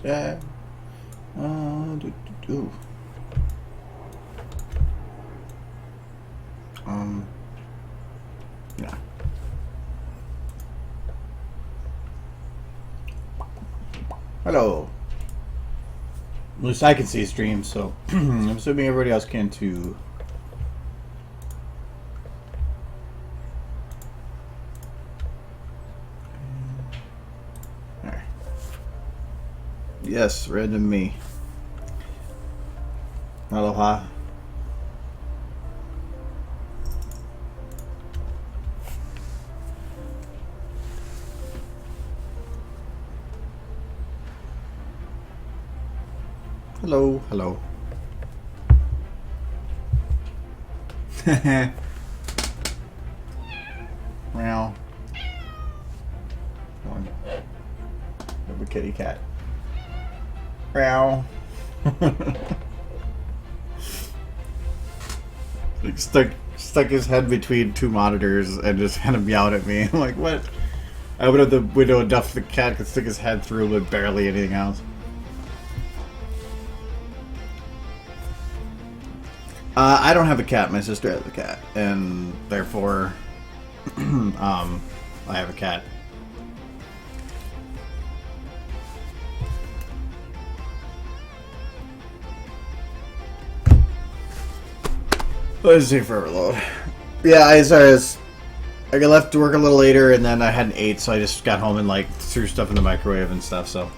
Yeah. Do, do, do. Yeah. Hello. At least I can see streams, so I'm assuming everybody else can too. Alright. Yes, random me. Aloha. Hello, hello. Meow. One. Have a kitty cat. Meow. Like stuck his head between two monitors and just kind of meowed at me. I'm like, what? I opened up the window enough the cat could stick his head through, but barely anything else. I don't have a cat. My sister has a cat, and therefore, I have a cat. Let's see for overload. Yeah, I got left to work a little later, and then I hadn't ate, so I just got home and like threw stuff in the microwave and stuff. So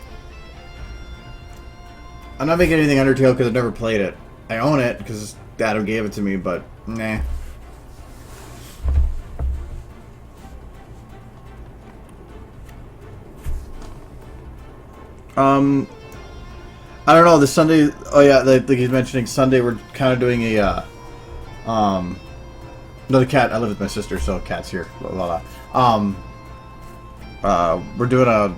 I'm not making anything Undertale because I've never played it. I own it because Adam gave it to me, but nah. I don't know. The Sunday. Oh yeah, like he's mentioning Sunday. We're kind of doing a no, the cat. I live with my sister, so cat's here. Blah, blah, blah. We're doing a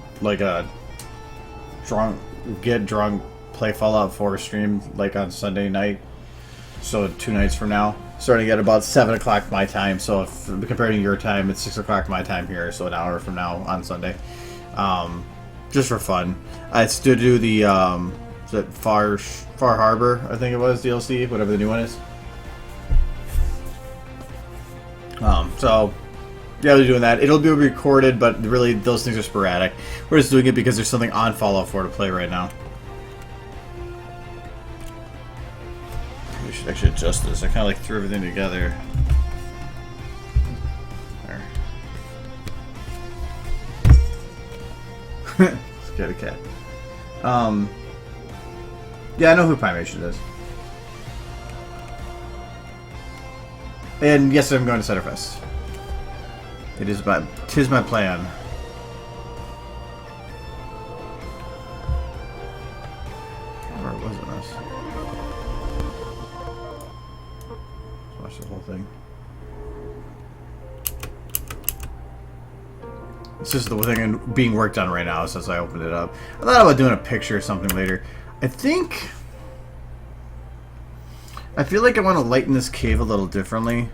get drunk, play Fallout 4 stream like on Sunday night. So 2 nights from now, starting at about 7 o'clock my time. So if compared to your time, it's 6 o'clock my time here. So an hour from now on Sunday, just for fun. It's to do the is it Far Harbor, I think it was, DLC, whatever the new one is. So yeah, we're doing that. It'll be recorded, but really those things are sporadic. We're just doing it because there's something on Fallout 4 to play right now. We should actually adjust this. I kind of like threw everything together. There. Scared a cat. Yeah, I know who Primation is. And yes, I'm going to Centerfest. Tis my plan. Where was it? Let's watch the whole thing. This is the thing being worked on right now since I opened it up. I thought about doing a picture or something later. I feel like I want to lighten this cave a little differently.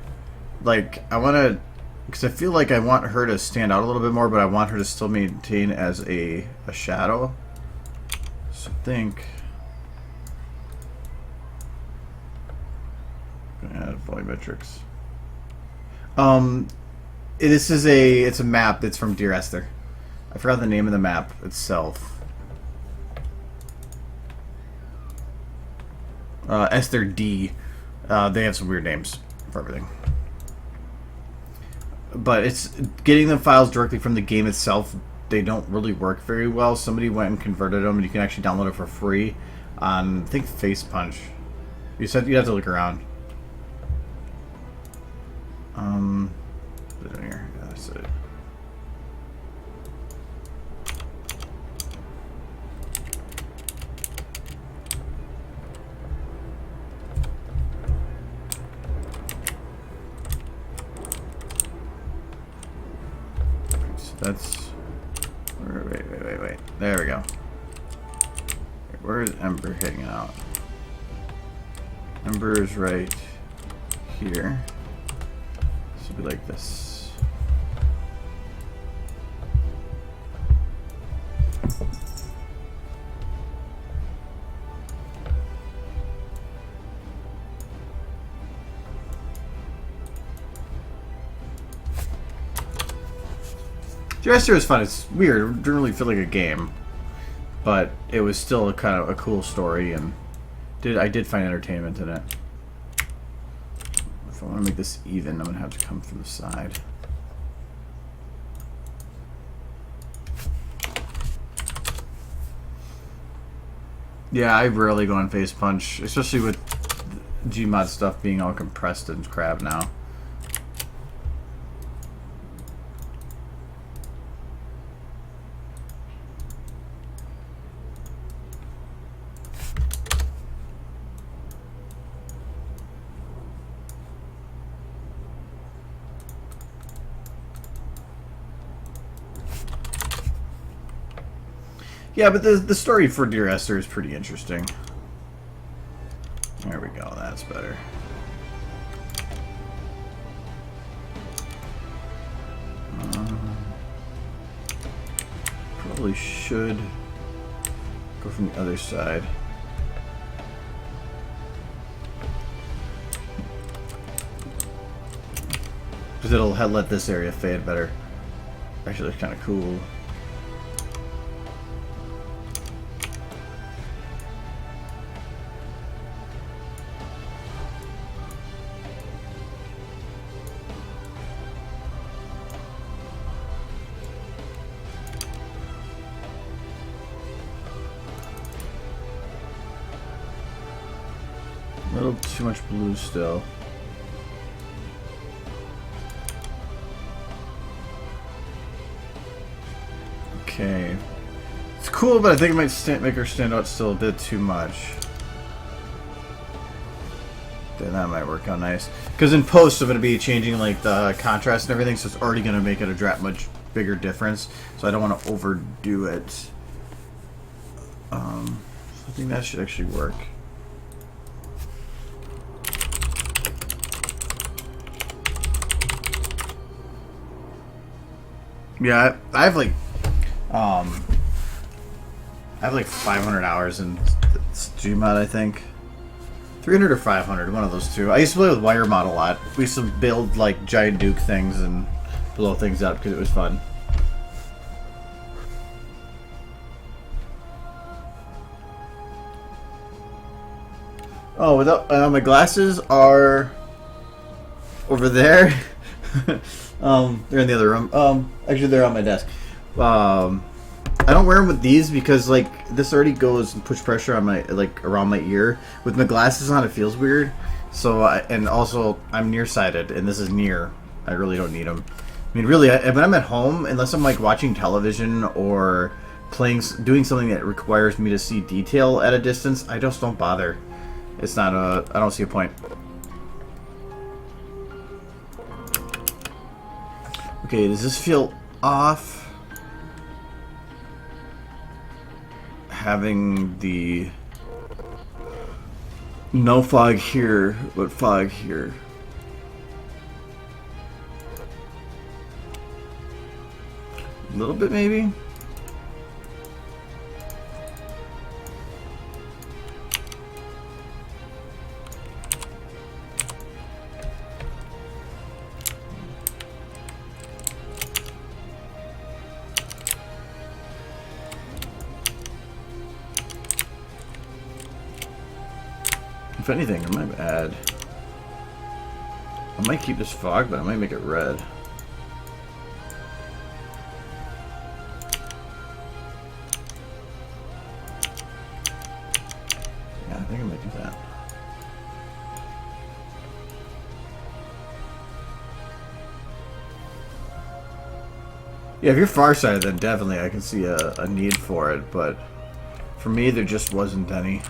Like, I want to... Because I feel like I want her to stand out a little bit more, but I want her to still maintain as a shadow. So I think... I'm going to add volumetrics. It's a map that's from Dear Esther. I forgot the name of the map itself. Esther D. They have some weird names for everything. But it's getting the files directly from the game itself. They don't really work very well. Somebody went and converted them, and you can actually download it for free on, I think, Face Punch. You said you have to look around. Put it in here. Yeah, that's it. That's... Wait. There we go. Where is Ember hanging out? Ember is right here. This will be like this. Jester was fun. It's weird. It didn't really feel like a game, but it was still a kind of a cool story, and I did find entertainment in it. If I want to make this even, I'm gonna have to come from the side. Yeah, I rarely go on face punch, especially with Gmod stuff being all compressed and crap now. Yeah, but the story for Dear Esther is pretty interesting. There we go, that's better. Probably should go from the other side. Because it'll let this area fade better. Actually, it's kind of cool. A little too much blue still. Okay. It's cool, but I think it might make her stand out still a bit too much. Then that might work out nice. Because in post, I'm going to be changing like the contrast and everything, so it's already going to make it a much bigger difference. So I don't want to overdo it. So I think that should actually work. Yeah, I have like 500 hours in Gmod, I think. 300 or 500, one of those two. I used to play with WireMod a lot. We used to build like giant Duke things and blow things up because it was fun. Oh, without my glasses are over there. They're in the other room. Actually, they're on my desk. I don't wear them with these because like this already goes and push pressure on my around my ear. With my glasses on, it feels weird. So and also I'm nearsighted, and this is near. I really don't need them. I mean, really, when I'm at home, unless I'm like watching television or doing something that requires me to see detail at a distance, I just don't bother. It's not I don't see a point. Okay, does this feel off? Having the no fog here, but fog here. A little bit, maybe? If anything, I might keep this fog, but I might make it red. Yeah, I think I might do that. Yeah, if you're farsighted, then definitely I can see a need for it, but for me, there just wasn't any.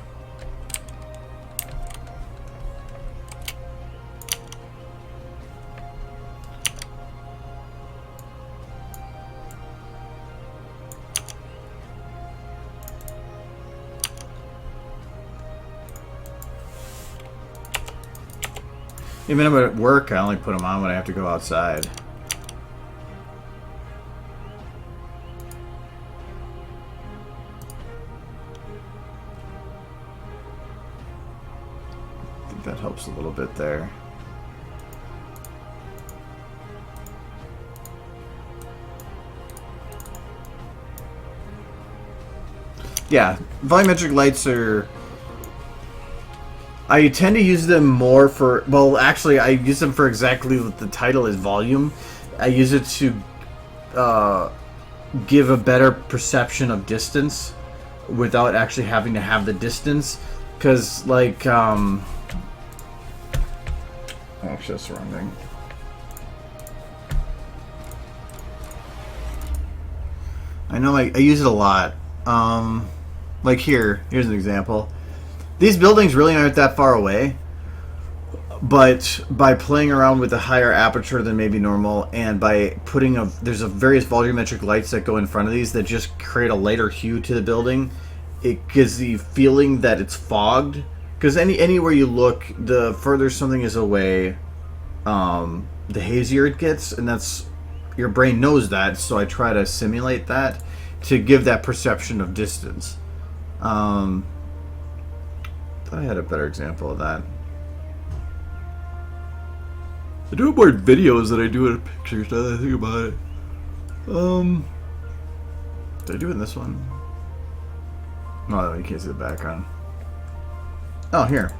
Even if I'm at work, I only put them on when I have to go outside. I think that helps a little bit there. Yeah, volumetric lights are... I tend to use them more for... Well, actually, I use them for exactly what the title is, volume. I use it to give a better perception of distance without actually having to have the distance. Because, like... Oh, actually, that's the wrong thing. I know I use it a lot. Like here's an example. These buildings really aren't that far away, but by playing around with a higher aperture than maybe normal, and by putting there's various volumetric lights that go in front of these that just create a lighter hue to the building, it gives the feeling that it's fogged. Because anywhere you look, the further something is away, the hazier it gets, and that's... Your brain knows that, so I try to simulate that to give that perception of distance. Thought I had a better example of that. I do more videos than I do in pictures, now that I think about it. Did I do it in this one? No, you can't see the background. Oh, here.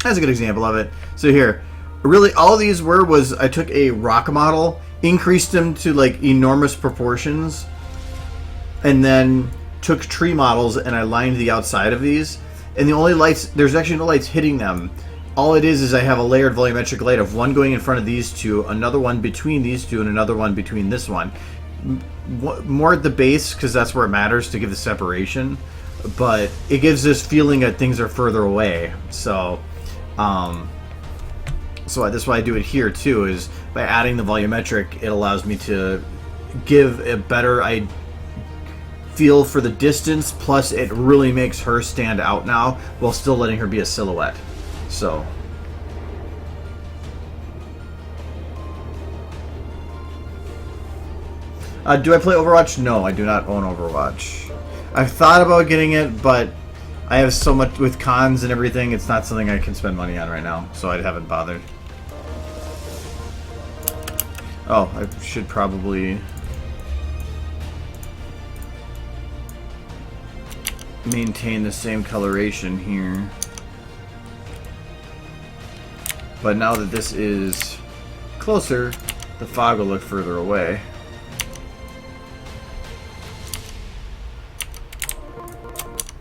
That's a good example of it. So here. Really, all these was I took a rock model, increased them to like enormous proportions, and then took tree models and I lined the outside of these. And the only lights, there's actually no lights hitting them. All it is I have a layered volumetric light of one going in front of these two, another one between these two, and another one between this one. More at the base, because that's where it matters to give the separation. But it gives this feeling that things are further away. So, so that's why I do it here too, is by adding the volumetric, it allows me to give a better feel for the distance, plus it really makes her stand out now while still letting her be a silhouette. So do I play Overwatch? No, I do not own Overwatch. I've thought about getting it, but I have so much with cons and everything, it's not something I can spend money on right now, so I haven't bothered. Oh, I should probably maintain the same coloration here. But now that this is closer, the fog will look further away.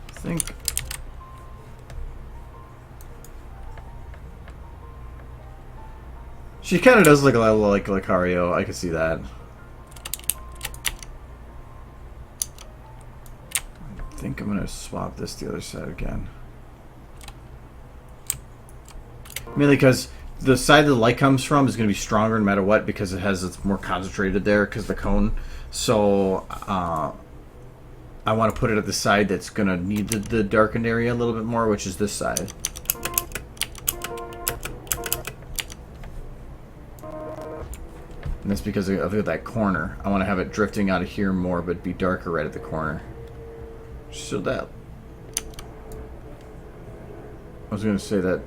I think... She kind of does look a little like Lucario. I can see that. I think I'm going to swap this to the other side again. Mainly because the side that the light comes from is going to be stronger no matter what, because it's more concentrated there because of the cone. So I want to put it at the side that's going to need the darkened area a little bit more, which is this side. And that's because of that corner. I want to have it drifting out of here more, but be darker right at the corner. So that... I was going to say that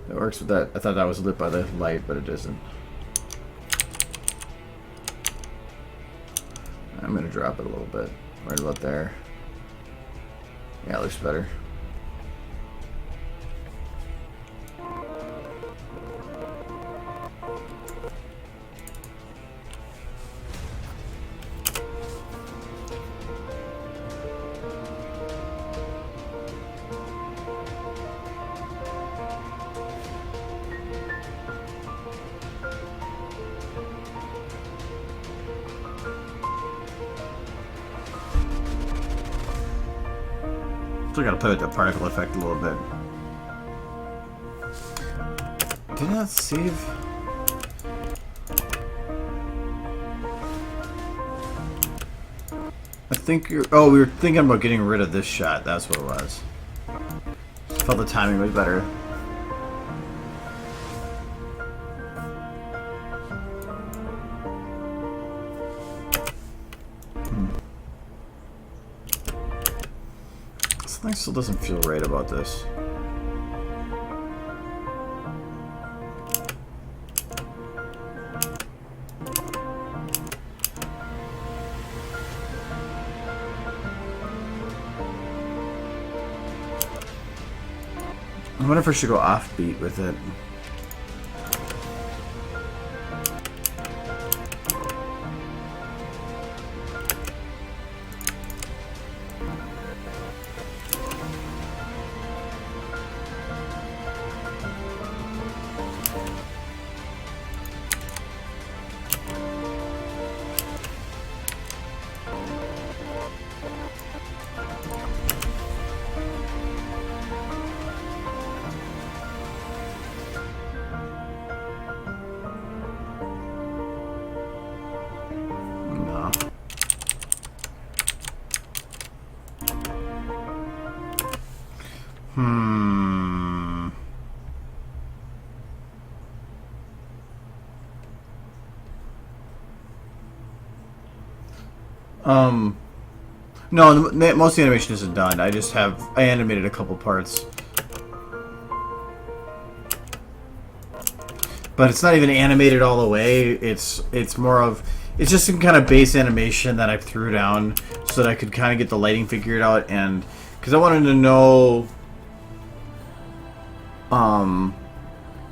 works with that. I thought that was lit by the light, but it isn't. I'm going to drop it a little bit. Right about there. Yeah, it looks better. Still gotta play with the particle effect a little bit. Did not save. I think you're. Oh, we were thinking about getting rid of this shot. That's what it was. Felt the timing was better. Something still doesn't feel right about this. wonder if I should go offbeat with it. No, most of the animation isn't done. I animated a couple parts. But it's not even animated all the way. It's just some kind of base animation that I threw down so that I could kind of get the lighting figured out, and because I wanted to know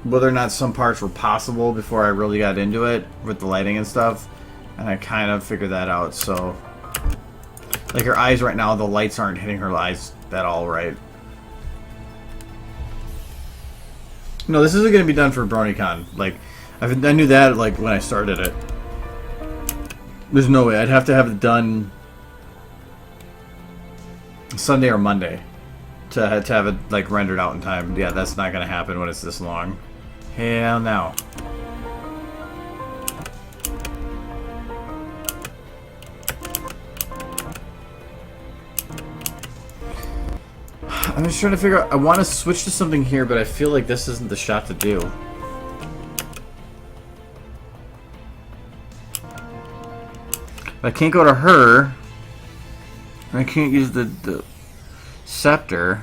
whether or not some parts were possible before I really got into it with the lighting and stuff, and I kind of figured that out. So like her eyes right now, the lights aren't hitting her eyes at all right. No, this isn't going to be done for BronyCon. Like, I knew that like when I started it. There's no way. I'd have to have it done Sunday or Monday to have it like rendered out in time. Yeah, that's not going to happen when it's this long. Hell no. I'm just trying to figure out. I want to switch to something here, but I feel like this isn't the shot to do. I can't go to her. I can't use the scepter.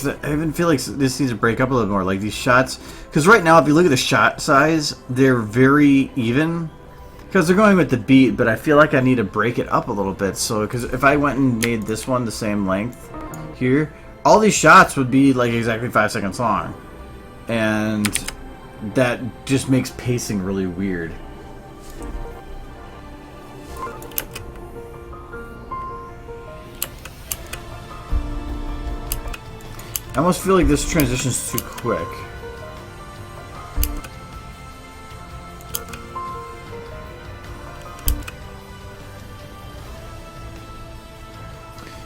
I even feel like this needs to break up a little more. Like these shots, because right now, if you look at the shot size, they're very even. Because they're going with the beat, but I feel like I need to break it up a little bit. So, because if I went and made this one the same length here, all these shots would be like exactly 5 seconds long, and that just makes pacing really weird. I almost feel like this transition's too quick.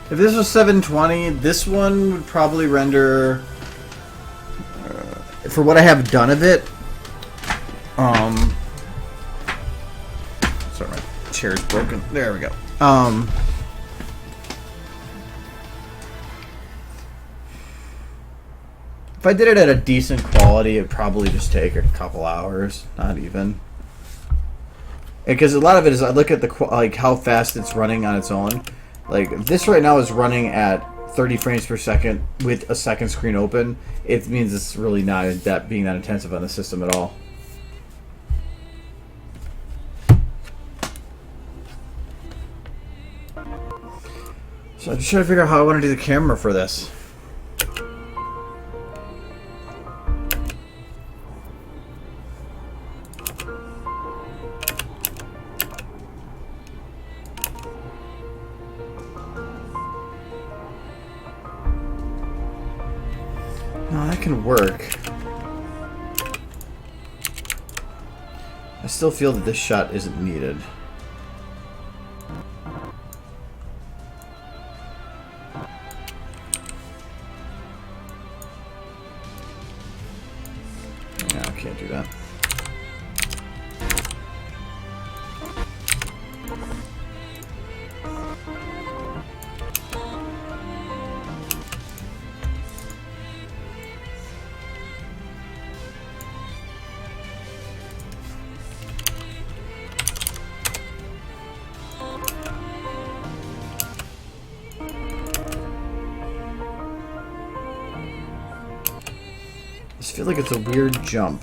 If this was 720, this one would probably render, for what I have done of it, sorry, my chair's broken. There we go. If I did it at a decent quality, it'd probably just take a couple hours, not even. Because a lot of it is, I look at the like how fast it's running on its own. Like this right now is running at 30 frames per second with a second screen open. It means it's really not being that intensive on the system at all. So I'm just trying to figure out how I want to do the camera for this. No, that can work. I still feel that this shot isn't needed. No, I can't do that. just feel like it's a weird jump.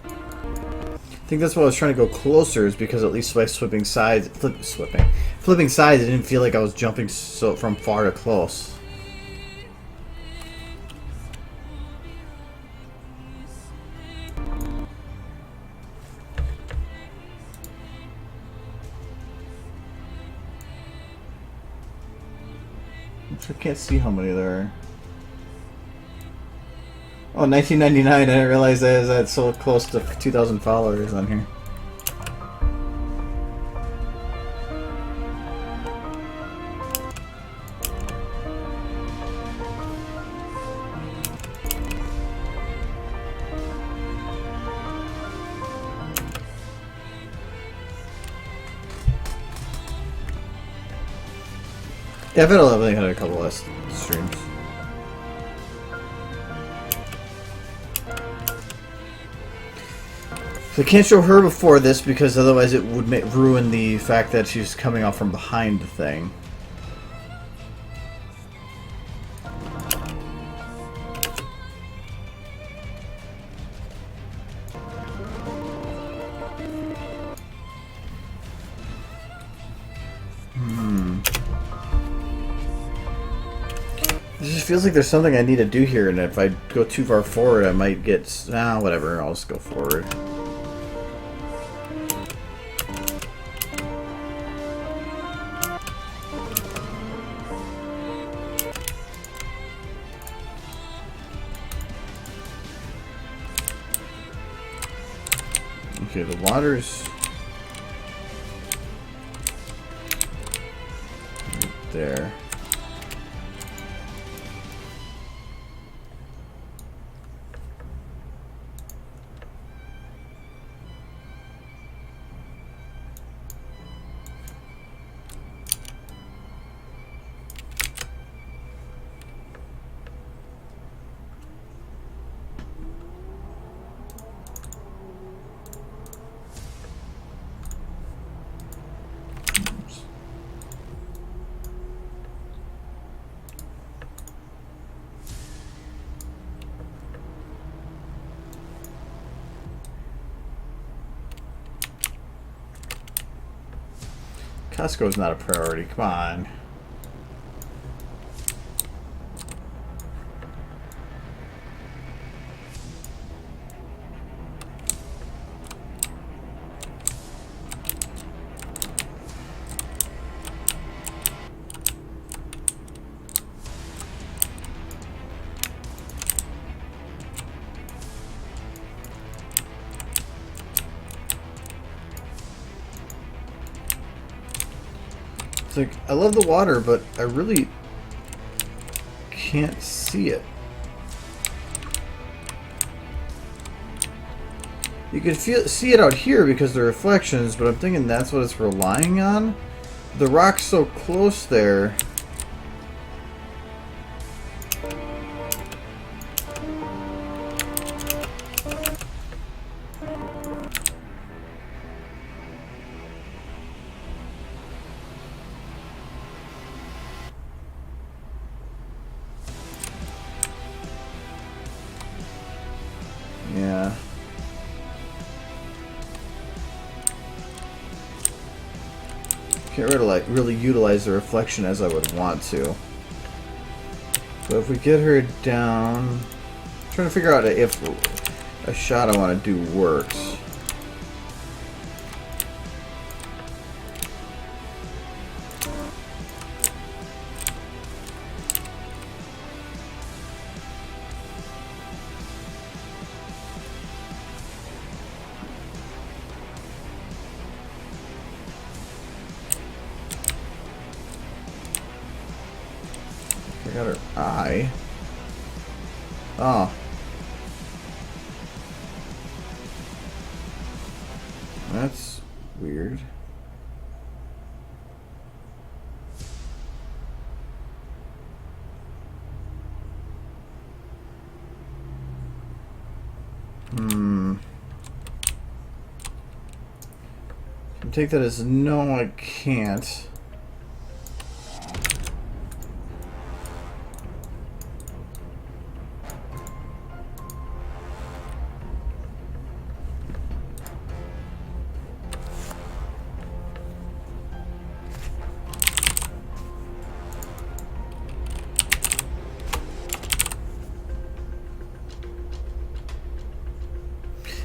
I think that's why I was trying to go closer, is because at least by flipping sides, flipping sides, it didn't feel like I was jumping so from far to close. I can't see how many there are. Oh, 1999, I didn't realize that that's so close to 2,000 followers on here. Yeah, I've only had a couple less streams. So I can't show her before this because otherwise it would ruin the fact that she's coming off from behind the thing. It just feels like there's something I need to do here, and if I go too far forward, I might get... whatever, I'll just go forward. Okay, the water's... right there. Costco's not a priority, come on. It's like, I love the water, but I really can't see it. You can see it out here because of the reflections, but I'm thinking that's what it's relying on. The rock's so close there. Yeah. Can't really utilize the reflection as I would want to. So if we get her down... I'm trying to figure out if a shot I want to do works. I got her eye. Oh. That's weird. Can take that as no, I can't.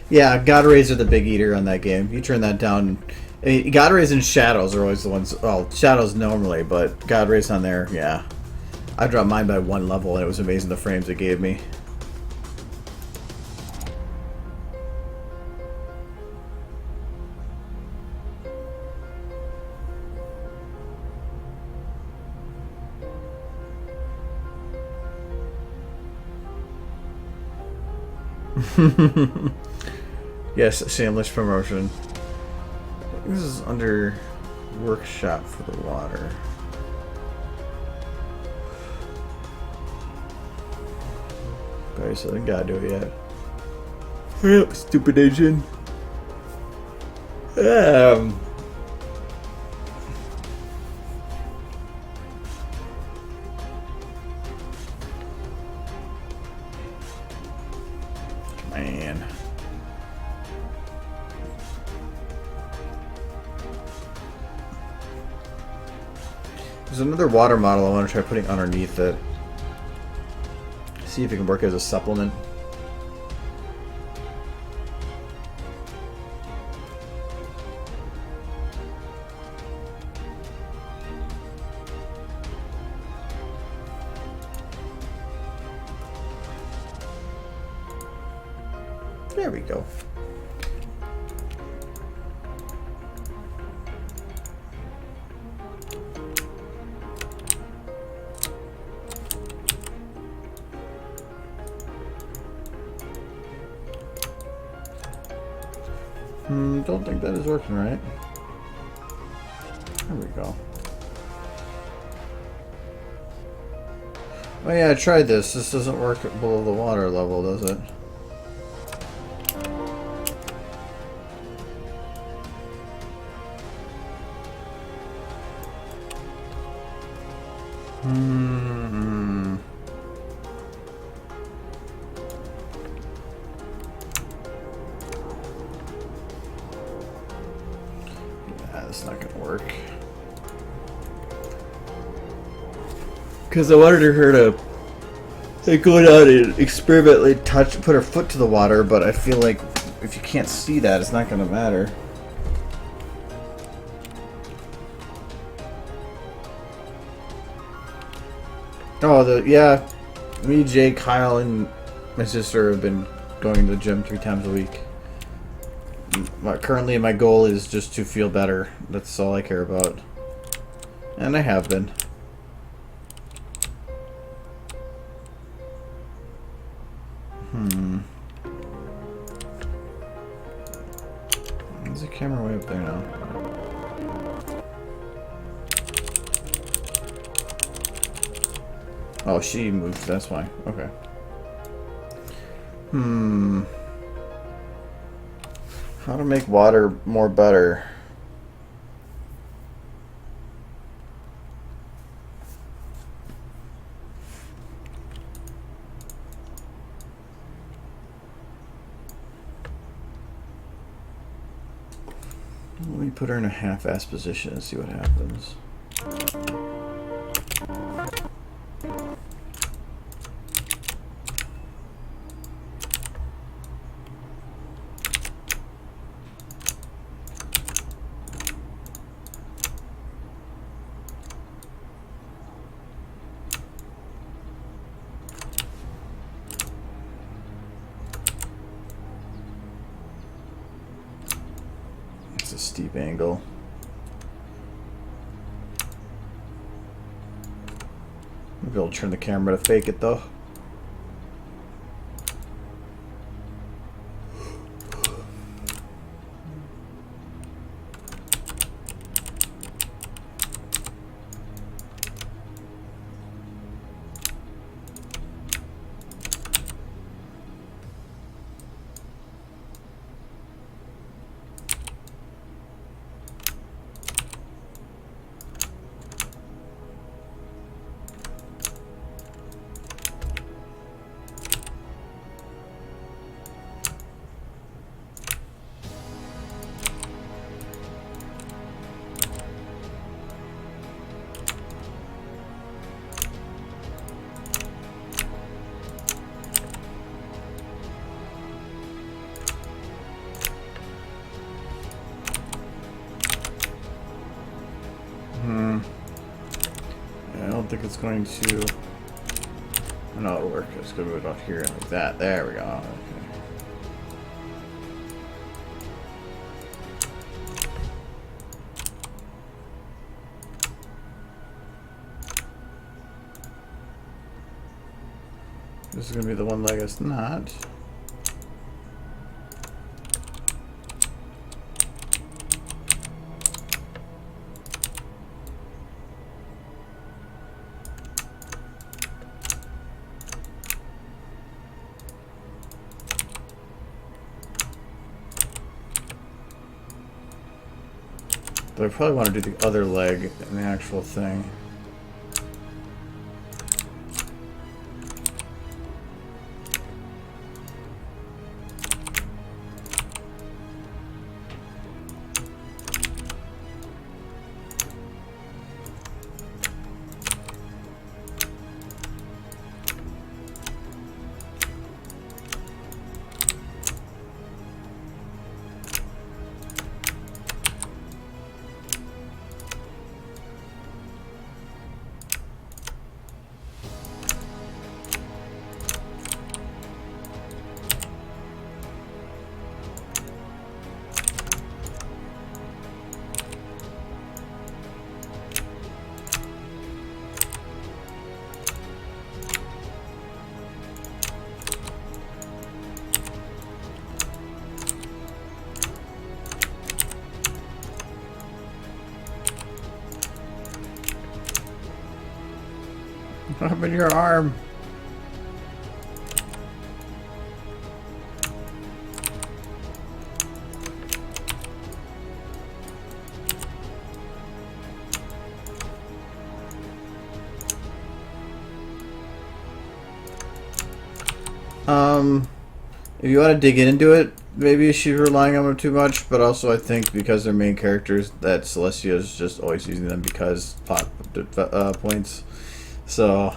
Yeah, God Rays are the big eater on that game. You turn that down. I mean, God Rays and Shadows are always the ones. Well, Shadows normally, but God Rays on there, yeah. I dropped mine by 1 level, and it was amazing the frames it gave me. Yes, shameless promotion. This is under workshop for the water. Okay, so I gotta do it yet. Stupid Asian. Man. There's another water model I want to try putting underneath it. See if it can work as a supplement. There we go. Don't think that is working right. There we go. Oh yeah, I tried this. This doesn't work below the water level, does it? That's not gonna work. Because I wanted her to go down and experimentally put her foot to the water, but I feel like if you can't see that, it's not gonna matter. Oh, yeah. Me, Jay, Kyle, and my sister have been going to the gym 3 times a week. Currently, my goal is just to feel better. That's all I care about. And I have been. There's a camera way up there now. Oh, she moved. That's why. Okay. How to make water more better? Let me put her in a half-ass position and see what happens. It's a steep angle. Maybe I'll turn the camera to fake it though. it's going to... I know it'll work. It's going to move out here like that. There we go. Okay. This is going to be the one leg it's not. But I probably want to do the other leg in the actual thing. What happened to your arm? If you want to dig into it, maybe she's relying on them too much, but also I think because they're main characters, that Celestia is just always using them because pot points. So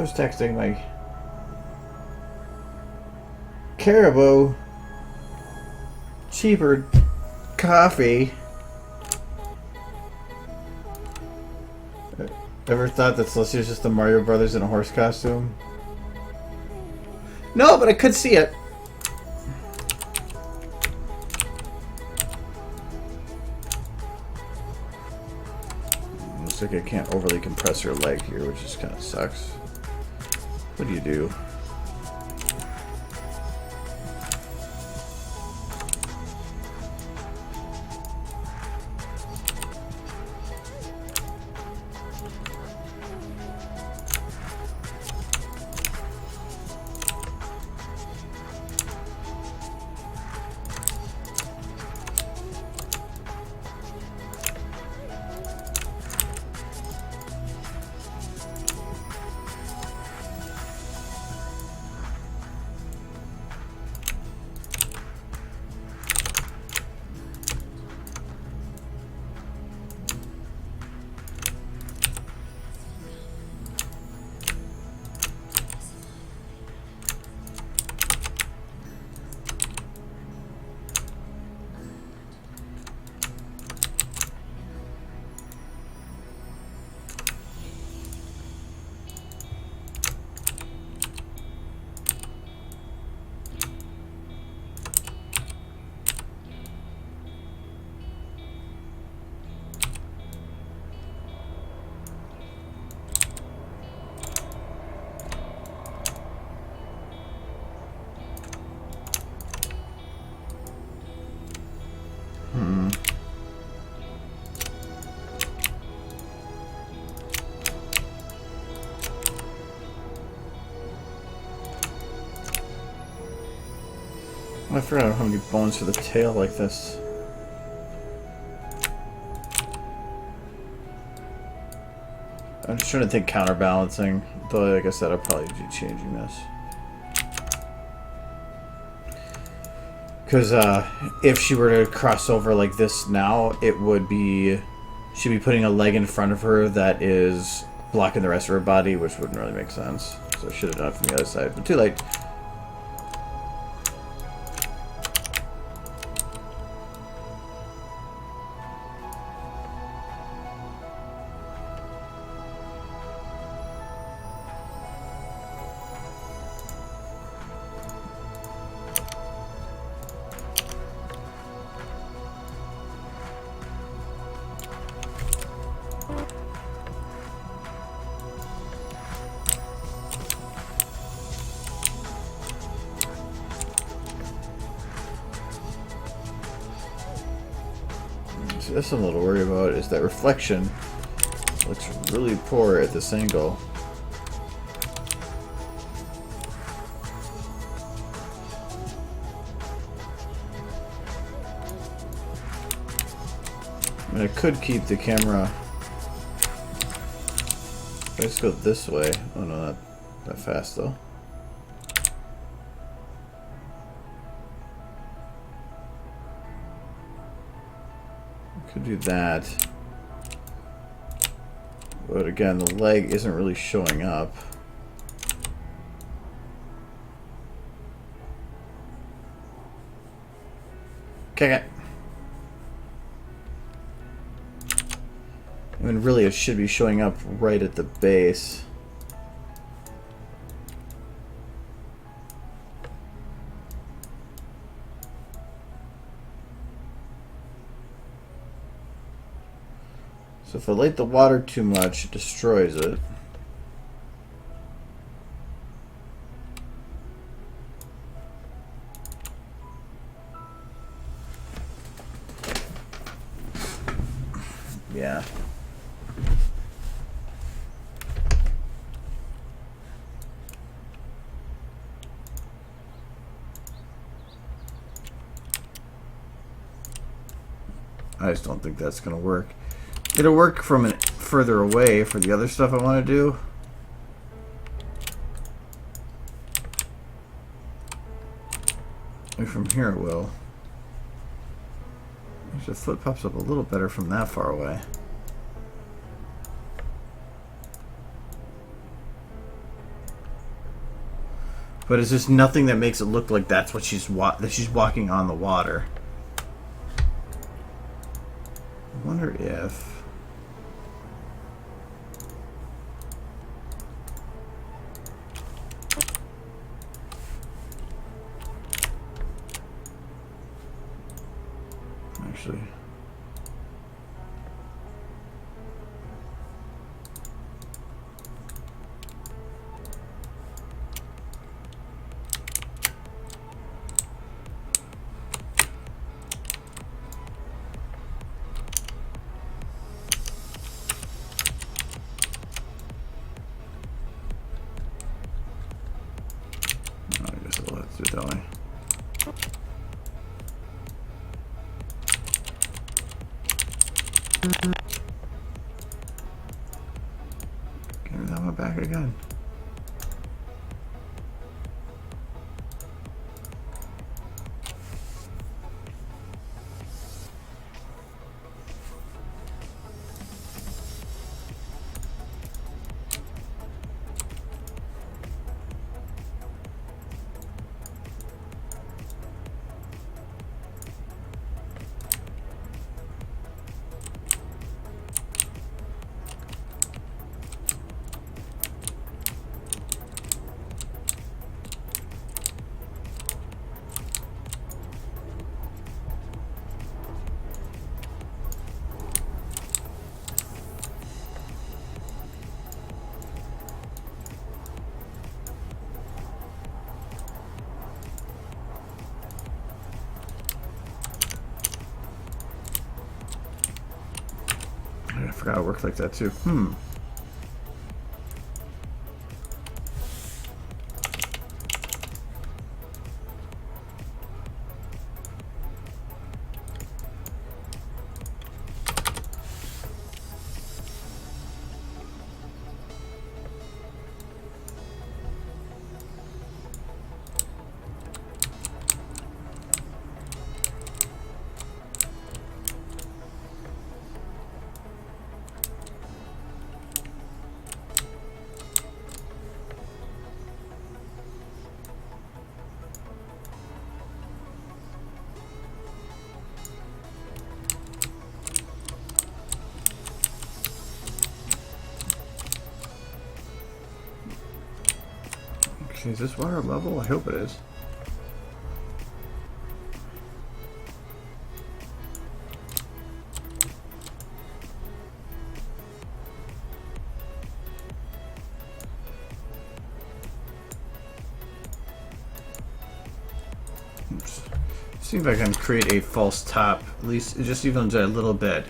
who's texting me? Caribou. Cheaper coffee. Ever thought that Celestia was just the Mario Brothers in a horse costume? No, but I could see it. Looks like I can't overly compress her leg here, which just kind of sucks. What do you do? I forgot how many bones for the tail like this. I'm just trying to think counterbalancing, though like I said, I'll probably be changing this. Because if she were to cross over like this now, it would be... she'd be putting a leg in front of her that is blocking the rest of her body, which wouldn't really make sense. So I should have done it from the other side, but too late. That's something I'm a little worried about, is that reflection looks really poor at this angle. I mean, I could keep the camera... if I just go this way... oh no, not that fast though. Could do that, but again, the leg isn't really showing up. Okay. I mean, really, it should be showing up right at the base. So if I light the water too much, it destroys it. Yeah. I just don't think that's going to work. It'll work from further away for the other stuff I want to do. Maybe from here it will. The foot pops up a little better from that far away. But it's just nothing that makes it look like that's what she's walking on the water. I wonder if... actually... I guess I'll have to do it that way. Give me that one back again. I forgot it worked like that too. Okay, is this water level? I hope it is. Oops. See if I can create a false top. At least just even a little bit.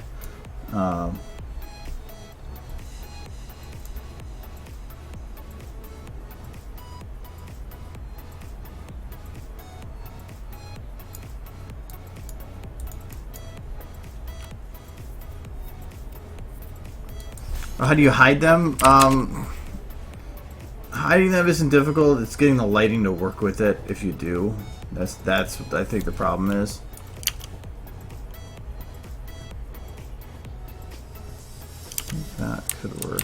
How do you hide them? Hiding them isn't difficult. It's getting the lighting to work with it. If you do, that's what I think the problem is. That could work.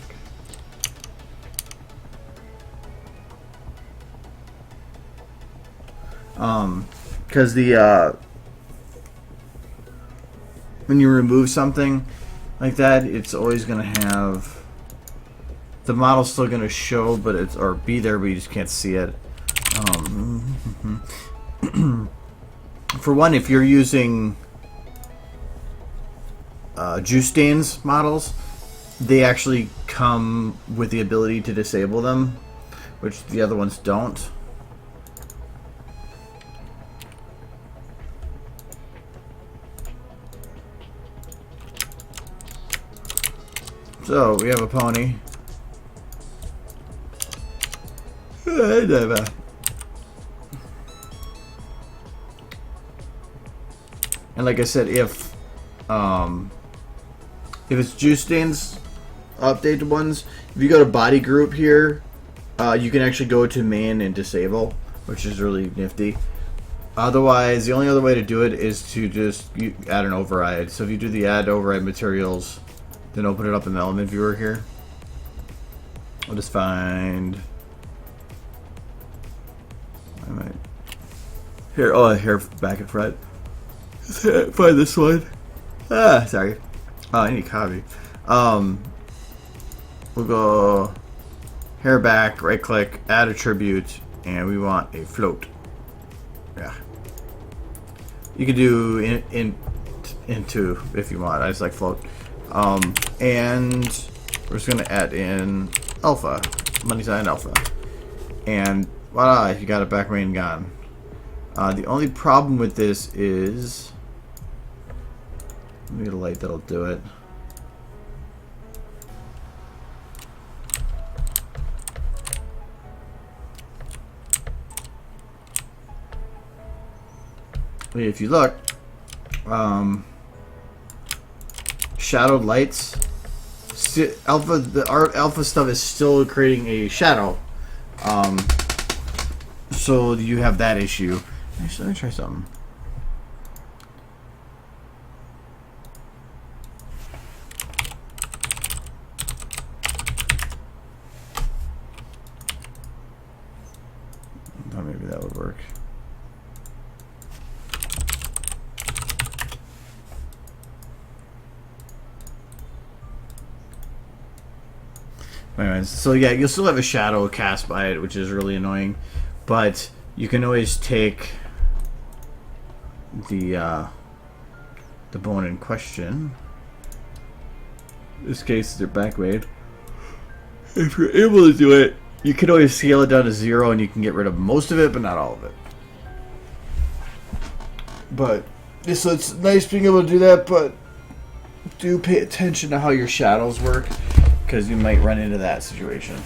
Because the when you remove something like that, it's always going to have the model's still going to show, but it's or be there, but you just can't see it. For one, if you're using juice stains models, they actually come with the ability to disable them, which the other ones don't. So we have a pony. And like I said, if it's juice stains, updated ones, if you go to body group here, you can actually go to main and disable, which is really nifty. Otherwise, the only other way to do it is to just add an override. So if you do the add override materials, then open it up in the element viewer here. I'll just find. I might. Here, oh, here, back and front. Find this one. Ah, sorry. Oh, I need a copy. We'll go hair back, right click, add attribute, and we want a float. Yeah. You can do into if you want. I just like float. And we're just gonna add in alpha, money sign alpha, and voila, you got it back main gone. The only problem with this is, let me get a light that'll do it. If you look, shadowed lights, alpha, the alpha stuff is still creating a shadow. So you have that issue. Actually, let me try something. Thought maybe that would work. Anyways, so yeah, you'll still have a shadow cast by it, which is really annoying, but you can always take the bone in question. In this case, they're back made. If you're able to do it, you can always scale it down to 0, and you can get rid of most of it, but not all of it. But so it's nice being able to do that, but do pay attention to how your shadows work, because you might run into that situation.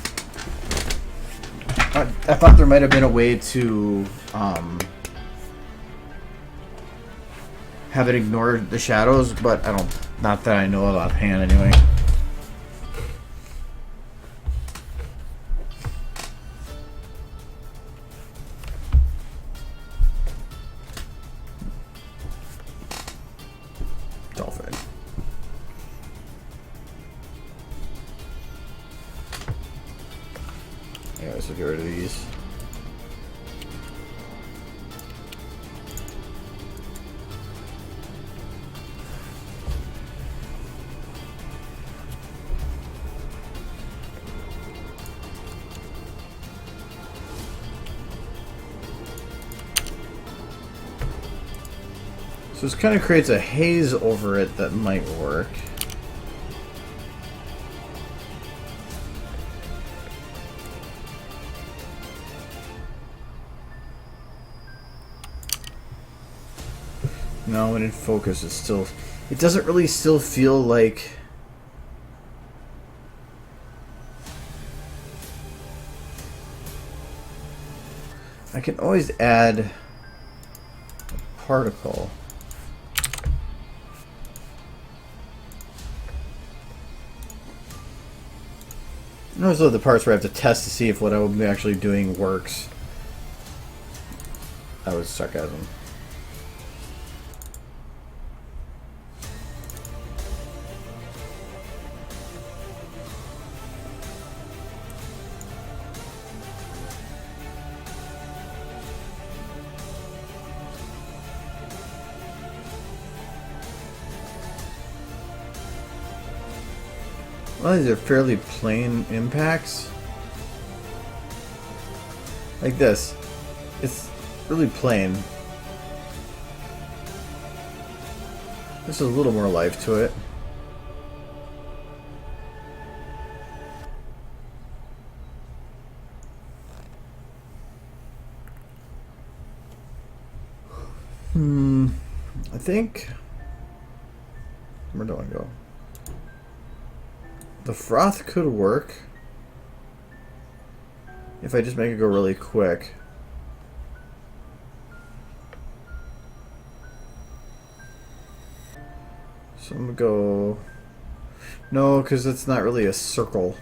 I thought there might have been a way to have it ignore the shadows, but I don't. Not that I know of offhand, anyway. Dolphin. Yeah, so get rid of these. So this kind of creates a haze over it that might work. No, when in focus, it's still... It doesn't really still feel like... I can always add a particle. Those are the parts where I have to test to see if what I'm actually doing works. That was sarcasm. Well, these are fairly plain impacts. Like this. It's really plain. There's a little more life to it. I think... Where do I go? The froth could work if I just make it go really quick. So I'm gonna go... No, because it's not really a circle.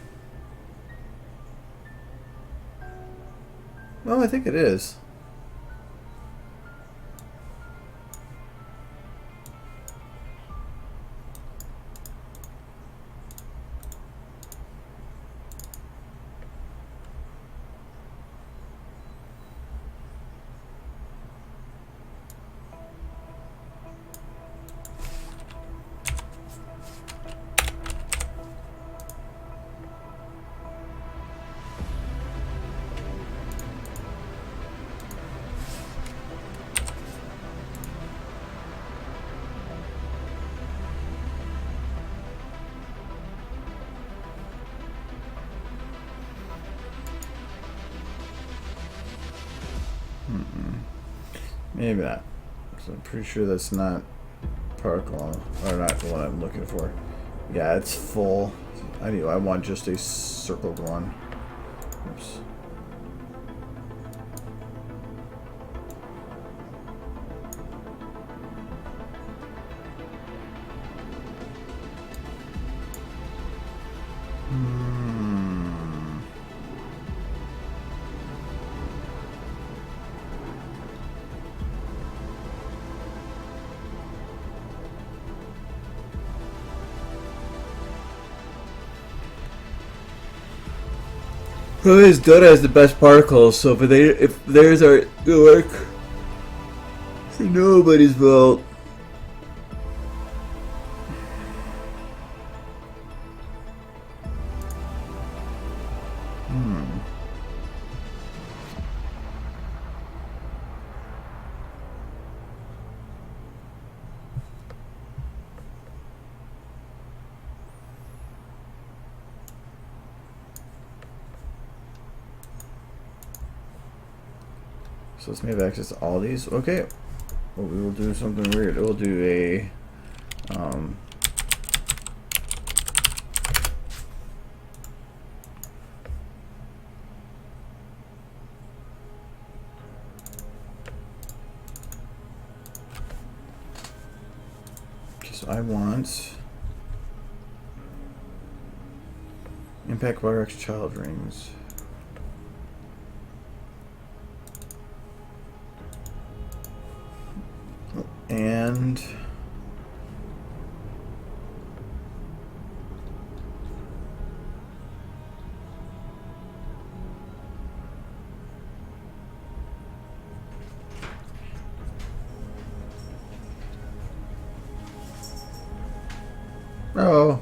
Well, I think it is. Maybe not. So I'm pretty sure that's not particle, or not the one I'm looking for. Yeah, it's full. I want just a circled one. Oops. His Dota has the best particles, so if theirs are good work, it's nobody's fault. So let's maybe access all these. Okay. Well, we will do something weird. We'll do a so I want impact water X child rings. And oh.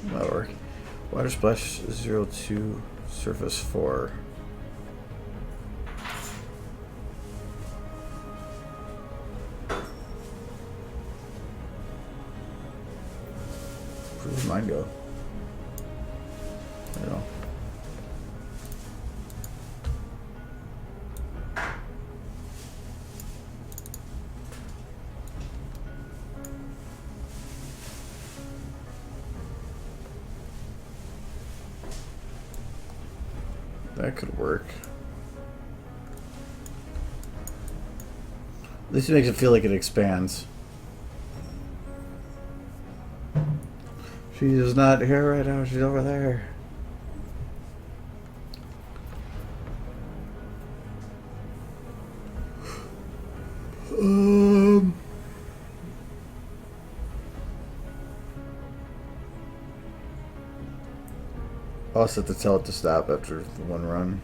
That'll work. Water splash 02 surface 4. Where did mine go? I don't know. That could work. At least it makes it feel like it expands. She is not here right now, she's over there. I'll set to tell it to stop after the one run.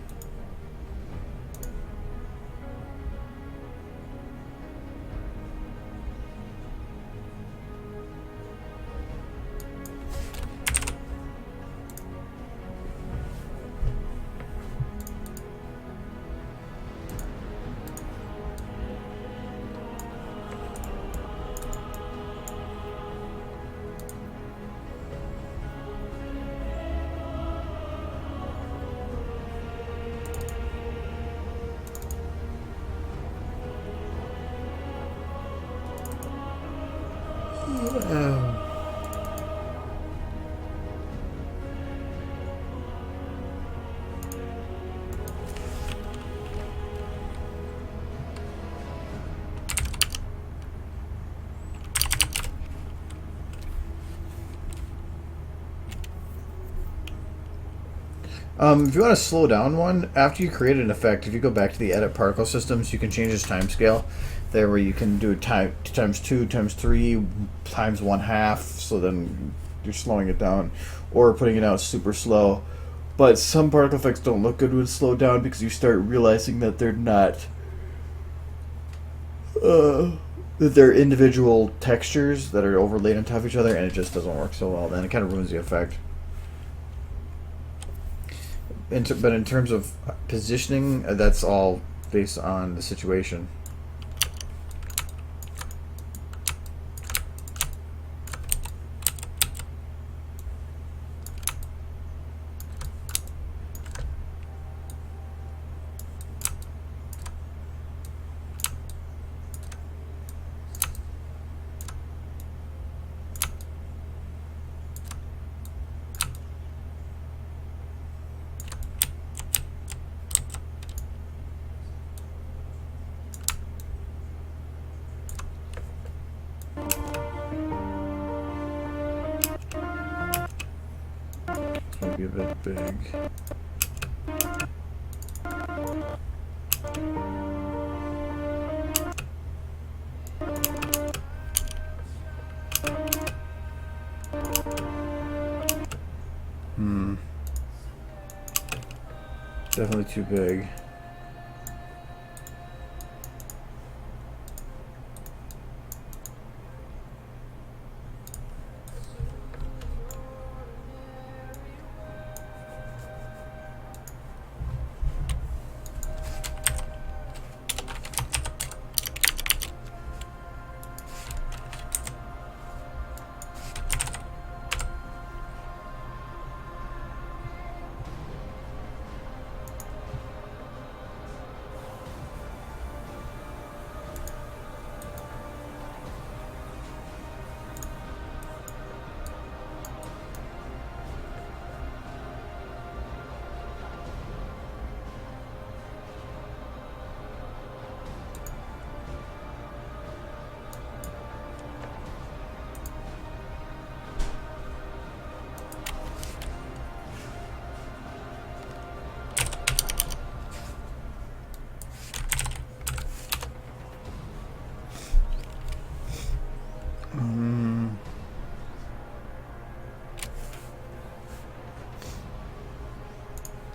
If you want to slow down one, after you create an effect, if you go back to the edit particle systems, you can change its time scale. There where you can do times 2, times 3, times 1/2, so then you're slowing it down, or putting it out super slow. But some particle effects don't look good when slowed down because you start realizing that they're not, that they're individual textures that are overlaid on top of each other, and it just doesn't work so well. Then it kind of ruins the effect. But in terms of positioning, that's all based on the situation. Maybe a bit big. Definitely too big.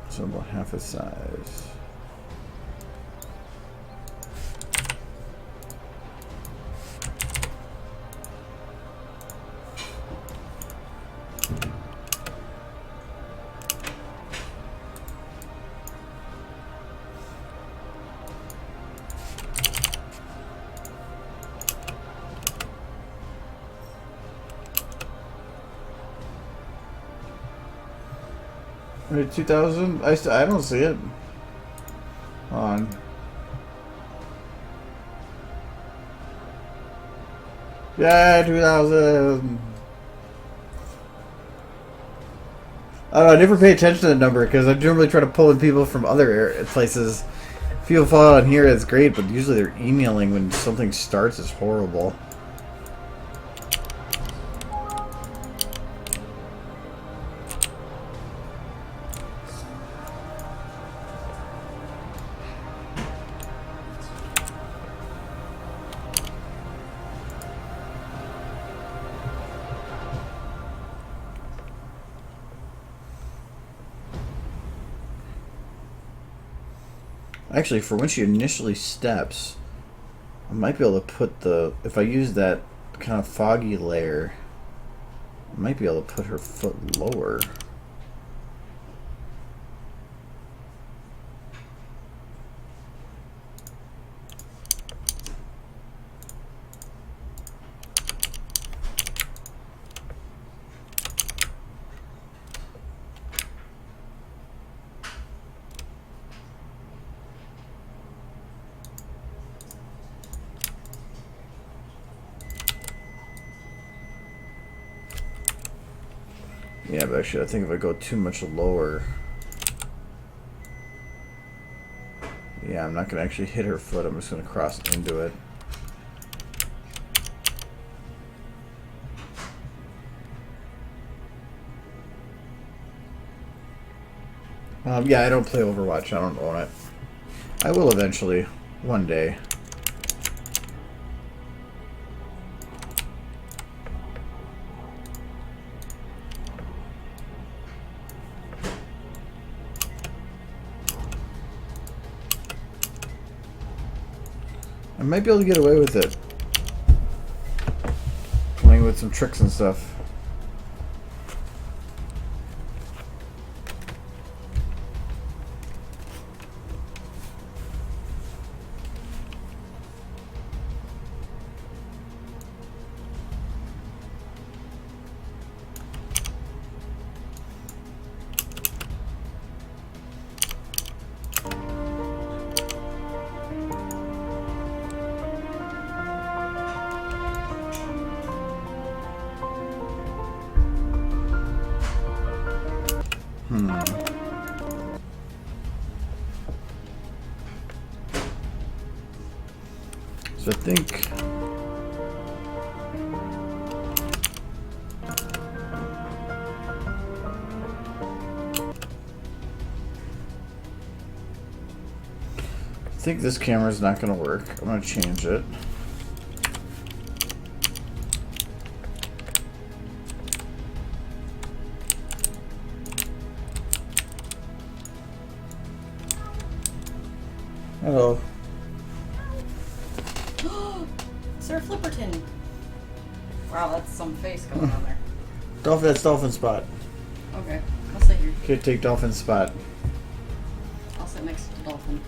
So about half its size. 2000? I don't see it. Hold on. Yeah, 2000. I don't know, I never pay attention to the number because I normally try to pull in people from other places. If people follow on here, it's great, but usually they're emailing when something starts. It's horrible. Actually, for when she initially steps, I might be able to put the... If I use that kind of foggy layer, I might be able to put her foot lower. Yeah, but actually, I think if I go too much lower... Yeah, I'm not going to actually hit her foot. I'm just going to cross into it. Yeah, I don't play Overwatch. I don't own it. I will eventually. One day. I might be able to get away with it. Playing with some tricks and stuff. So I think... I think this camera's not going to work. I'm going to change it. Hello. Sir Flipperton. Wow, that's some face going on there. Dolphin, that's Dolphin spot. Okay, I'll sit here. Okay, take Dolphin spot. I'll sit next to Dolphin.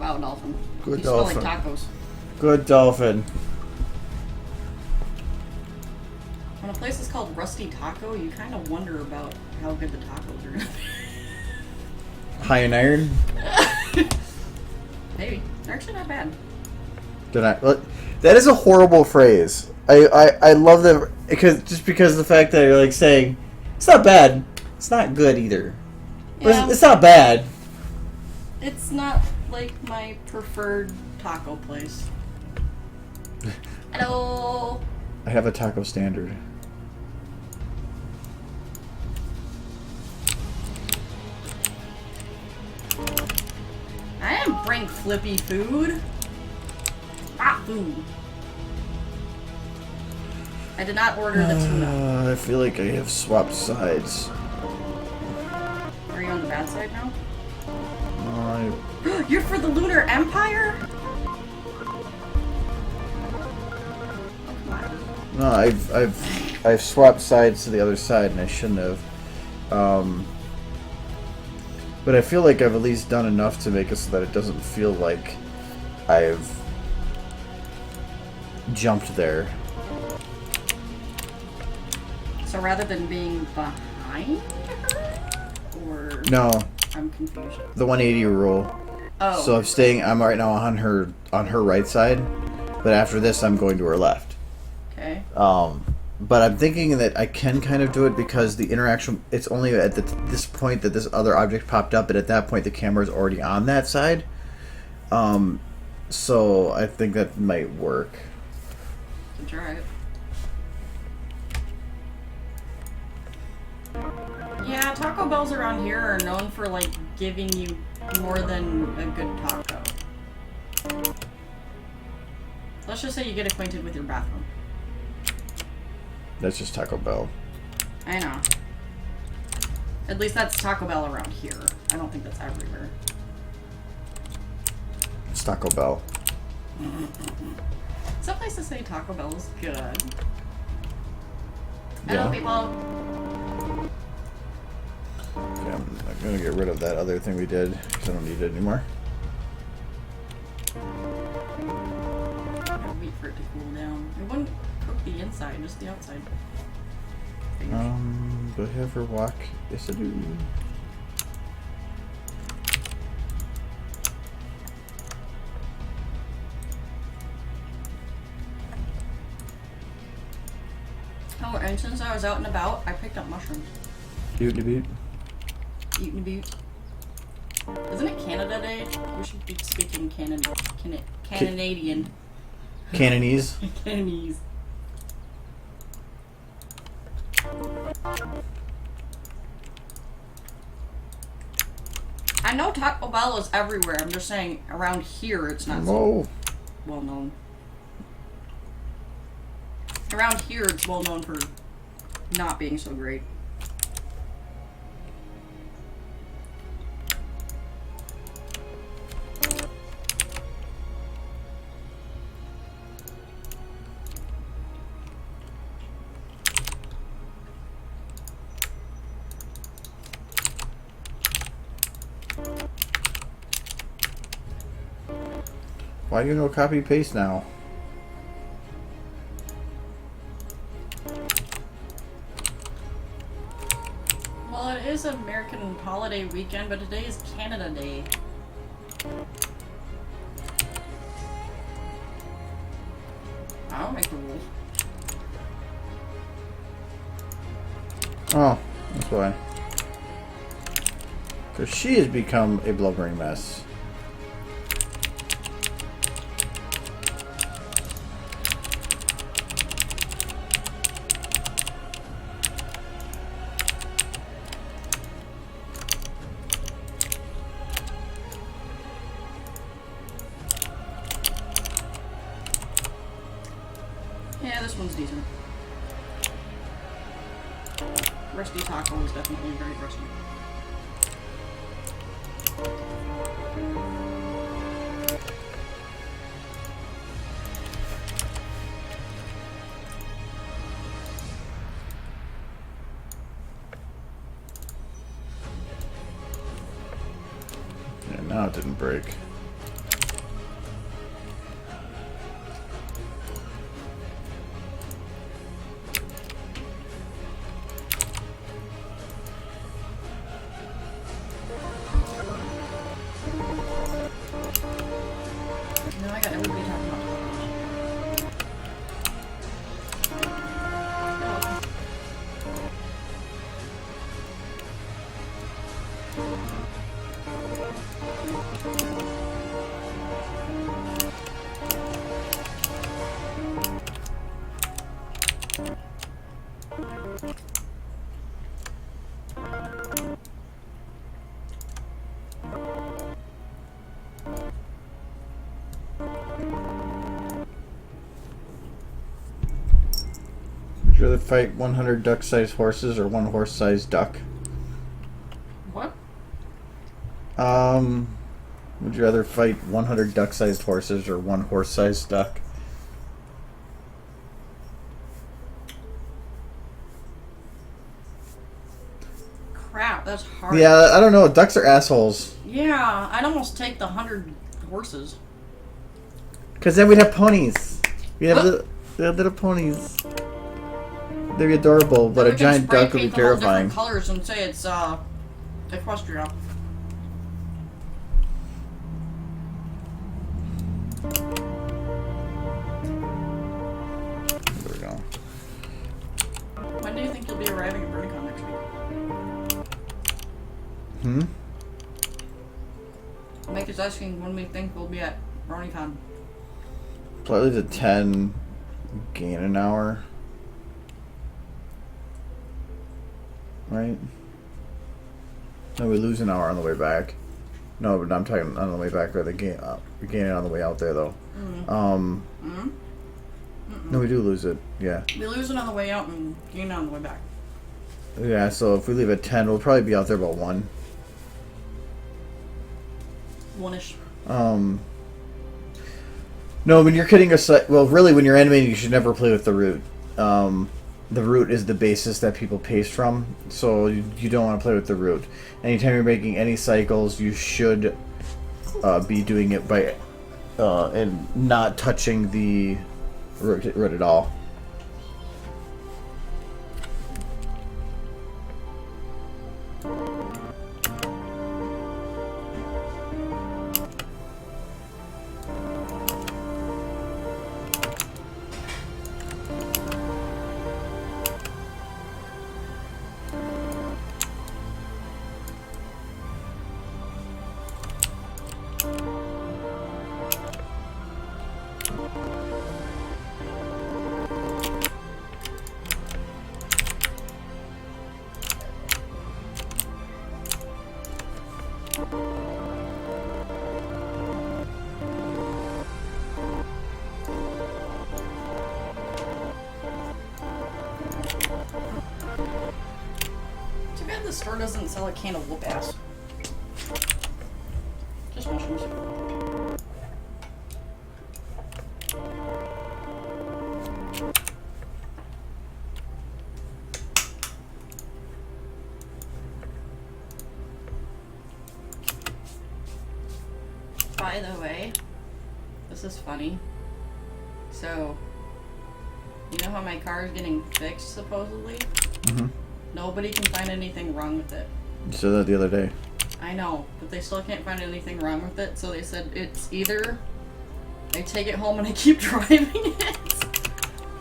Wow, Dolphin. Good you Dolphin. smell like tacos. Good Dolphin. When a place is called Rusty Taco, you kind of wonder about how good the tacos are going to be. High in iron? Maybe. They're actually not bad. That is a horrible phrase. I love that because the fact that you're like saying it's not bad, it's not good either. Yeah. It's not bad. It's not like my preferred taco place. Hello. I have a taco standard. I didn't bring Flippy food. Ah, food. I did not order the tuna. I feel like I have swapped sides. Are you on the bad side now? I You're for the Lunar Empire? Oh, come on. No, I've swapped sides to the other side, and I shouldn't have. But I feel like I've at least done enough to make it so that it doesn't feel like I've jumped there. So rather than being behind assigned to her? Or No, I'm confused. the 180 rule. Oh. So I'm right now on her right side, but after this I'm going to her left. Okay. But I'm thinking that I can kind of do it because the interaction, it's only at this point that this other object popped up, and at that point the camera is already on that side. So I think that might work. Can try it. Yeah, Taco Bells around here are known for, like, giving you more than a good taco. Let's just say you get acquainted with your bathroom. That's just Taco Bell. I know. At least that's Taco Bell around here. I don't think that's everywhere. It's Taco Bell. Some places say Taco Bell is good. Yeah. Hello, people. Okay, I'm going to get rid of that other thing we did because I don't need it anymore. I'll wait for it to cool down. It wouldn't cook the inside, just the outside. Do I have her walk? Yes, I do. Oh, and since I was out and about, I picked up mushrooms. Beauty beat. Eating a boot. Isn't it Canada Day? We should be speaking Canadian. Cantonese. Cantonese. I know Taco Bell is everywhere. I'm just saying around here it's not so well known. Around here it's well known for not being so great. Why do you no copy paste now? Well, it is American holiday weekend, but today is Canada Day. I don't make the rules. Oh, that's why. Because she has become a blubbering mess. Yeah, this one's decent. Rusty taco is definitely very rusty. Yeah, now it didn't break. Now I got everybody talking about tacos. Would you rather fight 100 duck-sized horses or one horse-sized duck? What? Would you rather fight 100 duck-sized horses or one horse-sized duck? Crap, that's hard. Yeah, I don't know. Ducks are assholes. Yeah, I'd almost take the 100 horses. Because then we'd have ponies. We'd have little ponies. They'd be adorable, but Then a we can giant spray duck would be paint them all terrifying. different colors and say it's Equestria. There we go. When do you think you'll be arriving at BronyCon next week? Mike is asking when we think we'll be at BronyCon. Probably the 10, gain an hour. Right? No, we lose an hour on the way back. No, but I'm talking on the way back, or the gain it on the way out there, though. No, we do lose it. Yeah. We lose it on the way out and gain it on the way back. Yeah. So if we leave at 10, we'll probably be out there about 1. 1-ish. No, when you're kidding aside, well, really, when you're animating, you should never play with the root. The root is the basis that people paste from, so you don't want to play with the root. Anytime you're making any cycles, you should be doing it by and not touching the root at all. Too bad the store doesn't sell a can of whoop ass. Just mushrooms. By the way, this is funny. So, you know how my car is getting fixed, supposedly? Mm-hmm. Nobody can find anything wrong with it. You said that the other day. I know, but they still can't find anything wrong with it, so they said it's either I take it home and I keep driving it,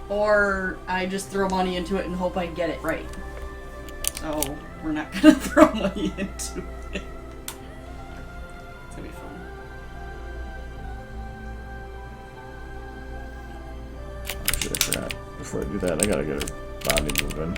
or I just throw money into it and hope I get it right. So, we're not gonna throw money into it. It's gonna be fun. Oh, shit, I forgot. Before I do that, I gotta get a body moving.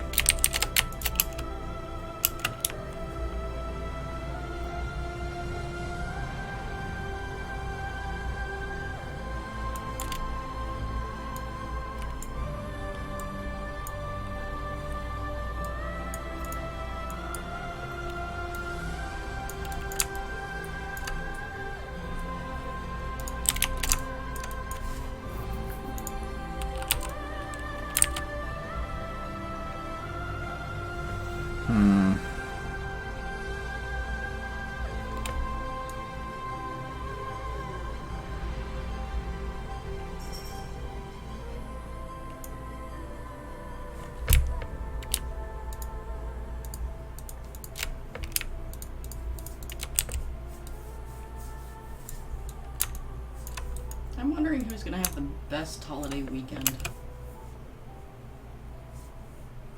I'm wondering who's gonna have the best holiday weekend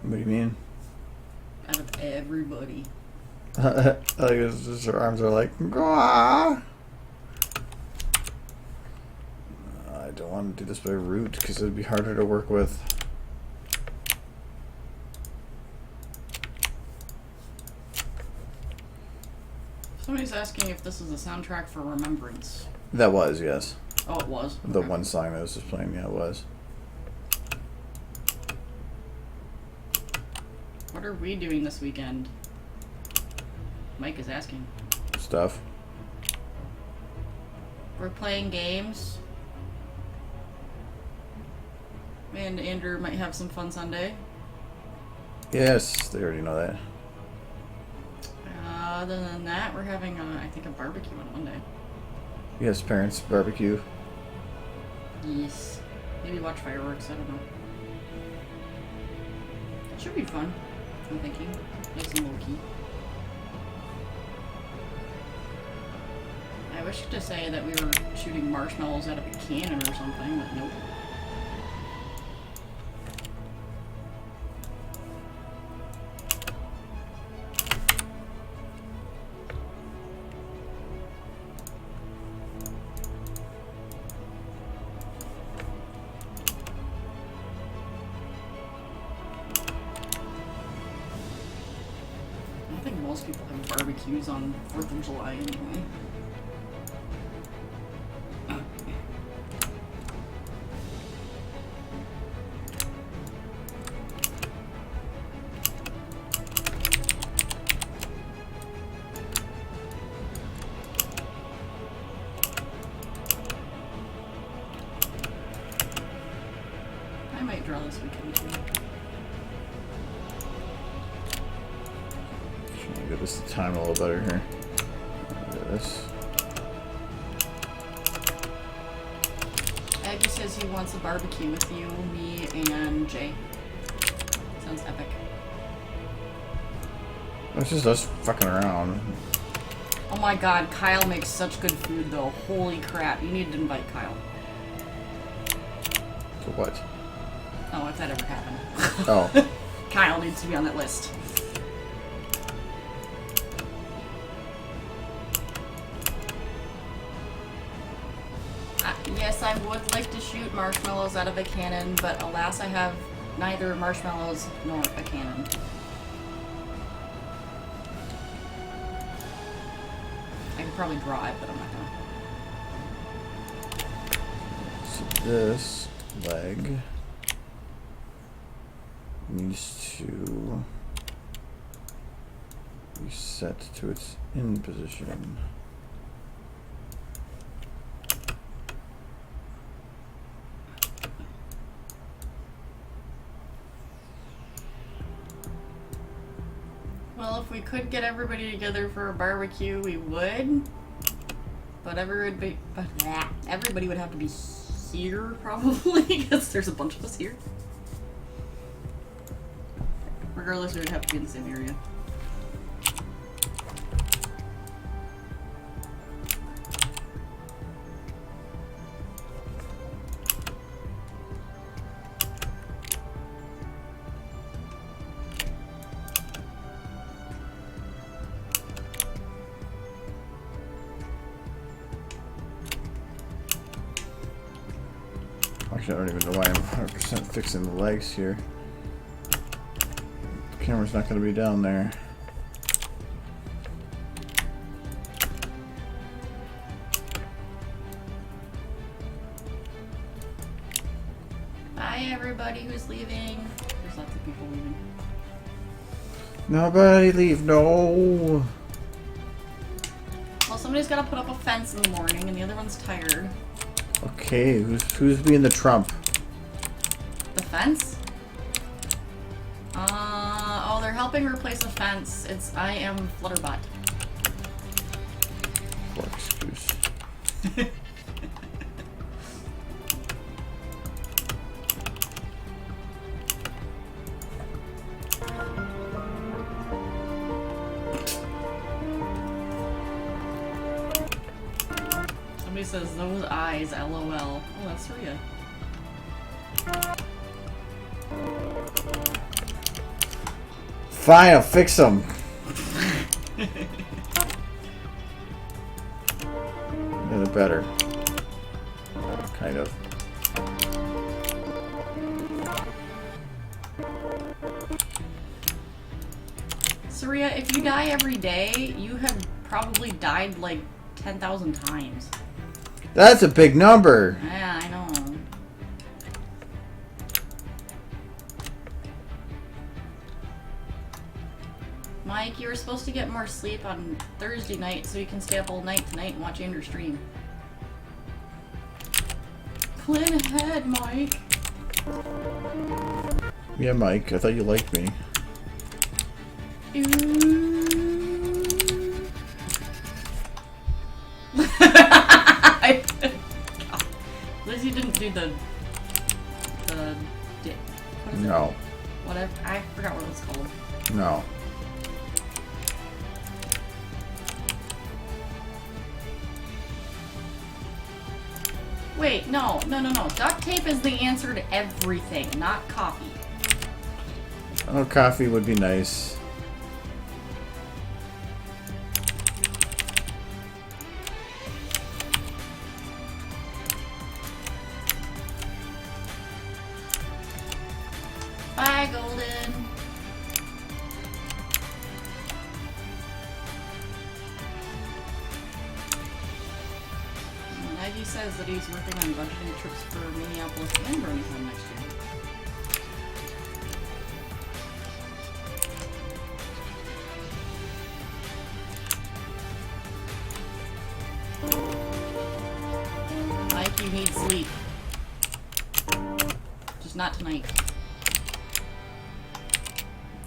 What do you mean? out of everybody. Like it's just her arms are like, "Gwah." I don't want to do this by root because it'd be harder to work with. Somebody's asking if this is a soundtrack for Remembrance. That was, yes. Oh, it was? The Okay. one song that was just playing, yeah, it was. What are we doing this weekend? Mike is asking. Stuff. We're playing games. Me and Andrew might have some fun Sunday. Yes, they already know that. Other than that, we're having, I think, a barbecue on Monday. Yes, parents, barbecue. Yes. Maybe watch fireworks, I don't know. Should be fun, I'm thinking. Nice and low-key. I wish to say that we were shooting marshmallows out of a cannon or something, but nope. I think most people have barbecues on 4th of July anyway. I might draw this weekend too. Trying to get this time a little better here. Look at this. Aggie says he wants a barbecue with you, me, and Jay. Sounds epic. It's just us fucking around. Oh my god, Kyle makes such good food though. Holy crap, you need to invite Kyle. To what? Oh, if that ever happened. Oh. Kyle needs to be on that list. Yes, I would like to shoot marshmallows out of a cannon, but alas, I have neither marshmallows nor a cannon. I could probably draw it, but I'm not gonna. So this leg needs to be set to its in position. Well, if we could get everybody together for a barbecue, we would. But everybody would have to be here, probably, because there's a bunch of us here. Regardless, we would have to be in the same area. Actually, I don't even know why I'm 100% fixing the legs here. The camera's not going to be down there. Bye, everybody who's leaving. There's lots of people leaving. Nobody leave, no! Well, somebody's got to put up a fence in the morning, and the other one's tired. Okay, who's being the Trump? The fence? Oh, they're helping replace a fence. I am Flutterbot. Poor excuse. Somebody says, those eyes, LOL. Oh, that's Rhea. Fine, I'll fix them. They're better. Kind of. Saria, if you die every day, you have probably died like 10,000 times. That's a big number. Yeah, I know. Mike, you were supposed to get more sleep on Thursday night so you can stay up all night tonight and watch Andrew's stream. Plan ahead, Mike. Yeah, Mike, I thought you liked me. Lizzie didn't do the what is it? No. Whatever. I forgot forgot what it's called. No. Wait, no. Duct tape is the answer to everything, not coffee. Oh, coffee would be nice. Bye, Golden. Maggie says that he's working on budgeting trips for Minneapolis and Birmingham next year. Mike, you need sleep. Just not tonight.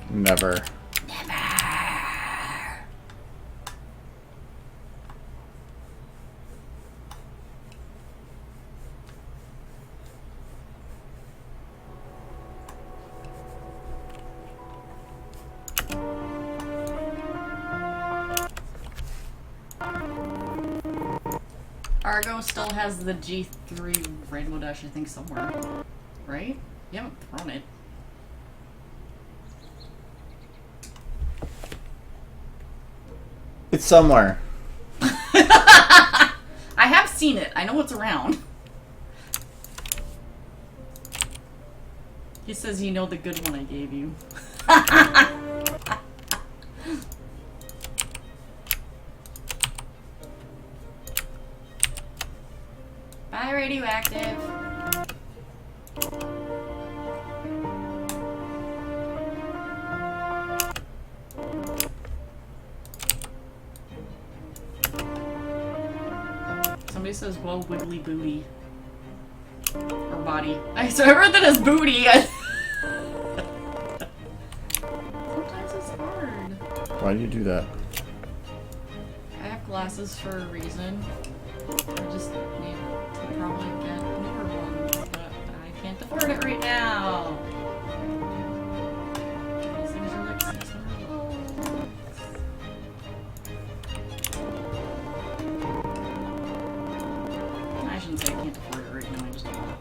Never. Argo still has the G3 Rainbow Dash, I think, somewhere. Right? You haven't thrown it. It's somewhere. I have seen it. I know it's around. He says you know the good one I gave you. Bye, Radioactive. Somebody says, whoa, wiggly booty. Or body. So I read that as booty. Sometimes it's hard. Why do you do that? I have glasses for a reason. I just need to probably get newer ones, but I can't afford it right now. These things are like $600. I shouldn't say I can't afford it right now, I just don't want it.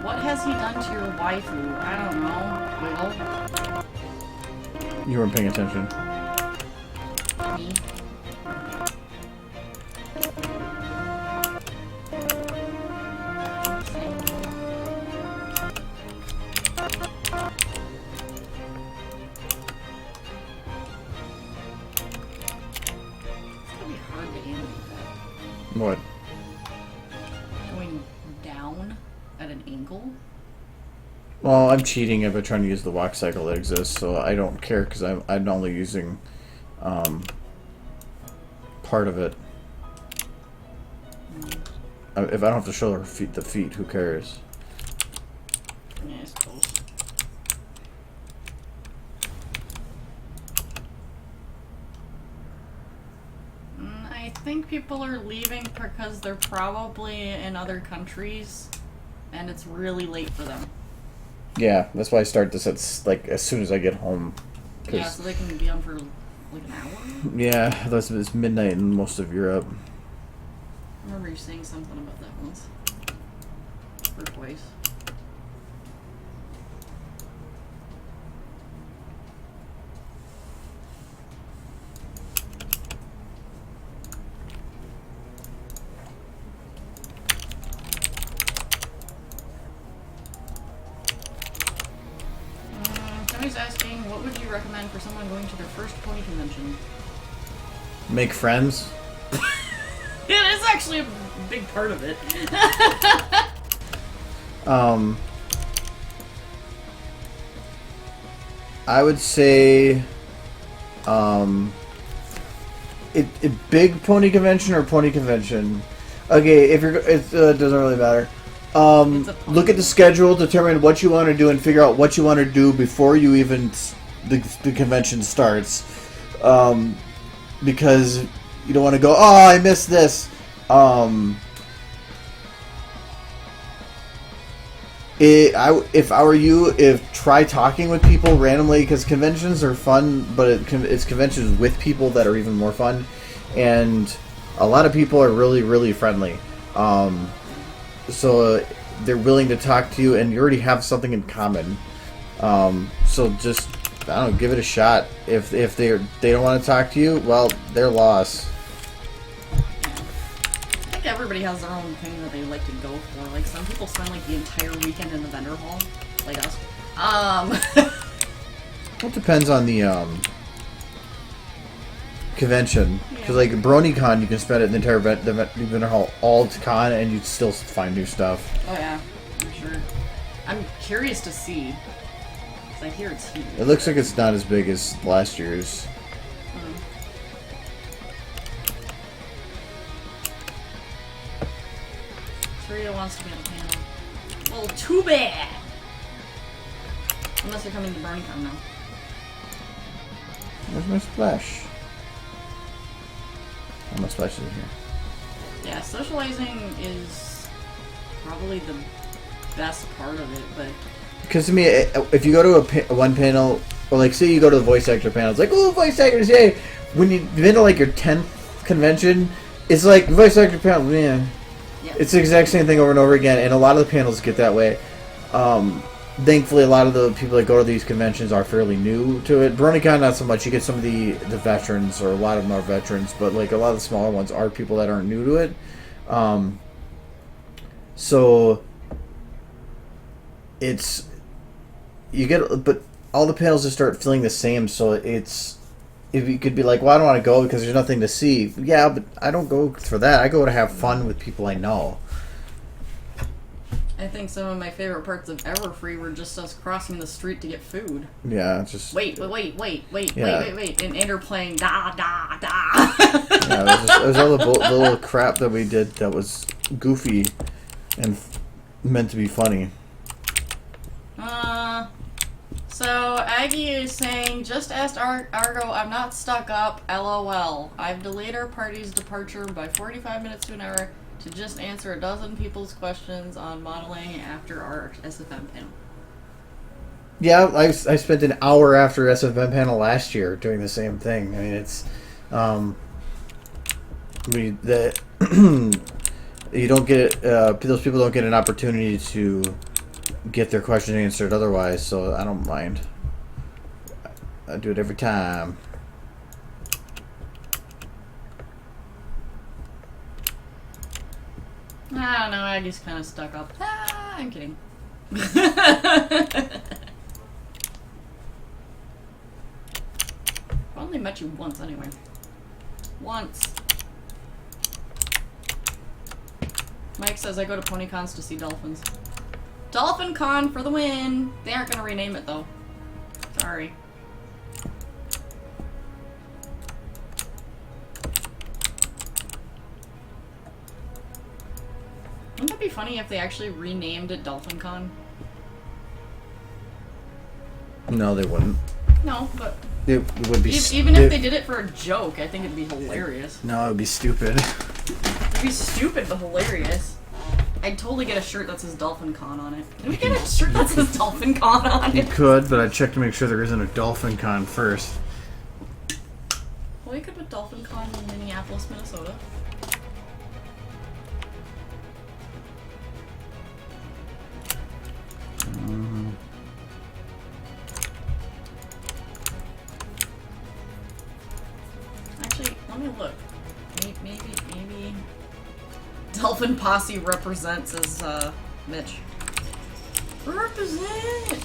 What has he done to your waifu? I don't know. Wiggle? You weren't paying attention. Me? What? Going down at an angle? Well, I'm cheating by trying to use the walk cycle that exists, so I don't care because I'm only using part of it. If I don't have to show the feet, who cares? Yeah, I suppose. I think people are leaving because they're probably in other countries and it's really late for them. Yeah, that's why I start this at like as soon as I get home. Yeah, so they can be on for like an hour? Yeah, it's midnight in most of Europe. I remember you saying something about that once. Or twice. Somebody's asking, what would you recommend for someone going to their first pony convention? Make friends. It is actually a big part of it. I would say, big pony convention or pony convention. Okay, if you're, it doesn't really matter. Look at the schedule, determine what you want to do, and figure out what you want to do before you even the convention starts. Because you don't want to go, oh, I missed this. If I were you, try talking with people randomly, because conventions are fun, but it's conventions with people that are even more fun, and a lot of people are really, really friendly. So they're willing to talk to you, and you already have something in common. So just, I don't know, give it a shot. If they don't want to talk to you, well, their loss. I think everybody has their own thing that they like to go for. Like, some people spend like the entire weekend in the vendor hall, like us. It depends on the convention, because like BronyCon, you can spend it in the entire vendor hall all to con, and you'd still find new stuff. Oh yeah, I'm sure. I'm curious to see. I hear it's huge. It looks like it's not as big as last year's. Sarita wants to be on the panel. Well, too bad! Unless you're coming to BronyCon now. Where's my splash? Oh, my splash isn't here. Yeah, socializing is probably the best part of it, but... Because to me, if you go to one panel, or like say you go to the voice actor panel, it's like, oh, voice actors, yay! When you've been to like your 10th convention, it's like, voice actor panel, man. Yeah. It's the exact same thing over and over again, and a lot of the panels get that way. Thankfully, a lot of the people that go to these conventions are fairly new to it. BronyCon, not so much. You get some of the veterans, or a lot of them are veterans, but like a lot of the smaller ones are people that aren't new to it. So it's, you get, but all the panels just start feeling the same. So it's, if you could be like, well, I don't want to go because there's nothing to see. Yeah, but I don't go for that. I go to have fun with people I know. I think some of my favorite parts of Everfree were just us crossing the street to get food. Yeah, just... Wait, and Ender playing da, da, da. Yeah, it was all the little crap that we did that was goofy and meant to be funny. So Aggie is saying, just asked Argo, I'm not stuck up, LOL. I've delayed our party's departure by 45 minutes to an hour to just answer a dozen people's questions on modeling after our SFM panel. Yeah, I spent an hour after SFM panel last year doing the same thing. I mean, it's you don't get those people don't get an opportunity to get their question answered otherwise, so I don't mind. I do it every time. I don't know, Aggie's kind of stuck up. I'm kidding. I only met you once anyway. Once. Mike says I go to PonyCons to see dolphins. Dolphin Con for the win! They aren't gonna rename it though. Sorry. Wouldn't that be funny if they actually renamed it Dolphin Con? No, they wouldn't. No, but... It would be... Even if they did it for a joke, I think it'd be hilarious. No, it would be stupid. It'd be stupid, but hilarious. I'd totally get a shirt that says Dolphin Con on it. Can we get a shirt that says Dolphin Con on it? You could, but I'd check to make sure there isn't a Dolphin Con first. Well, you could put Dolphin Con in Minneapolis, Minnesota. Actually, let me look. Maybe Dolphin Posse represents as Mitch. Represent.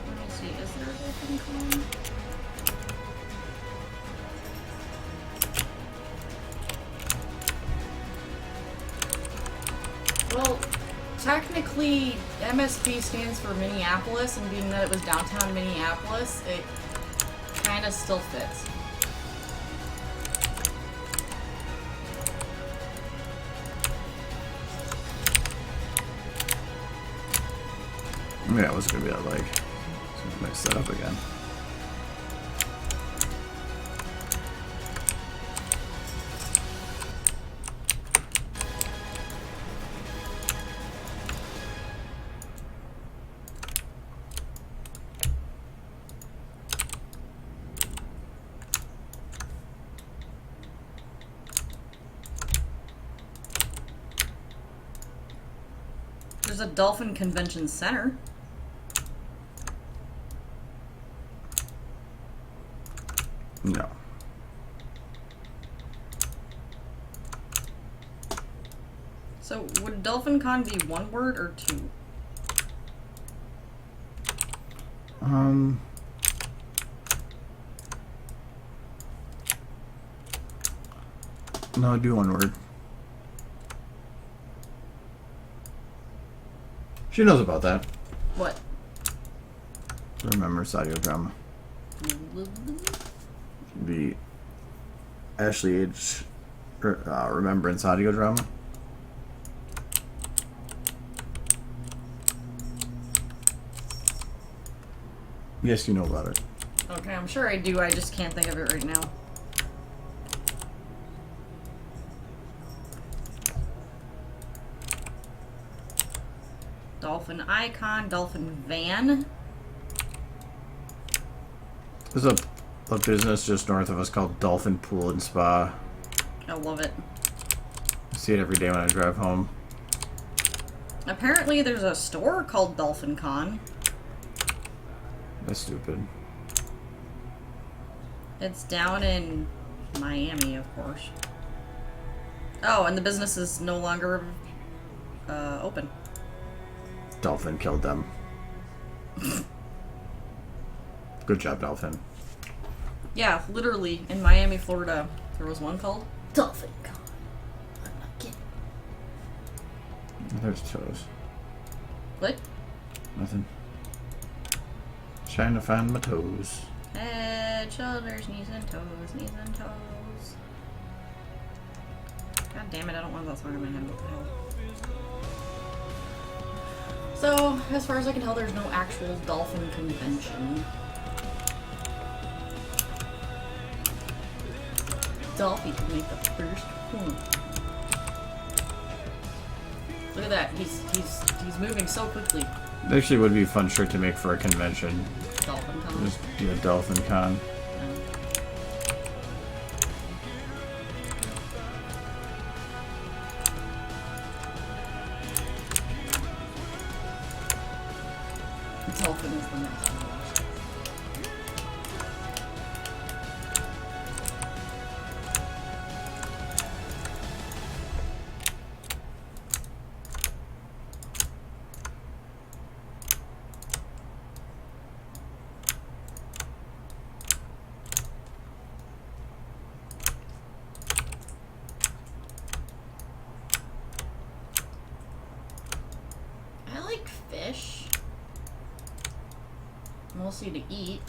Let me see. Is there a Dolphin Con? Well, technically, MSP stands for Minneapolis, and being that it was downtown Minneapolis, it kind of still fits. Yeah, I was gonna be like, mix that up again. There's a Dolphin Convention Center. No. So, would Dolphin Con be one word or two? No, do one word. She knows about that. What? Remember audio drama. The Ashley Age Remembrance audio drama. Yes, you know about it. Okay, I'm sure I do. I just can't think of it right now. Dolphin icon, dolphin van. There's a business just north of us called Dolphin Pool and Spa. I love it. I see it every day when I drive home. Apparently there's a store called Dolphin Con. That's stupid. It's down in Miami, of course. Oh, and the business is no longer open. Dolphin killed them. Good job, Dolphin. Yeah, literally, in Miami, Florida, there was one called Dolphin Con. I'm not kidding. There's toes. What? Nothing. Trying to find my toes. Head, shoulders, knees and toes, knees and toes. God damn it, I don't want that song in my head. What the hell? So, as far as I can tell, there's no actual dolphin convention. Dolphy can make the first point. Look at that, he's moving so quickly. It actually would be a fun shirt to make for a convention. Dolphin Con. Just do a Dolphin Con. Dolphin is the next one. I like fish. Mostly to eat.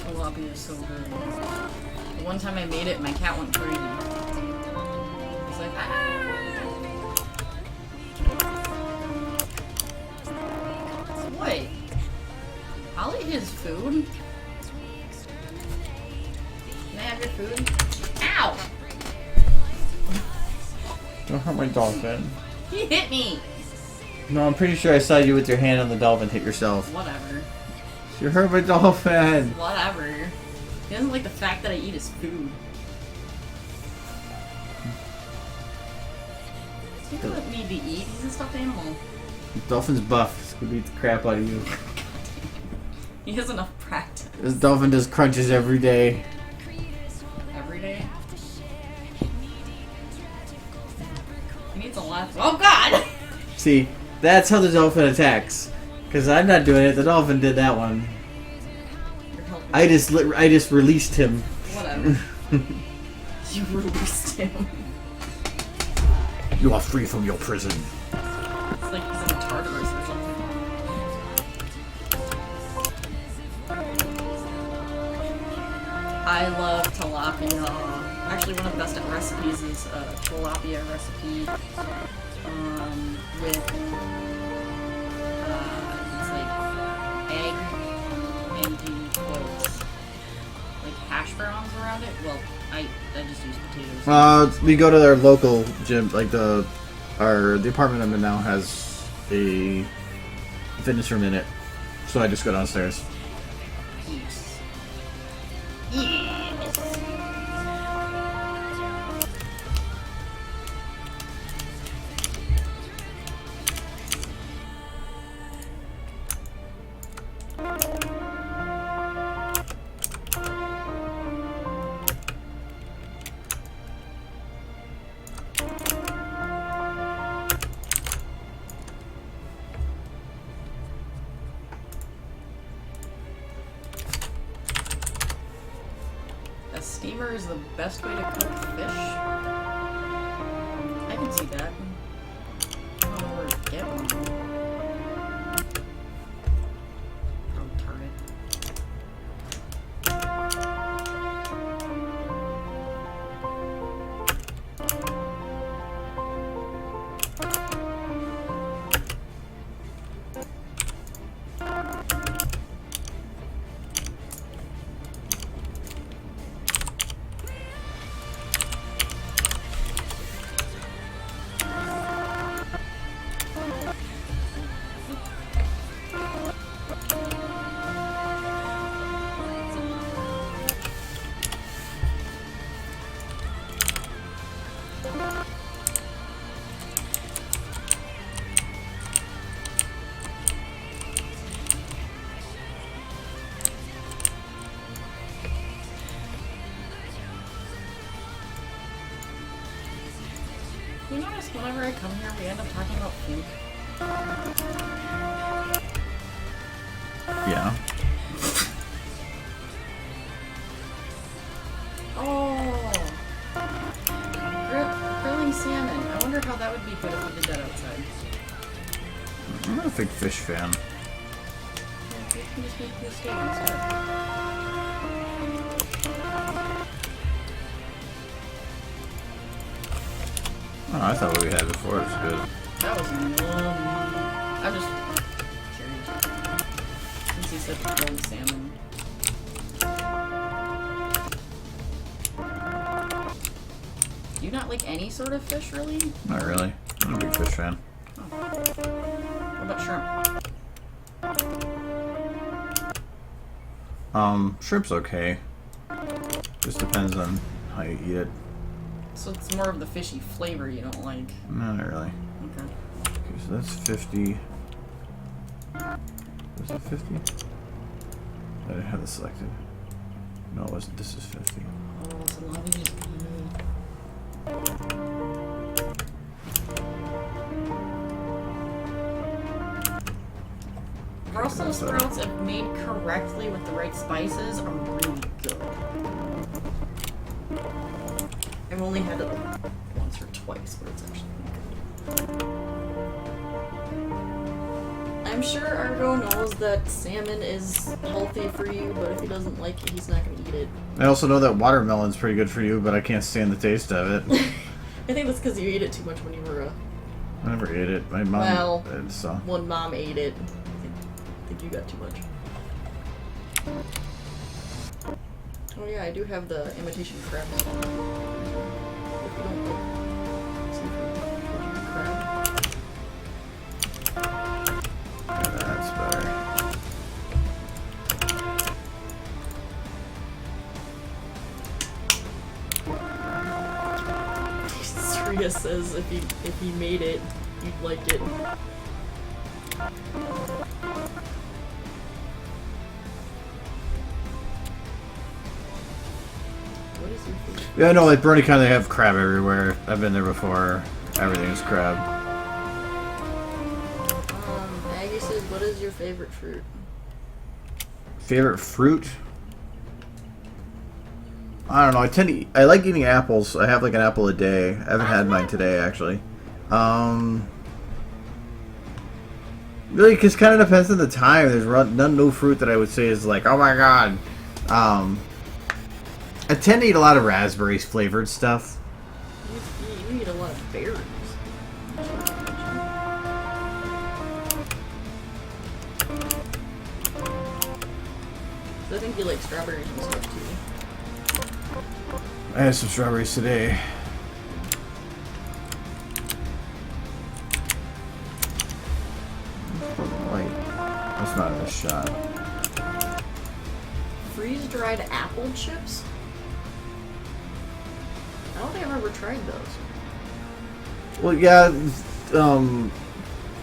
Tilapia is so good. The one time I made it, my cat went crazy. He's like, ah! Wait. I'll eat his food. Can I have your food? Ow! Don't hurt my dolphin. He hit me! No, I'm pretty sure I saw you with your hand on the dolphin hit yourself. Whatever. You hurt my dolphin! Whatever. He doesn't like the fact that I eat his food. He doesn't need to eat. He's a stuffed animal. Dolphin's buff. This could beat the crap out of you. He has enough practice. This dolphin does crunches every day. Every day? He needs a lot. Oh god! See, that's how the dolphin attacks. Because I'm not doing it, the dolphin did that one. You're helping. I just released him. Whatever. You released him. You are free from your prison. It's like he's in Tartarus or something. I love tilapia. Actually, one of the best recipes is a tilapia recipe with it's like egg and you put like hash browns around it. Well, I just use potatoes. We go to their local gym, like the apartment I'm in now has a fitness room in it, so I just go downstairs. Yes. Yes. A steamer is the best way to cook fish. I can see that. I don't know where to get one. Probably Target. You notice whenever I come here, we end up talking about food. Yeah. Oh, grilling salmon. I wonder how that would be good if we did that outside. I'm not a big fish fan. Yeah, we can just make the steak instead. Oh, I thought what we had before was good. That was yum. I'm just curious. Since you said grilled salmon. Do you not like any sort of fish, really? Not really. I'm a big fish fan. Oh. What about shrimp? Shrimp's okay. Just depends on how you eat it. So it's more of the fishy flavor you don't like. No, not really. Okay. Okay, so that's 50. Was it 50? I didn't have this selected. No, it wasn't. This is 50. Oh, salami is good. Brussels sprouts, if made correctly with the right spices, are really good. I've only had it like once or twice, but it's actually really good. I'm sure Argo knows that salmon is healthy for you, but if he doesn't like it, he's not going to eat it. I also know that watermelon's pretty good for you, but I can't stand the taste of it. I think that's because you ate it too much when you were I never ate it. My mom did, so. when Mom ate it. I think you got too much. Oh yeah, I do have the imitation crab. If you don't like seafood, would you crab? Yeah, that's better. Surya says if he made it, you'd like it. What is your food? Yeah, I know, like Bernie kind of have crab everywhere. I've been there before. Everything is crab. Maggie says, what is your favorite fruit? Favorite fruit? I don't know. I like eating apples. I have like an apple a day. I haven't had mine today actually. Really, because kind of depends on the time. There's no fruit that I would say is like, oh my god. I tend to eat a lot of raspberries flavored stuff. You eat a lot of berries. I think you like strawberries and stuff too. I had some strawberries today. Wait, that's not a shot. Freeze-dried apple chips? I don't think I've ever tried those. Well, yeah,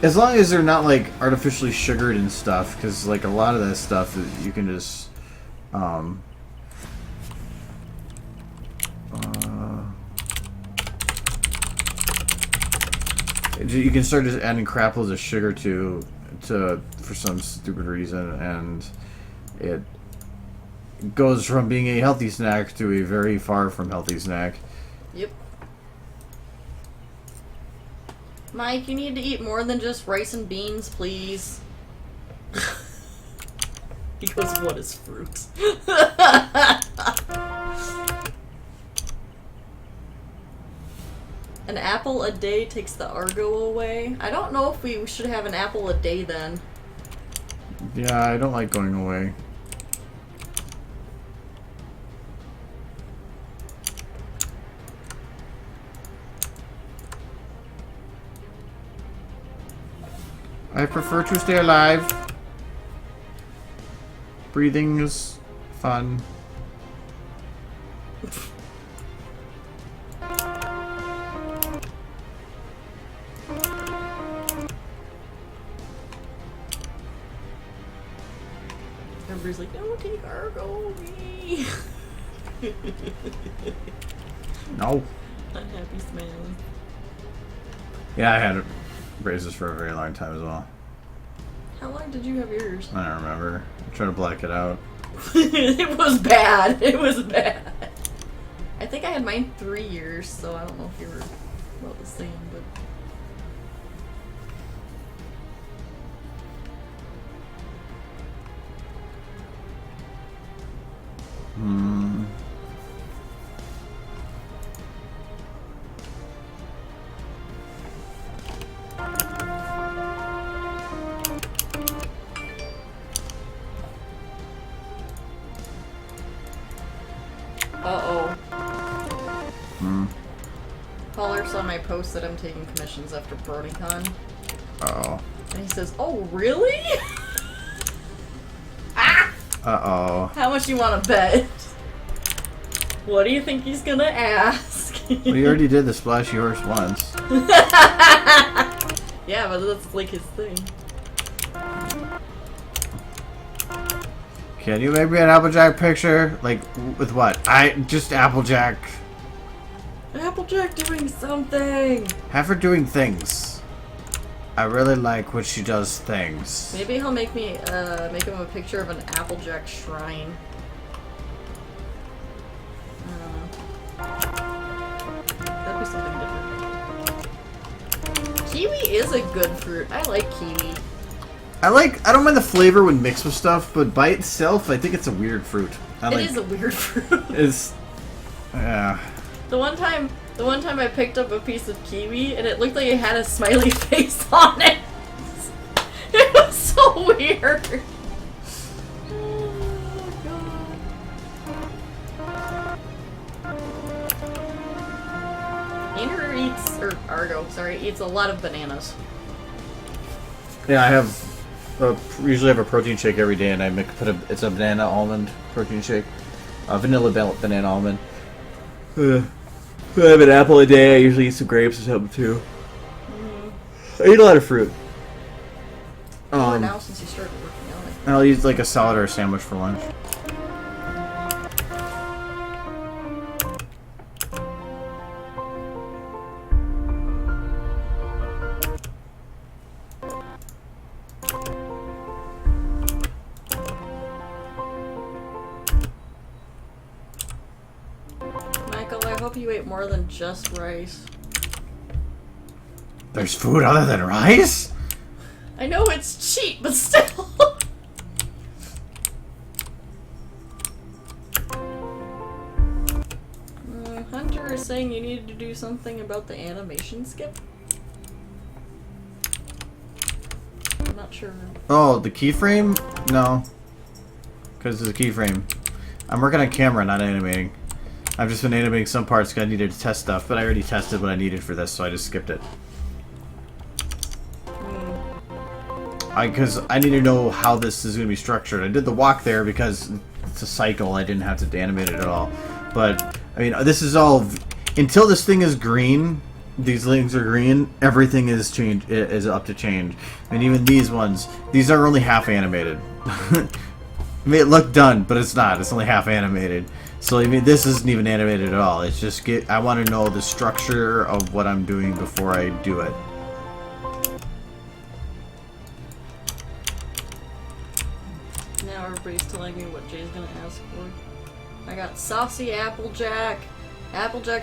as long as they're not like artificially sugared and stuff, because like a lot of that stuff you can just, you can start just adding crap loads of sugar to for some stupid reason, and it goes from being a healthy snack to a very far from healthy snack. Yep. Mike, you need to eat more than just rice and beans, please. He goes, what is fruit? An apple a day takes the Argo away. I don't know if we should have an apple a day then. Yeah, I don't like going away. I prefer to stay alive. Breathing is fun. Everybody's like, no, take Argo me. No. Unhappy smiling. Yeah, I had braces for a very long time as well. How long did you have yours? I don't remember. I tried to black it out. It was bad. It was bad. I think I had mine 3 years, so I don't know if you were about the same, but... Uh-oh. Caller saw my post that I'm taking commissions after BronyCon. Uh-oh. And he says, oh, really? Ah! Uh-oh. How much you want to bet? What do you think he's gonna ask? Well, you already did the splashy horse once. Yeah, but that's like his thing. Can you make me an Applejack picture? Like, with what? Just Applejack. Applejack doing something! Have her doing things. I really like when she does things. Maybe he'll make me, make him a picture of an Applejack shrine. That'd be something different. Kiwi is a good fruit. I like kiwi. I don't mind the flavor when mixed with stuff, but by itself, I think it's a weird fruit. It is a weird fruit. It's, yeah. The one time I picked up a piece of kiwi and it looked like it had a smiley face on it. It was so weird. Oh god. Andrew eats a lot of bananas. Yeah, I have. Usually have a protein shake every day, and I it's a banana almond protein shake, vanilla banana almond. I have an apple a day. I usually eat some grapes or something too. I eat a lot of fruit. More now since you started working on it. I'll eat like a salad or a sandwich for lunch. You ate more than just rice. There's food other than rice? I know it's cheap, but still. saying you needed to do something about the animation skip? I'm not sure. Oh, the keyframe? No. Because it's a keyframe. I'm working on camera, not animating. I've just been animating some parts because I needed to test stuff, but I already tested what I needed for this, so I just skipped it. Because I need to know how this is going to be structured. I did the walk there because it's a cycle. I didn't have to animate it at all. But, I mean, this is all... Until this thing is green, these things are green, everything is up to change. And even these ones, these are only half animated. I mean, it looked done, but it's not. It's only half animated. So, I mean, this isn't even animated at all. It's just, I want to know the structure of what I'm doing before I do it. Now everybody's telling me what Jay's gonna ask for. I got saucy Applejack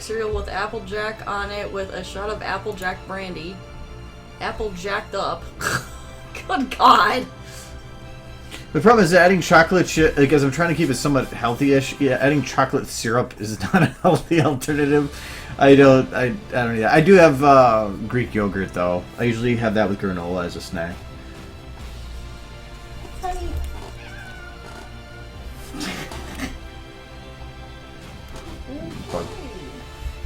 cereal with Applejack on it with a shot of Applejack brandy. Apple jacked up. Good God. The problem is adding chocolate shit, because I'm trying to keep it somewhat healthy-ish. Yeah, adding chocolate syrup is not a healthy alternative. I don't know. I do have Greek yogurt though. I usually have that with granola as a snack. Honey.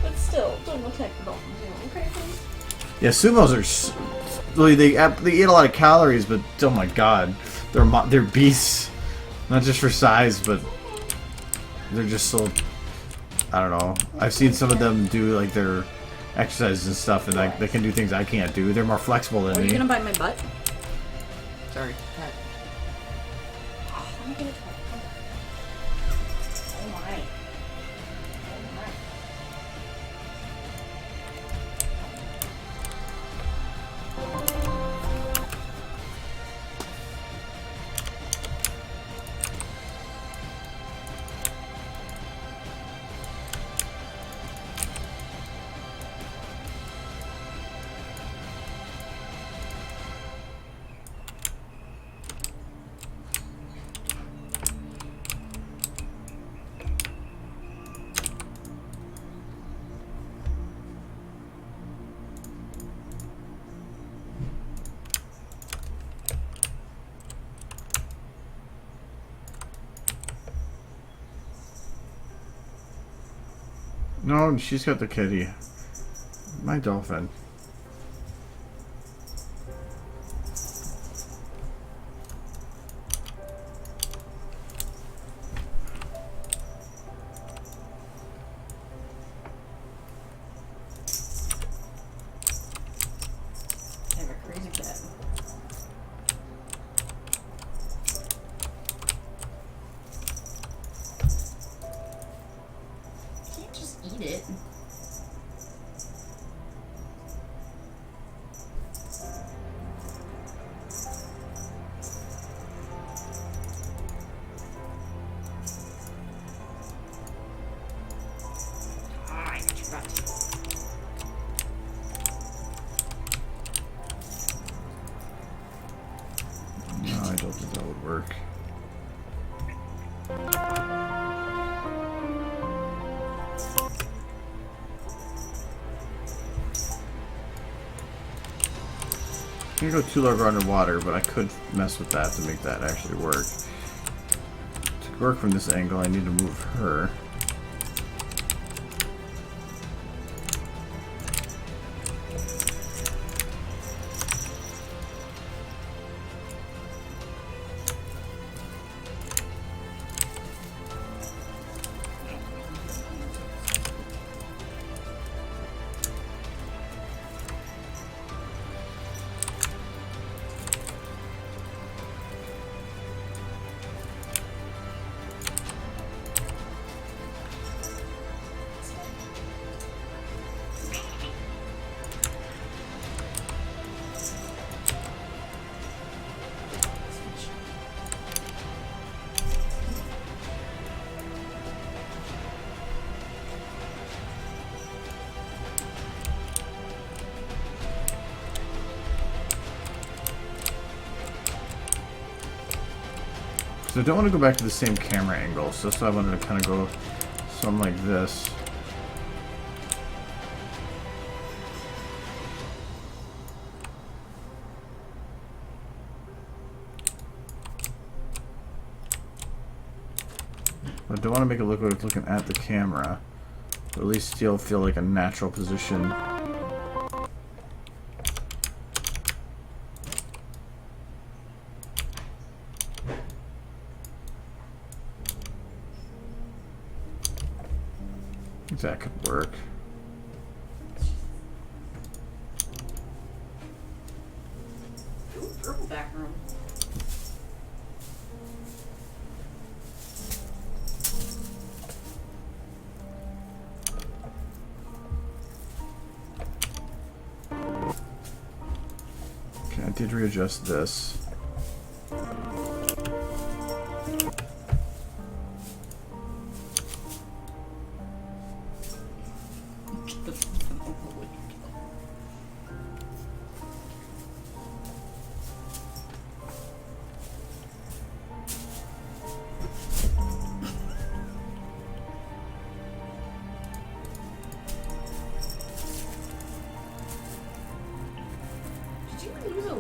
But still, don't attack the dolphins, okay, please? Yeah, sumos are really they eat a lot of calories, but oh my god, they're beasts. Not just for size, but they're just so. I don't know. I've seen some of them do like their exercises and stuff, and they can do things I can't do. They're more flexible than me. Are you gonna bite my butt? Sorry. Oh, let me get it. Oh my. No, she's got the kitty. My dolphin. I have a crazy cat. You can't just eat it. I got your butt. No, I don't think that would work. I can't go too low underwater, but I could mess with that to make that actually work. To work from this angle, I need to move her. So I don't want to go back to the same camera angle, so that's why I wanted to kind of go something like this. I don't want to make it look like it's looking at the camera. But at least still feel like a natural position. I think that could work. Ooh, purple background. Okay, I did readjust this.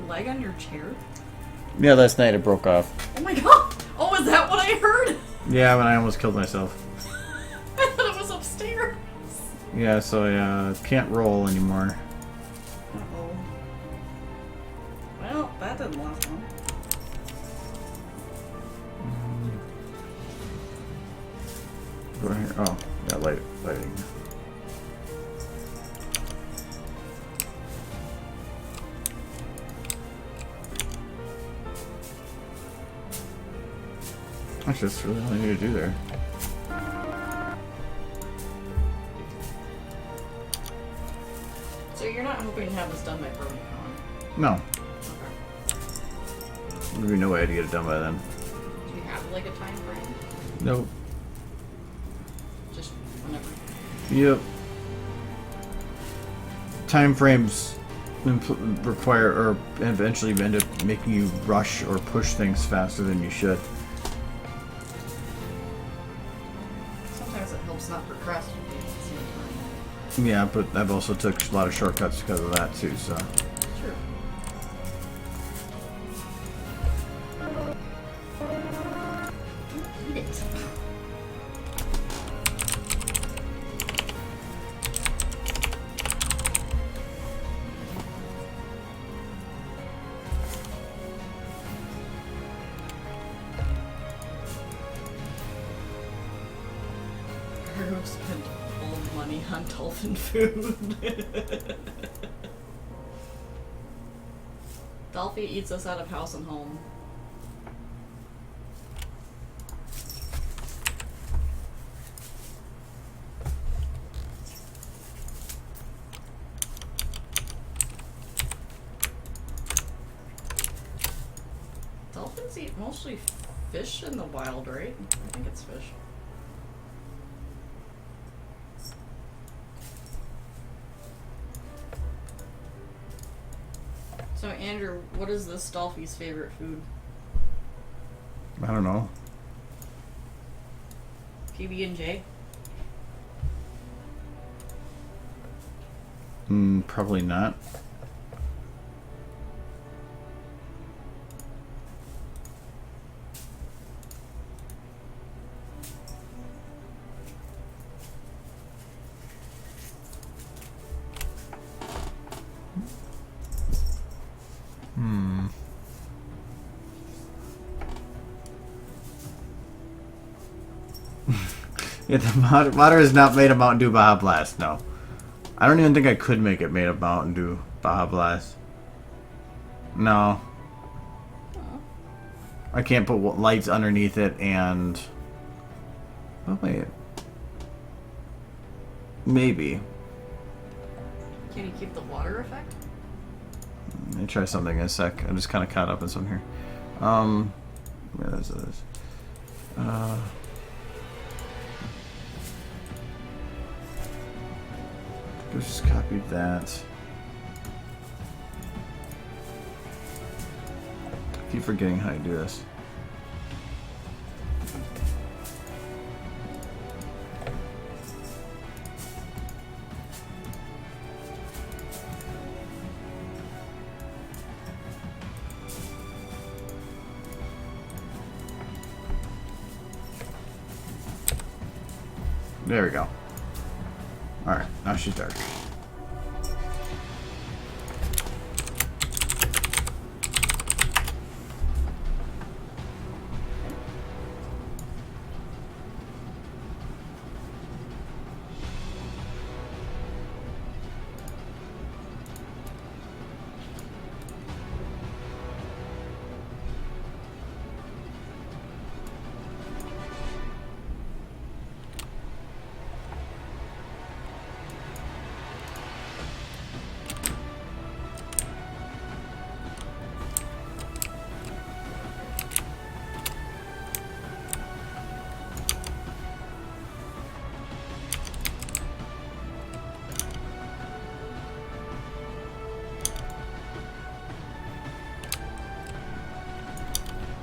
Leg on your chair? Yeah, last night it broke off. Oh my god! Oh, is that what I heard? Yeah, when I almost killed myself. I thought it was upstairs. Yeah, so I can't roll anymore. Uh-oh. Well, that didn't last long. Go here. Oh, yeah, lighting. Actually, that's really all I need to do there. So you're not hoping to have this done by BronyCon? No. Okay. There'd be no way to get it done by then. Do you have like a time frame? Nope. Just whenever. Yep. Time frames require or eventually end up making you rush or push things faster than you should. Sometimes it helps not procrastinate at the same time. Yeah, but I've also took a lot of shortcuts because of that too, so. Sure. Eat it. Who spent all the money on dolphin food? Dolphy eats us out of house and home. Dolphins eat mostly fish in the wild, right? I think it's fish. So Andrew, what is this Dolphy's favorite food? I don't know. PB&J? Probably not. Yeah, the modder is not made of Mountain Dew Baja Blast, no. I don't even think I could make it made of Mountain Dew Baja Blast. No. Oh. I can't put lights underneath it and... Oh, wait. Maybe. Can you keep the water effect? Let me try something in a sec. I'm just kind of caught up in something here. Where is this? Just copied that. I keep forgetting how to do this. There we go. Alright, now she's dark.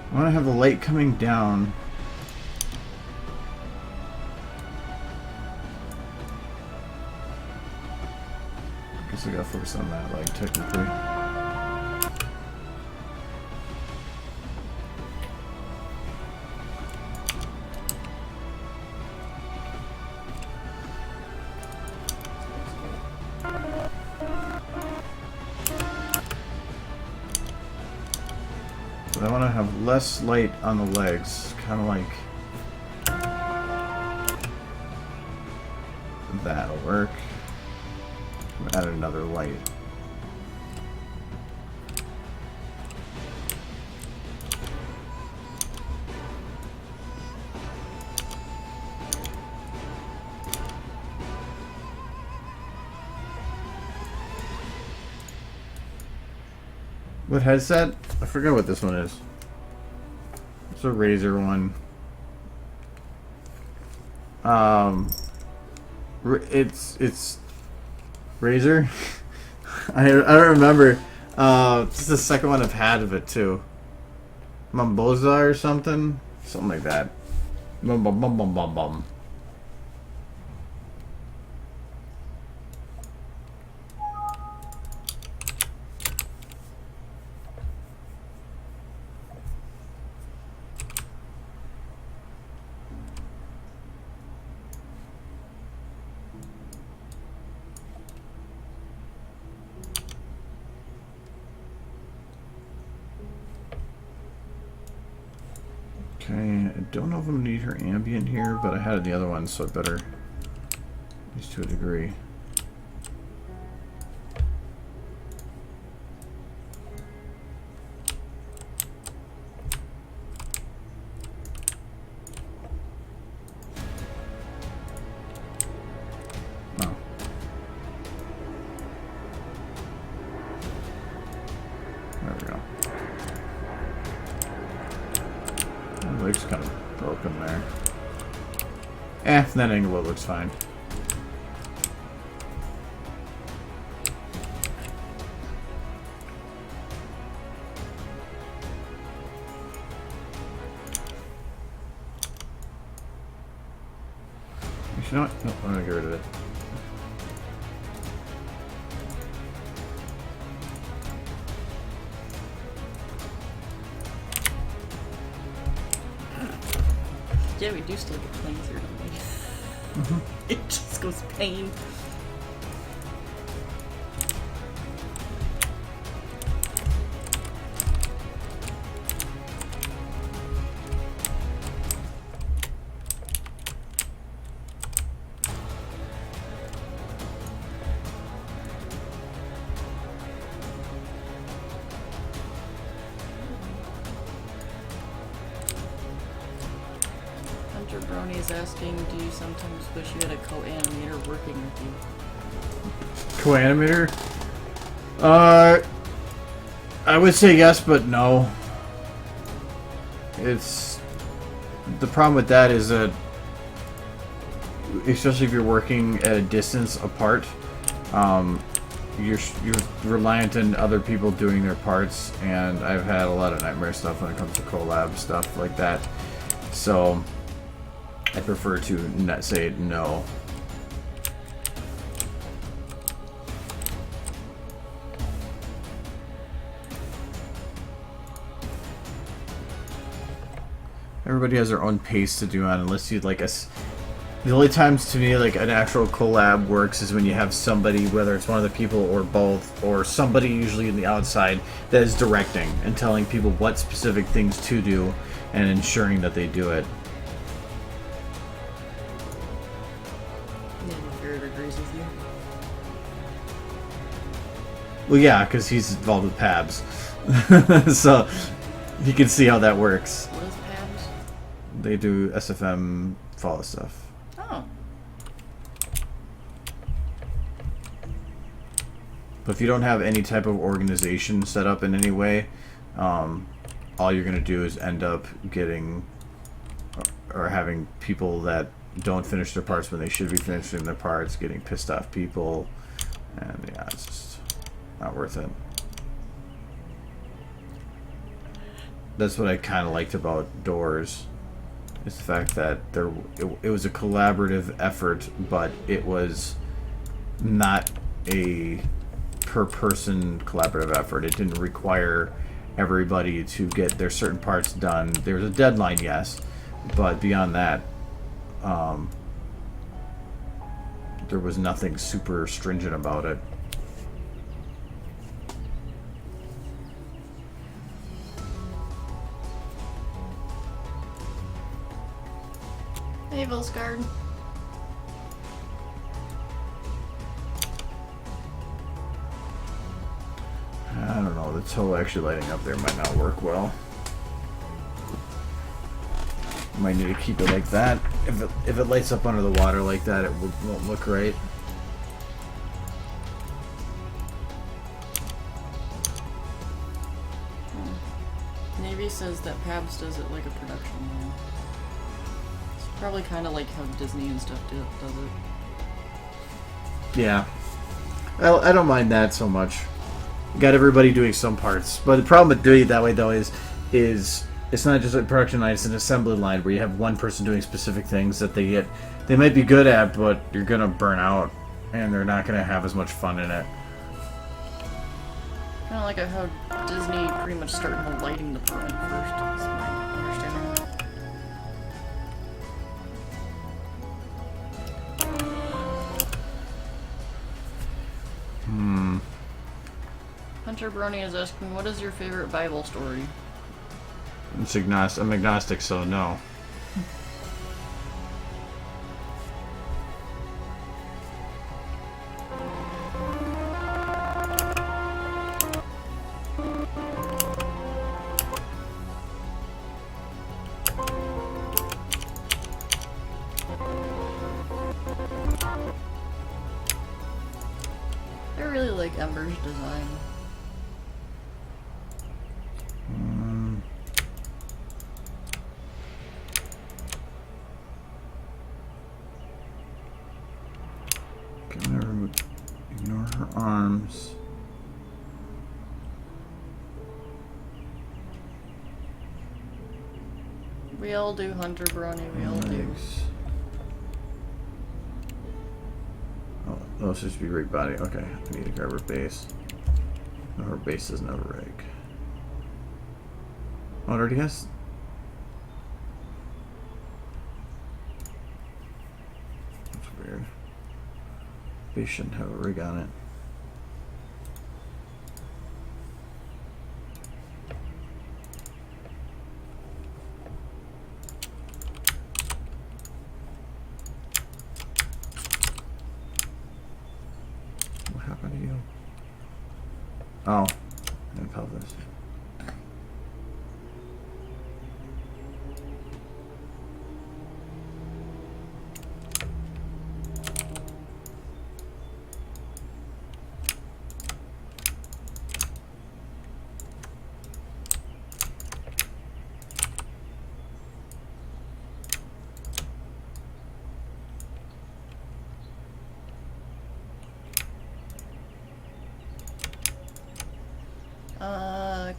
I want to have the light coming down. Guess I gotta focus on that light technically. I want to have less light on the legs, kind of like that'll work. Add another light. What headset? I forget what this one is. It's a Razer one. It's Razer. I don't remember. This is the second one I've had of it too. Mamboza or something like that. Bum bum bum bum bum bum. Okay, I don't know if I'm gonna need her ambient here, but I had the other one, so I better, at least to a degree. Oh. There we go. The leg's kind of broken there. From that angle it looks fine. You know what? Nope, I'm gonna get rid of it. Yeah, we do still get planes here, don't we? It just goes pain. Brony is asking, do you sometimes wish you had a co-animator working with you? Co-animator? I would say yes, but no. It's... The problem with that is that, especially if you're working at a distance apart, you're reliant on other people doing their parts, and I've had a lot of nightmare stuff when it comes to collab stuff like that. So I prefer to not say no. Everybody has their own pace to do on, unless you'd like us. The only times to me like an actual collab works is when you have somebody, whether it's one of the people or both, or somebody usually in the outside that is directing and telling people what specific things to do and ensuring that they do it. Maybe Garrett agrees with you. Well, yeah, because he's involved with PABs. So he can see how that works. What is PABS? They do SFM follow stuff. Oh. But if you don't have any type of organization set up in any way, all you're going to do is end up getting or having people that don't finish their parts when they should be finishing their parts, getting pissed off people, and yeah, it's just not worth it. That's what I kind of liked about Doors, is the fact that it was a collaborative effort, but it was not a per person collaborative effort. It didn't require everybody to get their certain parts done. There was a deadline, yes, but beyond that, there was nothing super stringent about it. Hey, Vilsgard. I don't know, the toe actually lighting up there might not work well. Might need to keep it like that. If it lights up under the water like that, it won't look right. Navy says that PABS does it like a production line. It's probably kind of like how Disney and stuff does it. Yeah. I don't mind that so much. Got everybody doing some parts. But the problem with doing it that way, though, is it's not just a production line, it's an assembly line where you have one person doing specific things that they might be good at, but you're going to burn out, and they're not going to have as much fun in it. Kind of like how Disney pretty much started the lighting department first. That's my understanding. Hunter Brony is asking, what is your favorite Bible story? I'm agnostic, so no. I really like Ember's design. Ignore her arms. We all do, Hunter Brony, we all do. Oh, it's supposed to be rig body. Okay, I need to grab her base. No, her base doesn't have a rig. Oh, it already has. That's weird. Base shouldn't have a rig on it. What happened to you? Oh, and pelvis.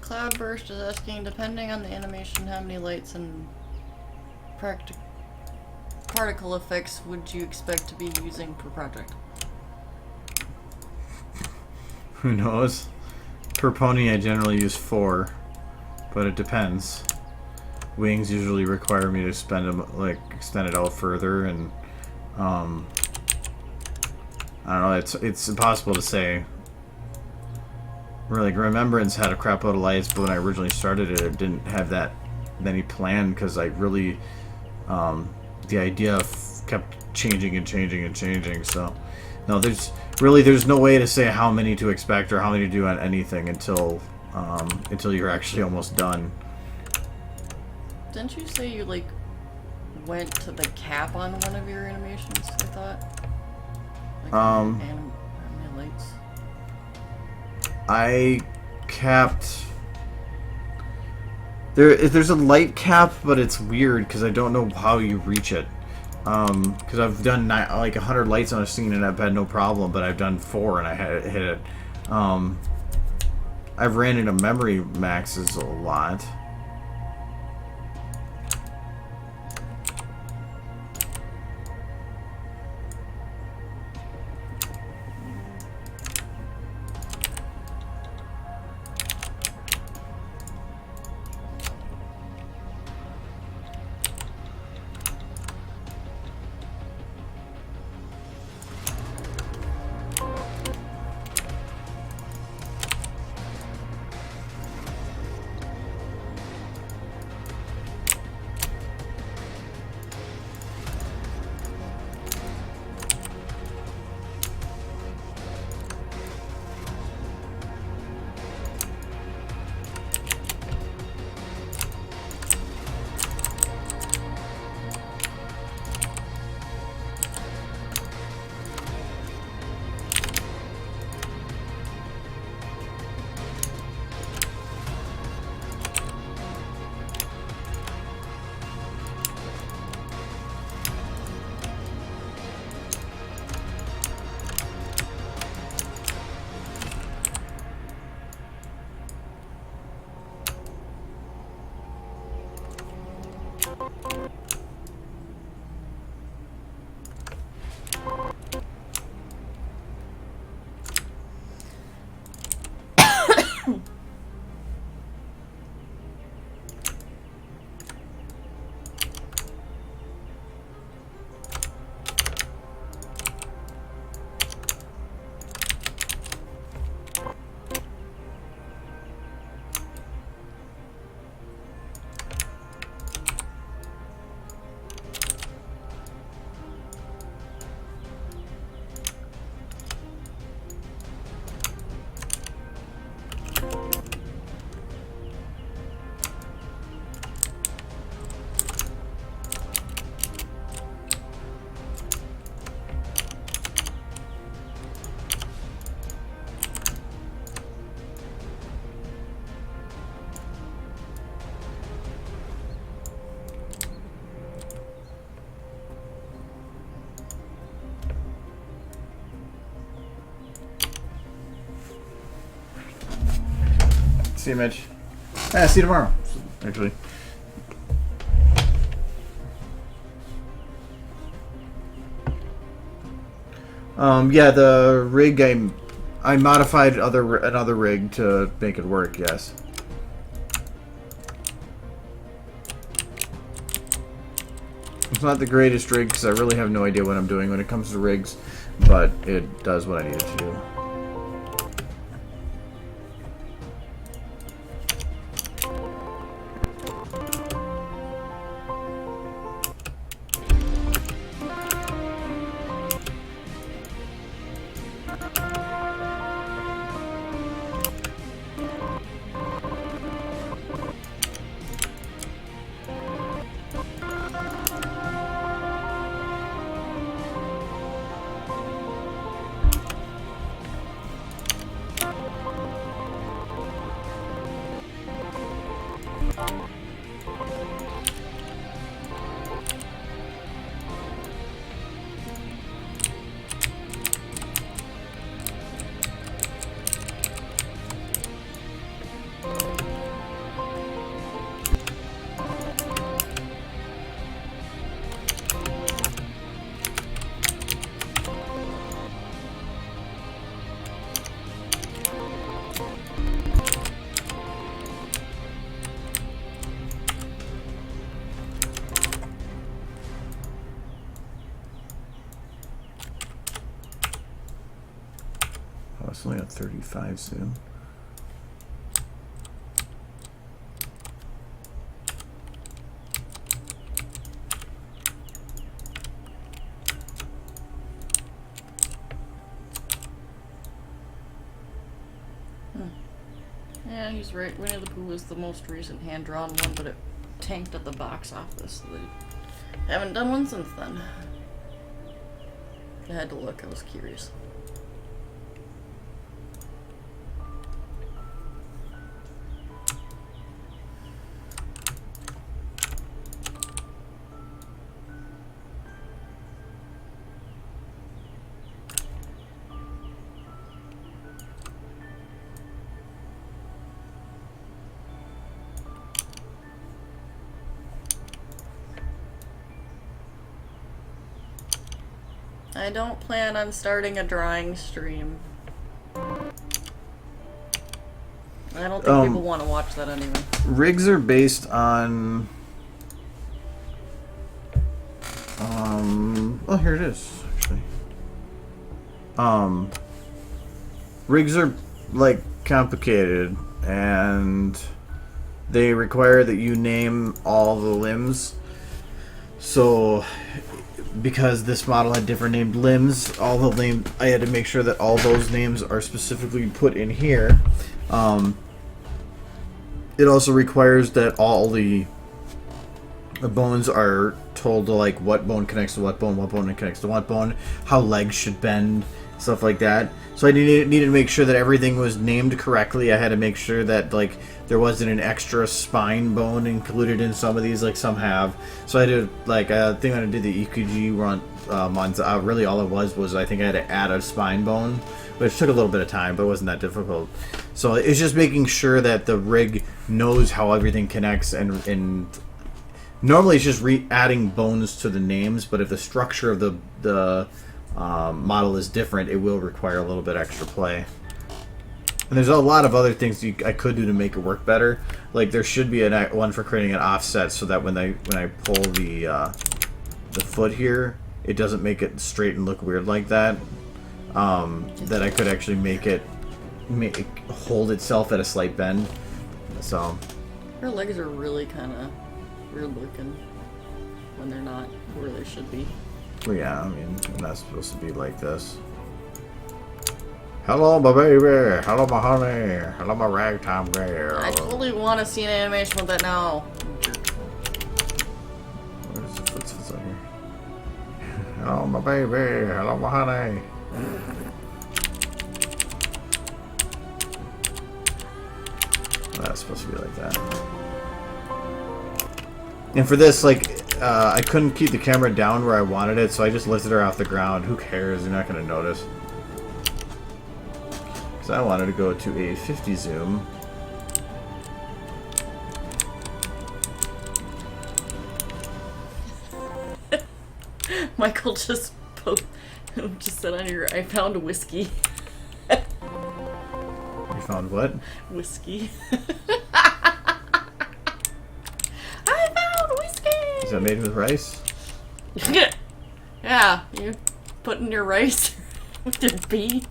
Cloudburst is asking, depending on the animation, how many lights and particle effects would you expect to be using per project? Who knows? Per pony, I generally use 4, but it depends. Wings usually require me to spend them, like, extend it out further, and I don't know. It's impossible to say. Really, like, Remembrance had a crap load of lights, but when I originally started it, it didn't have that many planned because I really, the idea kept changing and changing and changing. So, no, there's no way to say how many to expect or how many to do on anything until you're actually almost done. Didn't you say you like went to the cap on one of your animations? I thought. Like anime lights. I capped. There's a light cap, but it's weird because I don't know how you reach it. Because I've done like 100 lights on a scene and I've had no problem, but I've done 4 and I had hit it. I've ran into memory maxes a lot. See you, Mitch. Yeah, see you tomorrow, actually. Yeah, the rig I modified another rig to make it work. Yes. It's not the greatest rig because I really have no idea what I'm doing when it comes to rigs, but it does what I need it to do. It's only a 35 zoom. Yeah, he's right. Winnie the Pooh was the most recent hand-drawn one, but it tanked at the box office. They haven't done one since then. I had to look. I was curious. I don't plan on starting a drawing stream. I don't think people want to watch that anyway. Rigs are based on... oh, here it is, actually. Rigs are, like, complicated, and they require that you name all the limbs. So... because this model had different named limbs, I had to make sure that all those names are specifically put in here. It also requires that all the bones are told to, like, what bone connects to what bone connects to what bone, how legs should bend, stuff like that. So I needed to make sure that everything was named correctly. I had to make sure that, like, there wasn't an extra spine bone included in some of these, like some have. So I did, like, I think when I did the EKG run ones, really all it was I think I had to add a spine bone, which took a little bit of time, but it wasn't that difficult. So it's just making sure that the rig knows how everything connects, and normally it's just adding bones to the names, but if the structure of the model is different, it will require a little bit extra play. And there's a lot of other things I could do to make it work better. Like, there should be one for creating an offset so that when I pull the foot here, it doesn't make it straight and look weird like that. That I could actually make it hold itself at a slight bend. So Her legs are really kind of weird looking when they're not where they should be. well, yeah, I mean, I'm not supposed to be like this. Hello, my baby. Hello, my honey. Hello, my ragtime girl. I totally want to see an animation with that now. Where's the footsteps on here? Hello, my baby. Hello, my honey. That's supposed to be like that. And for this, like, I couldn't keep the camera down where I wanted it, so I just lifted her off the ground. Who cares? You're not going to notice. Because I wanted to go to a 50 zoom. Michael just said on your, I found whiskey. You found what? Whiskey. I found whiskey! Is that made with rice? Yeah, you put in your rice with your beans.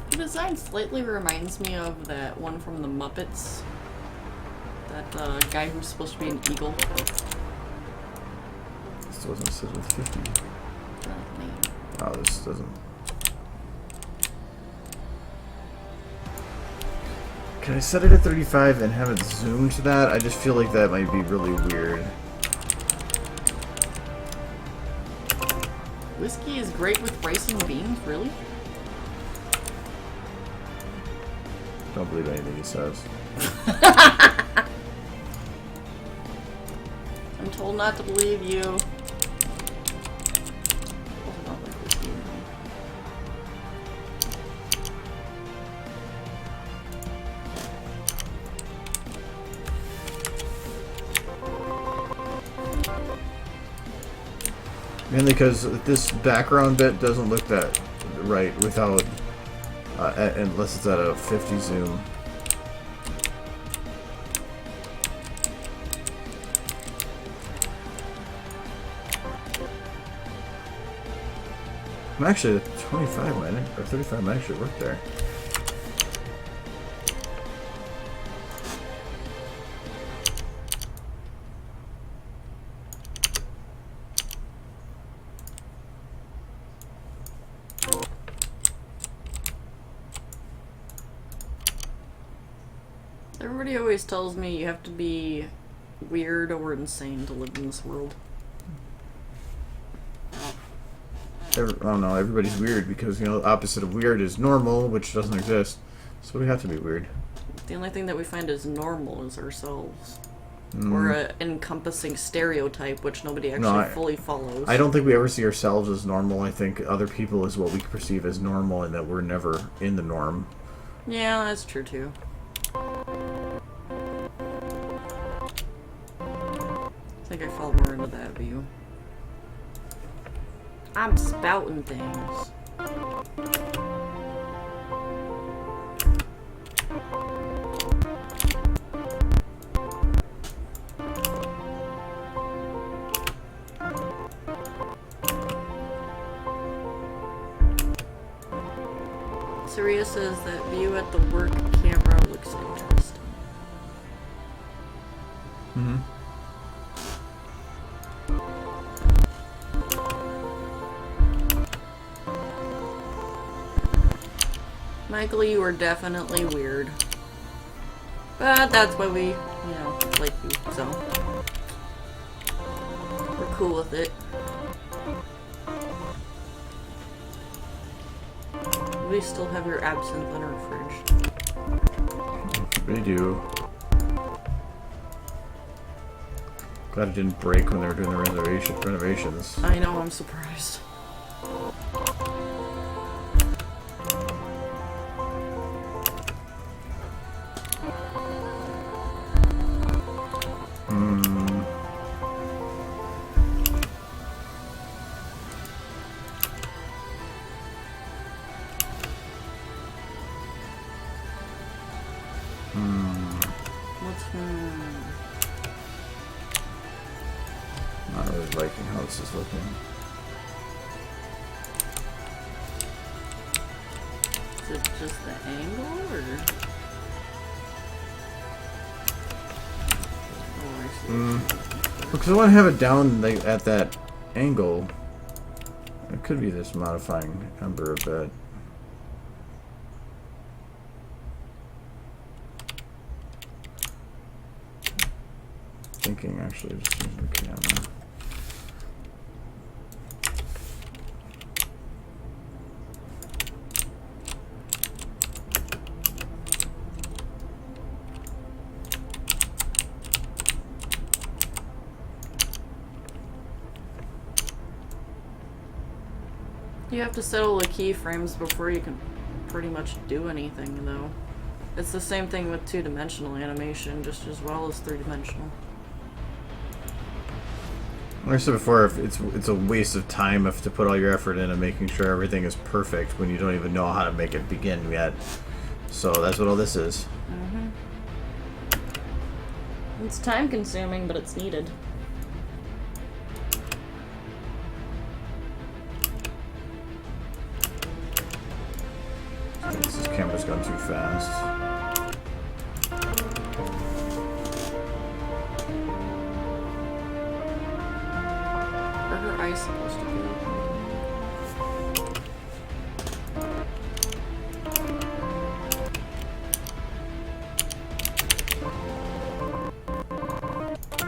The design slightly reminds me of that one from the Muppets. That guy who's supposed to be an eagle. This doesn't sit with 50. Oh, this doesn't. Can I set it at 35 and have it zoom to that? I just feel like that might be really weird. Whiskey is great with rice and beans, really? Don't believe anything he says. I'm told not to believe you. Mainly because this background bit doesn't look that right without, unless it's at a 50 zoom. I'm actually at 25 minutes, or 35 might actually work there. Everybody always tells me you have to be weird or insane to live in this world. I don't know, everybody's weird because, you know, the opposite of weird is normal, which doesn't exist. So we have to be weird. The only thing that we find is normal is ourselves. Or an encompassing stereotype, which nobody actually fully follows. I don't think we ever see ourselves as normal. I think other people is what we perceive as normal, and that we're never in the norm. Yeah, that's true too. I think I fall more into that view. I'm spouting things. Saria says that view at the work camera looks interesting. Mm-hmm. Michael, you are definitely weird. But that's why we, like you, so. We're cool with it. We still have your absinthe in our fridge. We do. Glad it didn't break when they were doing the renovations. I know, I'm surprised. Not really liking how this is looking. Is it just the angle, or? Oh, I see. Because I want to have it down like, at that angle. It could be this modifying Ember a bit. Thinking actually just using the camera. You have to settle the keyframes before you can pretty much do anything, though. It's the same thing with two-dimensional animation, just as well as three-dimensional. Like I said before, if it's a waste of time to put all your effort into making sure everything is perfect when you don't even know how to make it begin yet. So that's what all this is. It's time-consuming, but it's needed. This camera's gone too fast. Supposed to be.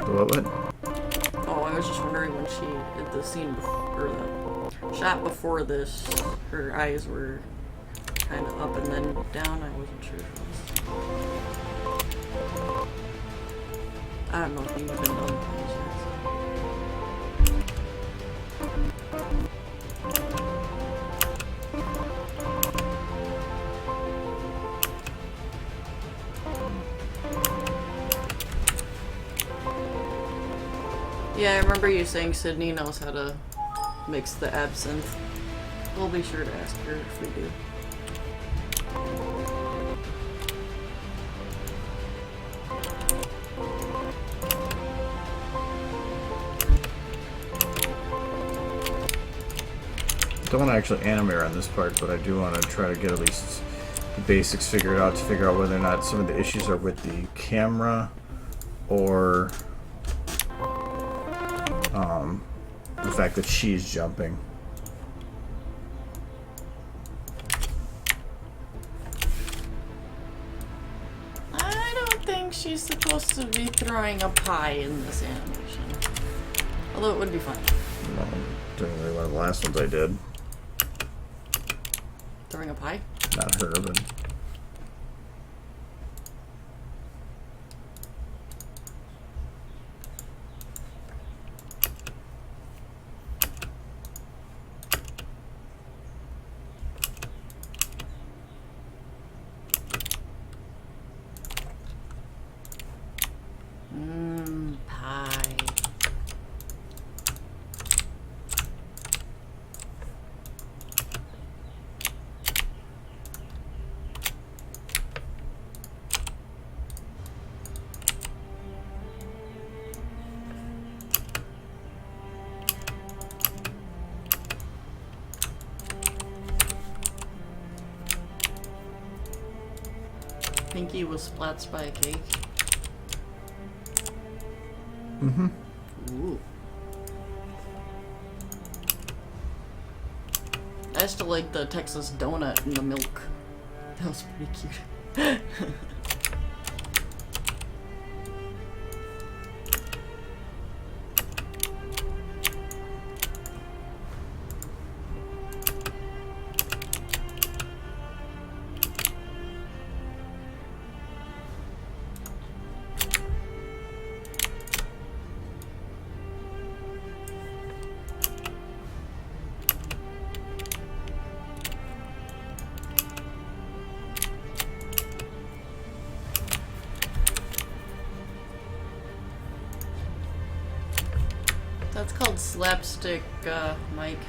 What? Oh, I was just wondering when she did the scene before, or the shot before this, her eyes were kind of up and then down. I wasn't sure if it was. I don't know if you've been done. Yeah, I remember you saying Sydney knows how to mix the absinthe. We'll be sure to ask her if we do. Don't want to actually animate on this part, but I do want to try to get at least the basics figured out to figure out whether or not some of the issues are with the camera or the fact that she's jumping. I don't think she's supposed to be throwing a pie in this animation. Although it would be fun. No, doing really one of the last ones I did. Throwing a pie? Not her, but... Pie. Pinky was splatted by a cake. Mm-hmm. Ooh. I still like the Texas donut in the milk. That was pretty cute. That's called slapstick, Mike.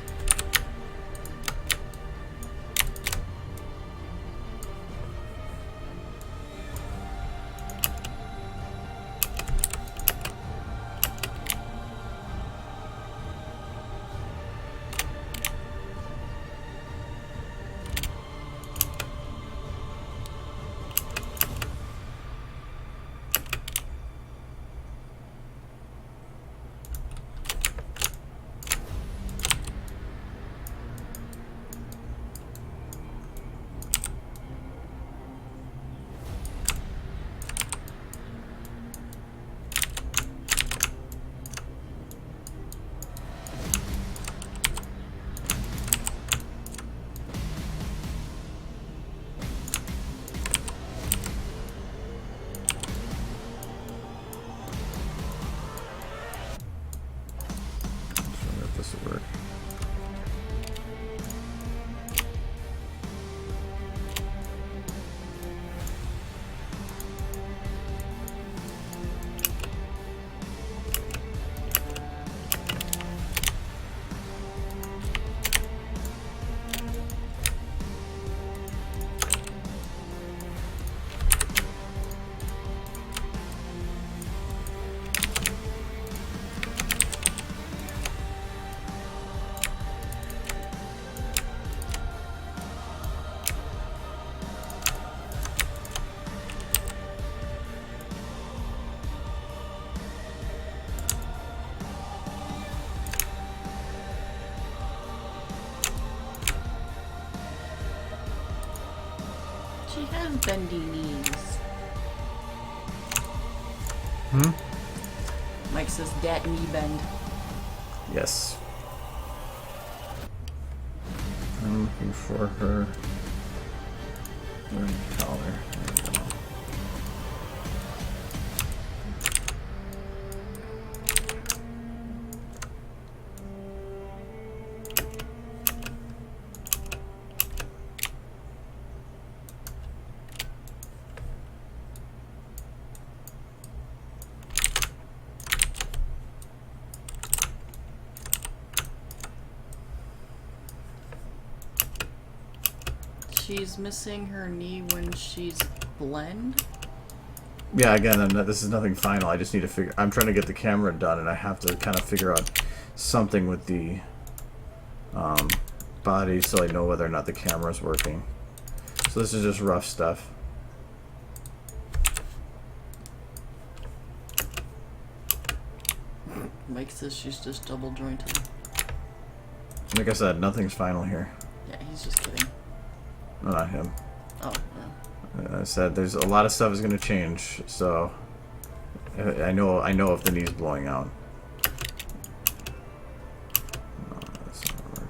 She has bendy knees. Mike says dat knee bend. Yes. I'm looking for her collar. There we go. she's missing her knee when she's blend. Yeah, again, this is nothing final. I just need to figure. I'm trying to get the camera done, and I have to kind of figure out something with the body so I know whether or not the camera's working. So this is just rough stuff. Mike says she's just double jointed. Like I said, nothing's final here. Yeah, he's just kidding. No, not him. Oh, yeah. I said there's a lot of stuff is going to change, so I know if the knee's blowing out. No, that's not gonna work.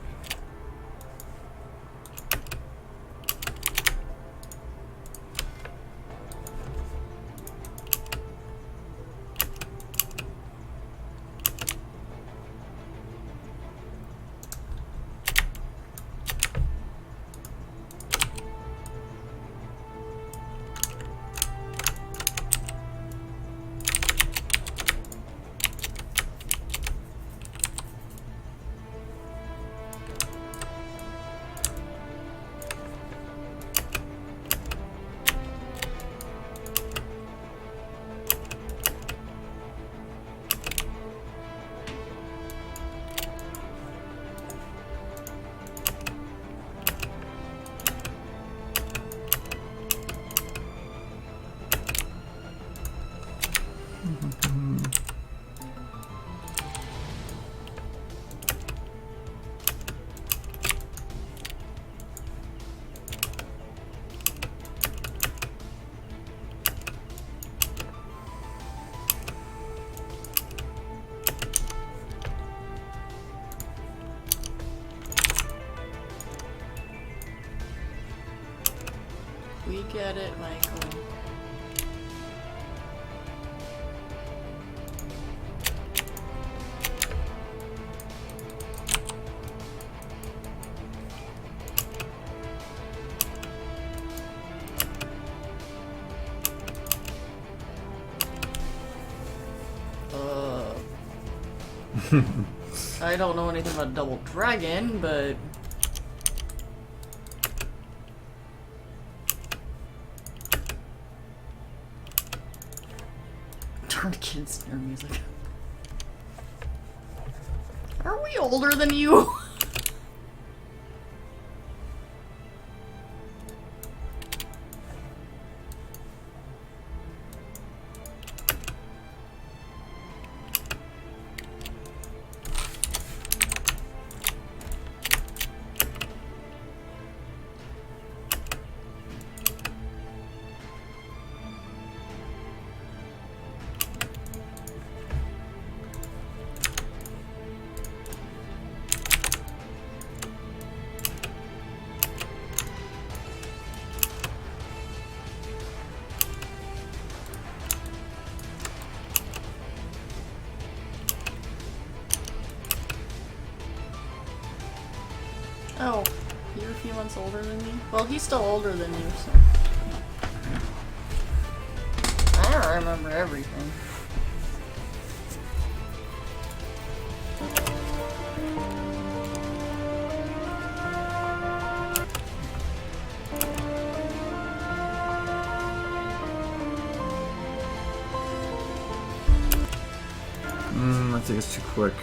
We get it, Michael. I don't know anything about Double Dragon, but... Darn kids snare music. Are we older than you? Oh, you're a few months older than me? Well, he's still older than you, so... I don't remember everything. I think it's too quick.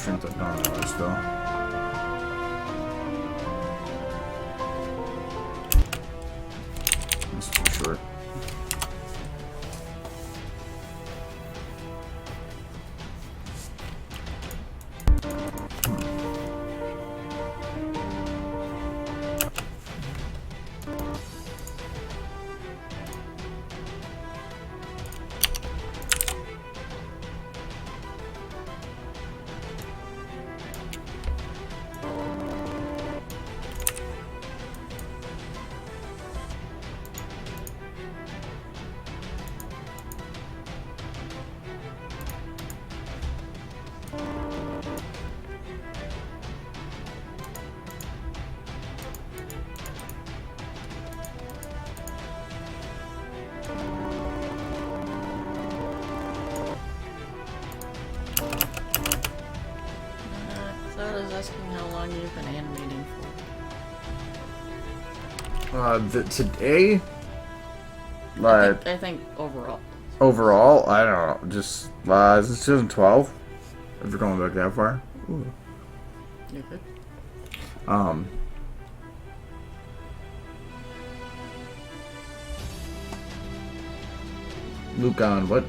shrink that down that much though. It's too short. Asking how long you've been animating for. Today? I think overall. Overall, I don't know. Just since 2012. If you're going back that far. Ooh. You could. Luke on what?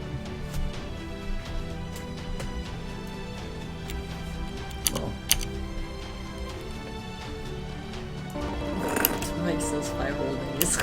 Mike says 5 whole days.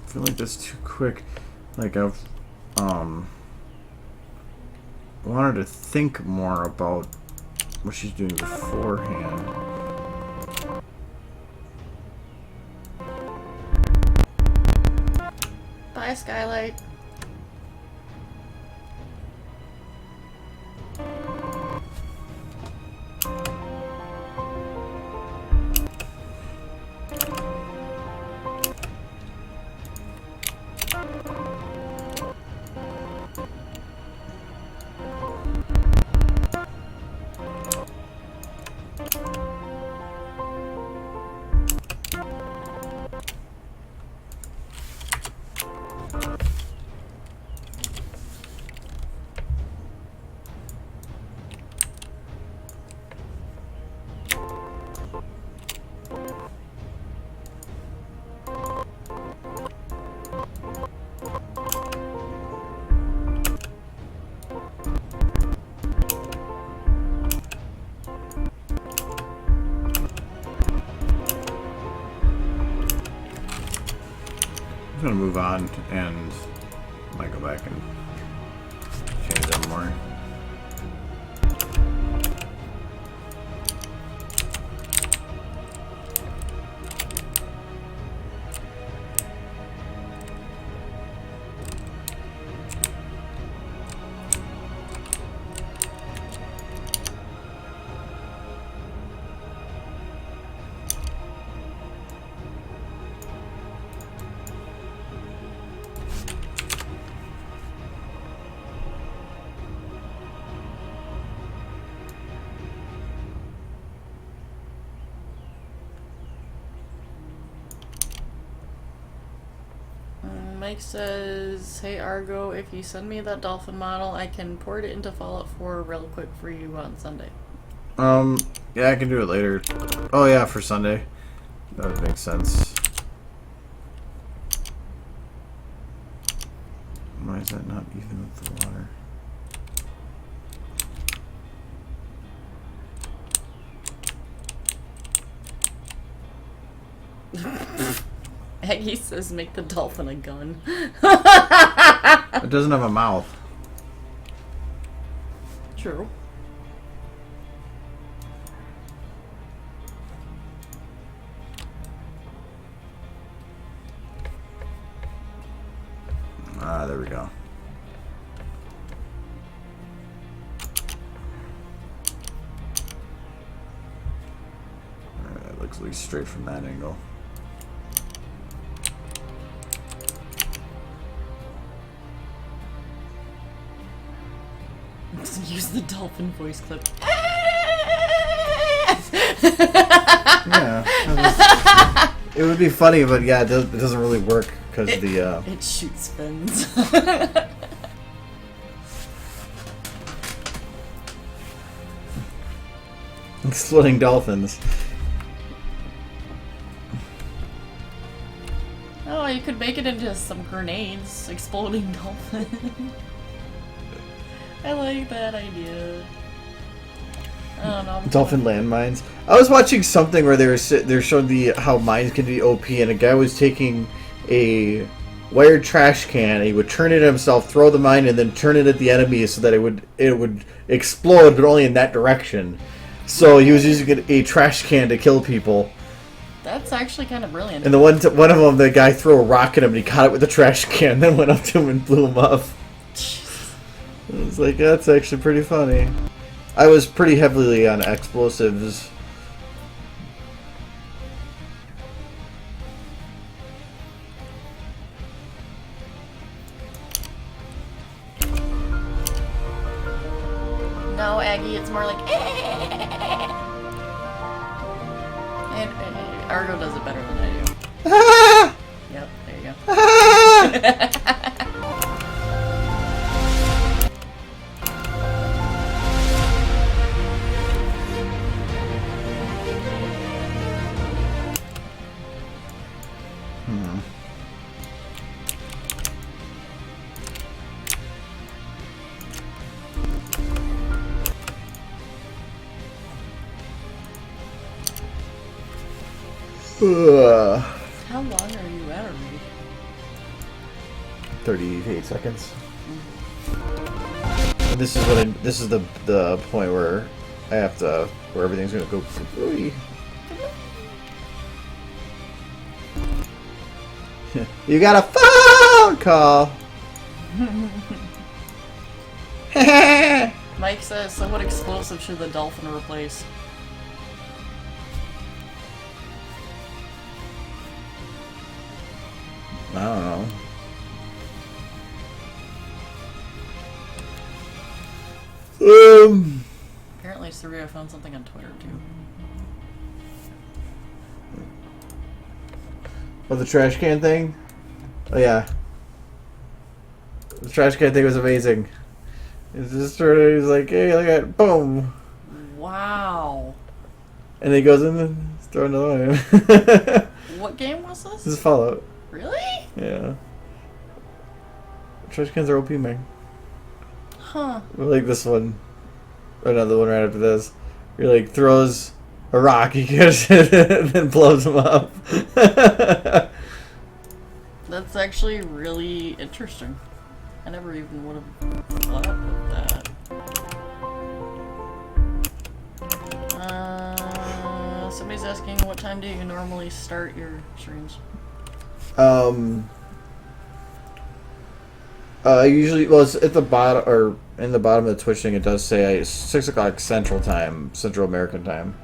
I feel like that's too quick. Like I've wanted to think more about what she's doing beforehand. Bye, Skylight. I'm gonna move on and might go back and change that more. Mike says, hey Argo, if you send me that dolphin model, I can port it into Fallout 4 real quick for you on Sunday. Yeah, I can do it later. Oh yeah, for Sunday. That would make sense. Why is that not even with the water? Aggie says, make the dolphin a gun. It doesn't have a mouth. True. Ah, there we go. looks at least straight from that angle. Use the dolphin voice clip. Yeah. It would be funny, but yeah, it doesn't really work because the it shoots fins. exploding dolphins. Oh, you could make it into some grenades. Exploding dolphin. I like that idea. I don't know. Dolphin landmines. I was watching something where they showed how mines can be OP, and a guy was taking a wired trash can, and he would turn it himself, throw the mine, and then turn it at the enemy so that it would explode, but only in that direction. So he was using a trash can to kill people. That's actually kind of brilliant. And one of them, the guy threw a rock at him, and he caught it with a trash can, then went up to him and blew him up. I was like, that's actually pretty funny. I was pretty heavily on explosives. No, Aggie, it's more like. And Argo does it better than I do. Ah! Yep, there you go. Ah! How long are you at already? 38 seconds. And this is the point where I have to where everything's gonna go. You got a phone call. Mike says, so what explosive should the dolphin replace? I don't know. Apparently Surya found something on Twitter too. Oh, the trash can thing? Oh yeah. The trash can thing was amazing. It's just sort of, he's like, hey, look at, boom. Wow. And he goes in and throw another one in. What game was this? This is Fallout. Really? Yeah. Trash cans are OP, man. Huh. Like this one. Another one right after this. He like throws a rock, he gets it, and then blows him up. That's actually really interesting. I never even would have thought of that. Somebody's asking, what time do you normally start your streams? Usually, well, it's at the bottom, or in the bottom of the Twitch thing, it does say 6 o'clock Central Time, Central American Time.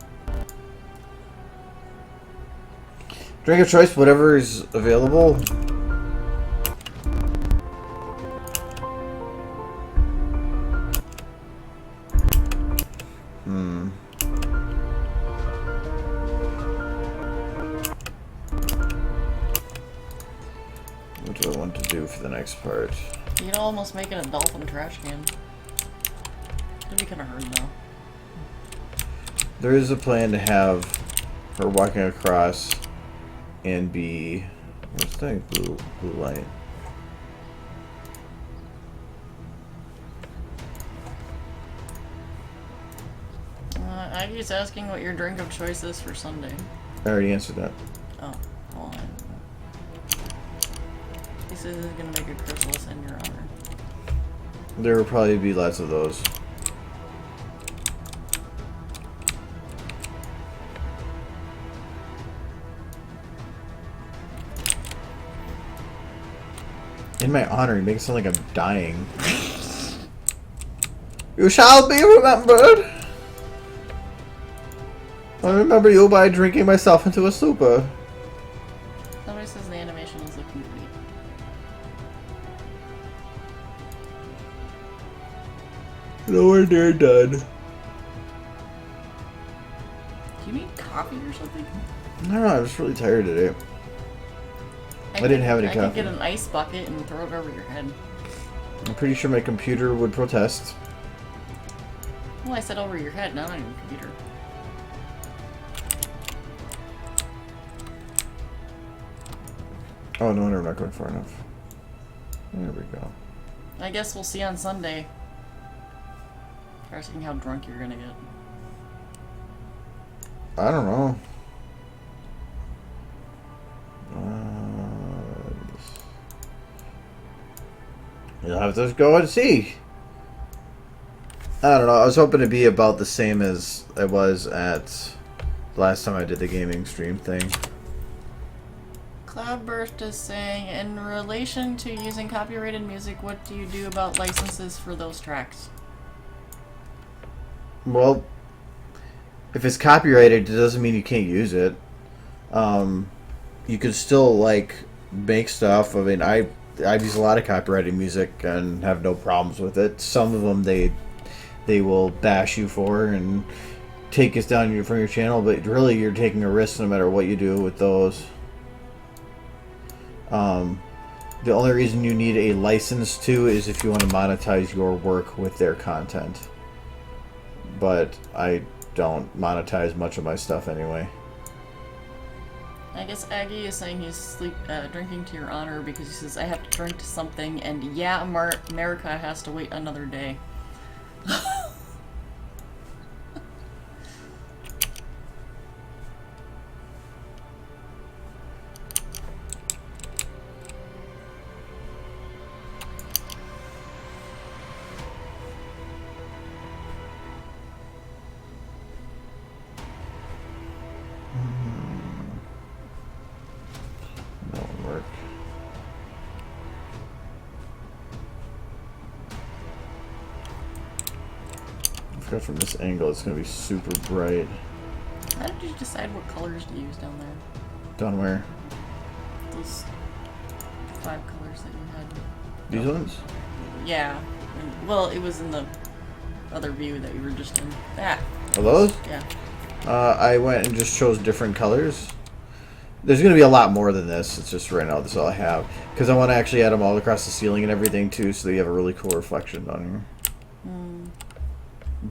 Drink of choice, whatever is available. What do I want to do for the next part? You can almost make it a dolphin trash can. It'd be kind of hard though. There is a plan to have her walking across and be... What's that blue light? Aggie's asking what your drink of choice is for Sunday. I already answered that. Oh, well, he says he's gonna make a chrysalis in your honor. There will probably be lots of those. In my honor, you make it sound like I'm dying. You shall be remembered. I remember you by drinking myself into a super. Somebody says the animation is looking great. Nowhere near done. Do you need coffee or something? I don't know, I was really tired today. I didn't have any I coffee. could get an ice bucket and throw it over your head. I'm pretty sure my computer would protest. Well, I said over your head, not on your computer. Oh no, we're not going far enough. There we go. I guess we'll see on Sunday. Asking how drunk you're gonna get. I don't know. You'll have to go and see. I don't know. I was hoping to be about the same as I was at last time I did the gaming stream thing. Cloudburst is saying, in relation to using copyrighted music, what do you do about licenses for those tracks? Well, if it's copyrighted, it doesn't mean you can't use it. You could still like make stuff. I mean, I've used a lot of copyrighted music and have no problems with it. Some of them they will bash you for and take us down from your channel, but really you're taking a risk no matter what you do with those. The only reason you need a license to is if you want to monetize your work with their content. But I don't monetize much of my stuff anyway. I guess Aggie is saying he's drinking to your honor because he says, I have to drink to something, and yeah, America has to wait another day. From this angle, it's going to be super bright. How did you decide what colors to use down there? Down where? Those 5 colors that you had. These ones? Yeah. Well, it was in the other view that you were just in. Ah. Are those? Yeah. I went and just chose different colors. There's going to be a lot more than this. It's just right now this is all I have. Because I want to actually add them all across the ceiling and everything too, so that you have a really cool reflection down here.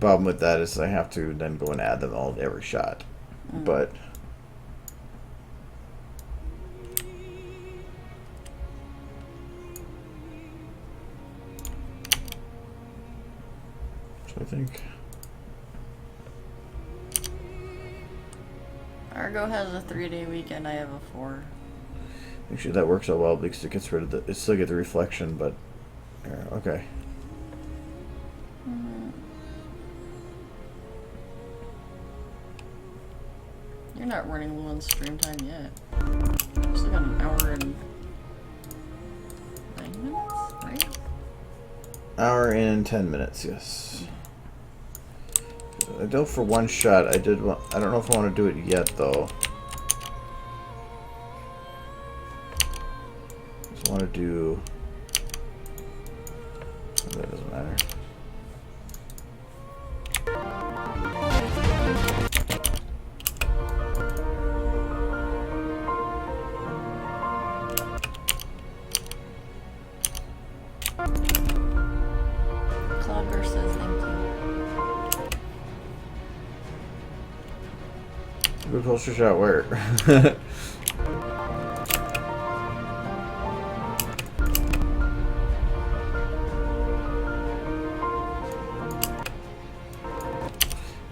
Problem with that is I have to then go and add them all to every shot. But so I think Argo has a 3-day weekend, I have a 4. actually that works out well because it gets rid of the it still get the reflection, but okay. You're not running low on stream time yet. Still got an hour and 9 minutes, right? Hour and 10 minutes, yes. I know for one shot I did want, I don't know if I want to do it yet though. Just want to do, that doesn't matter. Cloudburst says thank you. Good poster shot where?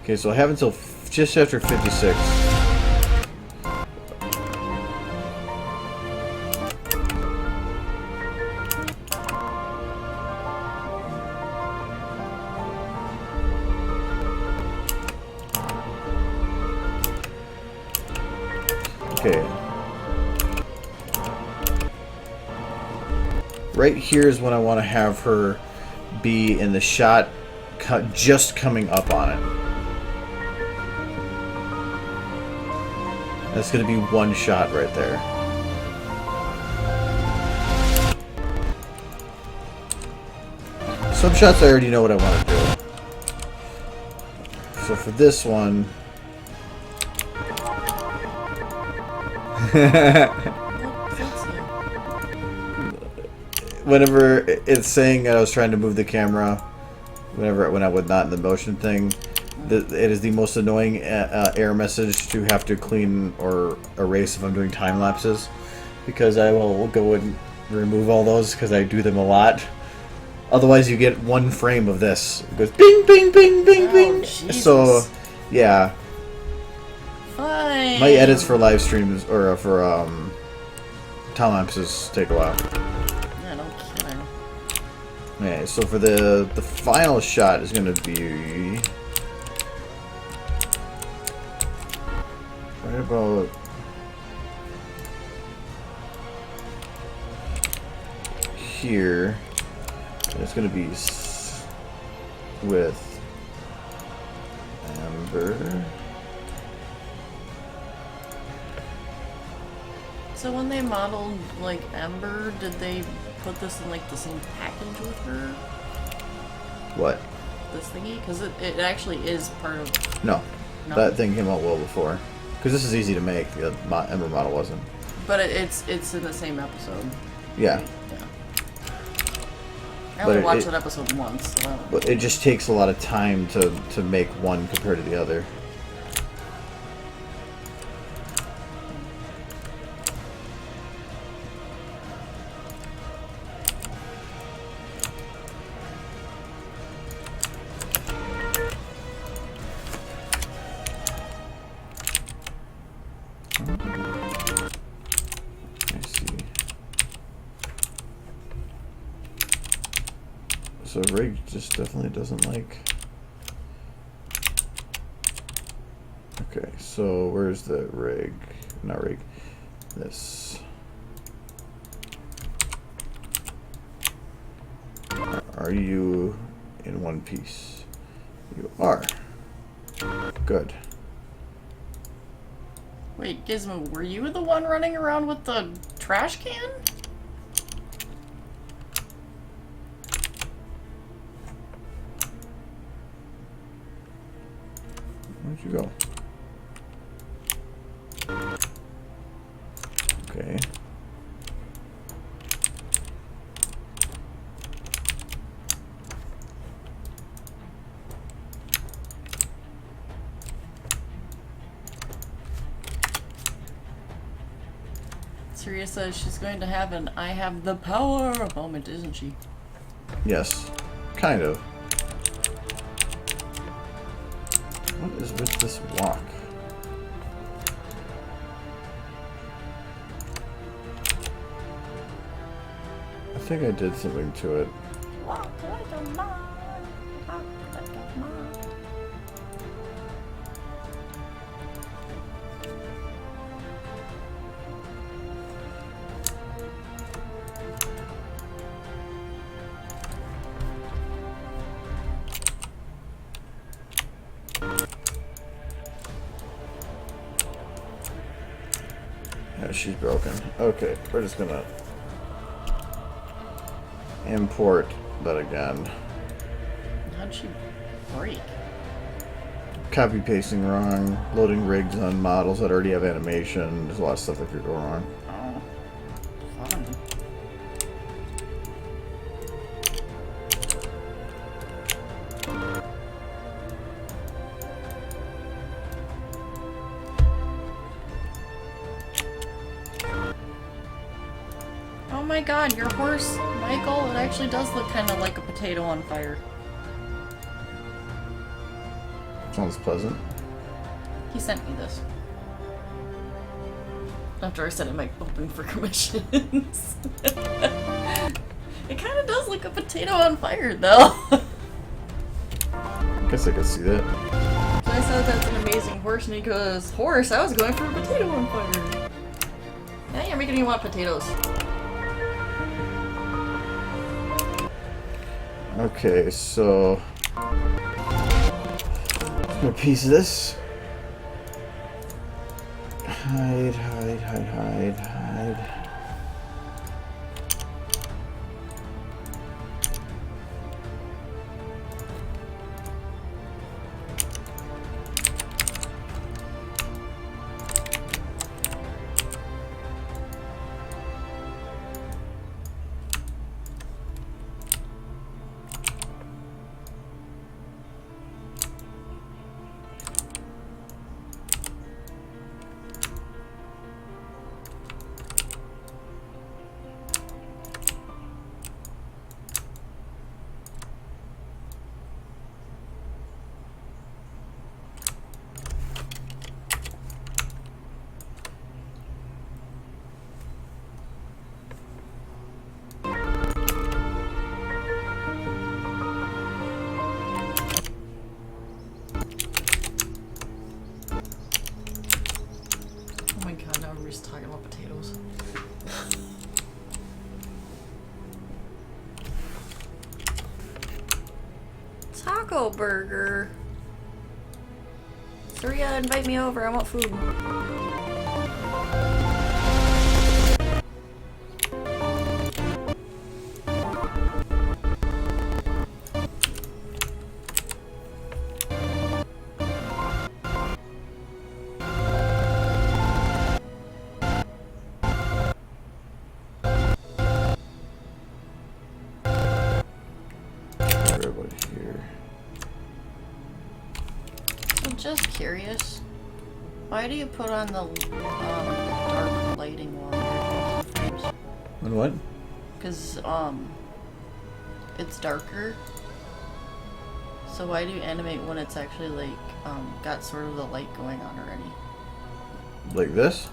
Okay, so I have until just after 56. Okay. Right here is when I want to have her be in the shot just coming up on it. That's gonna be one shot right there. Some shots I already know what I want to do. So for this one... Whenever it's saying I was trying to move the camera, when I would not in the motion thing, it is the most annoying error message to have to clean or erase if I'm doing time lapses, because I will go and remove all those because I do them a lot. Otherwise, you get one frame of this. It goes bing, bing, bing, bing, bing. Jesus. So, yeah. Fine. My edits for live streams or for time lapses take a while. Yeah, no kidding. Okay, so for the final shot is going to be right about here. It's going to be with Amber. So when they modeled like Ember, did they put this in like the same package with her? What? This thingy? Because it actually is part of... No. No? That thing came out well before. Because this is easy to make. The Ember model wasn't. But it's in the same episode. Yeah. Right? Yeah. I only watched that episode once. So But it just takes a lot of time to make one compared to the other. So rig just definitely doesn't like. Okay, so where's the rig? Not rig. This. Are you in one piece? You are. Good. wait, Gizmo, were you the one running around with the trash can? Where'd you go? Okay. Surya says she's going to have an I have the power moment, isn't she? Yes. Kind of. What is with this walk? I think I did something to it. Walk like a man, talk like a man. Yeah, she's broken. Okay, we're just gonna import that again. How'd she break? Copy pasting wrong, loading rigs on models that already have animation. There's a lot of stuff that could go wrong. Oh, fun. Oh my god, your horse, Michael, it actually does look kind of like a potato on fire. Sounds pleasant. He sent me this. After I said I might open for commissions. It kind of does look a potato on fire, though. I guess I could see that. So I said that's an amazing horse, and he goes, horse? I was going for a potato on fire. Now you're making me want potatoes. Okay, so a piece of this. Hide, hide, hide, hide, hide. Talking about potatoes. Taco burger. Surya, invite me over. I want food. Just curious, why do you put on the dark lighting while you're doing frames? And what? Because it's darker. So why do you animate when it's actually like got sort of the light going on already? Like this?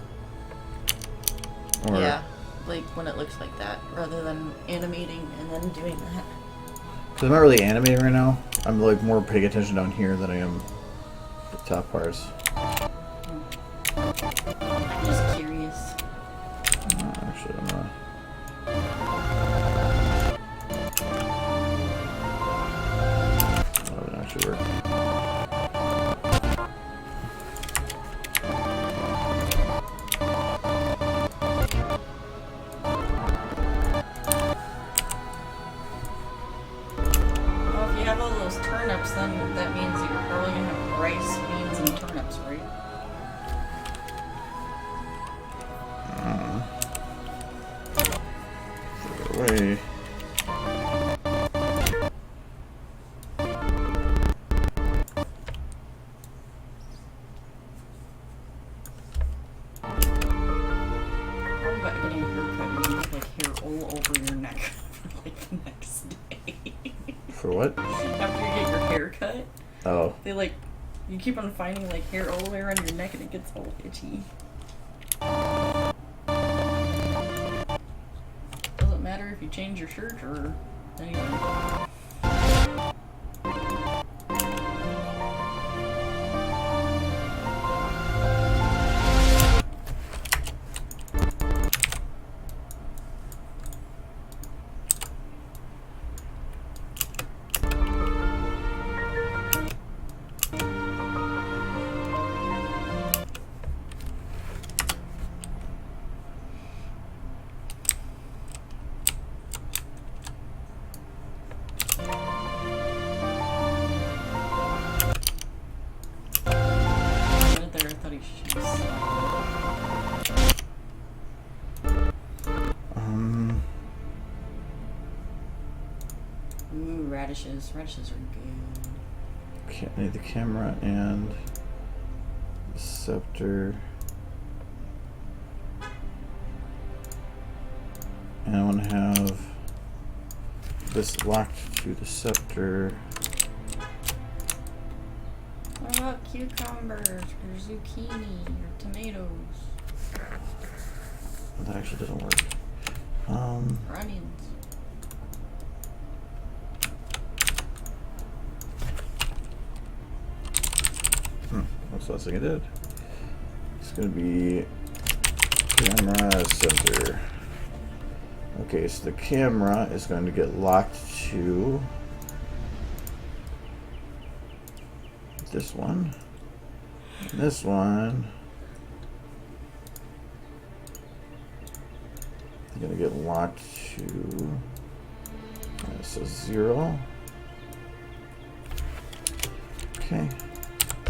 Or... Yeah, like when it looks like that, rather than animating and then doing that. Because I'm not really animating right now. I'm like more paying attention down here than I am the top parts. I'm just curious. Actually, I'm not. That would actually work. Well, if you have all those turnips, then that means that you're probably gonna have rice, beans, and turnips, right? Away. How about getting a haircut and you have like hair all over your neck for like the next day? For what? After you get your hair cut, Oh. they like, you keep on finding like hair all the way around your neck and it gets all itchy. Doesn't matter if you change your shirt or anything. Ooh, radishes. Radishes are good. Okay, I need the camera and the scepter. And I want to have this locked to the scepter. What about cucumbers or zucchini or tomatoes? That actually doesn't work. Or onions. That's the last thing I did. It's gonna be camera center. Okay, so the camera is going to get locked to this one, gonna get locked to so 0. Okay,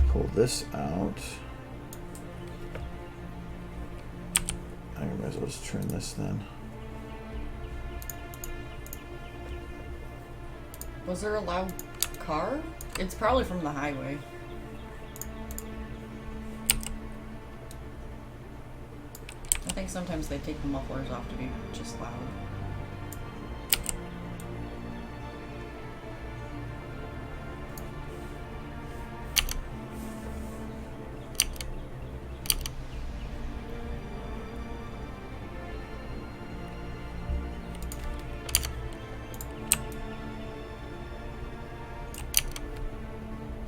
pull this out. I might as well just turn this then. Was there a loud car? It's probably from the highway. I think sometimes they take the mufflers off to be just loud.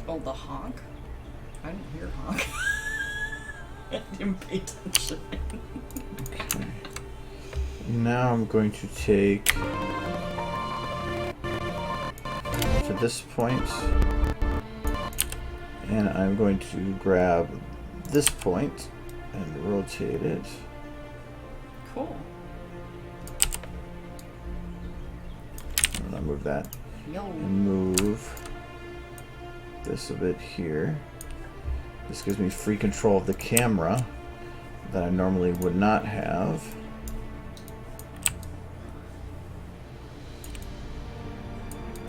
Oh, the honk? I didn't hear honk. I didn't pay attention. Okay. Now I'm going to take to this point, and I'm going to grab this point and rotate it. Cool. And I'll move that. Yo. And move this a bit here. This gives me free control of the camera that I normally would not have.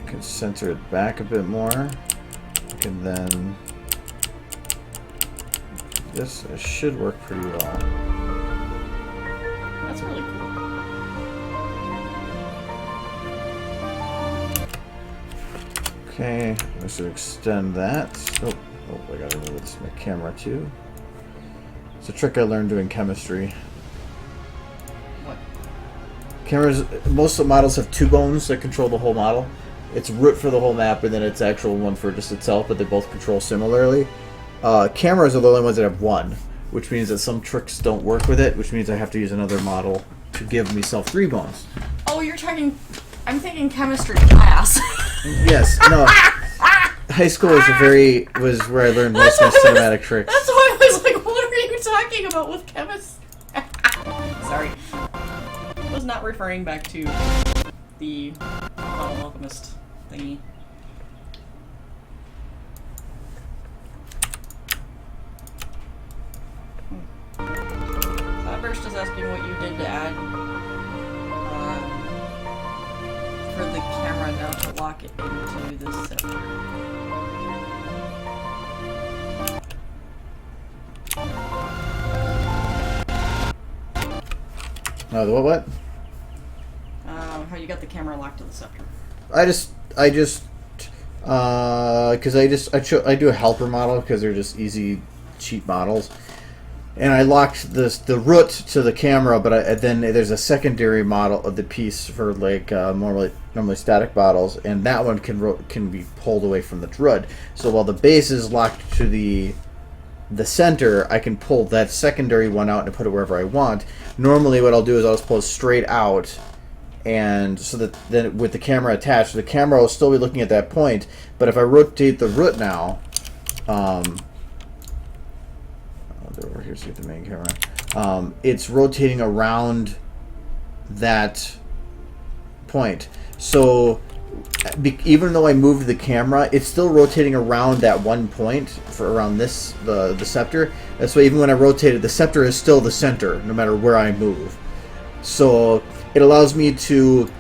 I can center it back a bit more. I can then... This should work pretty well. That's really cool. Okay, I should extend that. Oh, I gotta remove this my camera too. It's a trick I learned doing chemistry. What? Cameras, most of the models have 2 bones that control the whole model. It's root for the whole map, and then it's actual one for just itself, but they both control similarly. Cameras are the only ones that have 1, which means that some tricks don't work with it, which means I have to use another model to give myself 3 bones. Oh, you're talking... I'm thinking chemistry class. Yes, no. High school was where I learned most of my cinematic tricks. That's why I was like, what are you talking about with chemistry? Sorry. I was not referring back to the Bottle Alchemist thingy. First is asking what you did to add for the camera now to lock it into the scepter. No, the what? How you got the camera locked to the scepter? Because I do a helper model because they're just easy, cheap models. And I locked the root to the camera, but then there's a secondary model of the piece for like normally static models, and that one can be pulled away from the root. So while the base is locked to the center, I can pull that secondary one out and put it wherever I want. Normally, what I'll do is I'll just pull it straight out, and so that then with the camera attached, the camera will still be looking at that point. But if I rotate the root now, over here, see the main camera. It's rotating around that point. So even though I moved the camera, it's still rotating around that one point for around the scepter. That's why even when I rotate it, the scepter is still the center, no matter where I move. So it allows me to.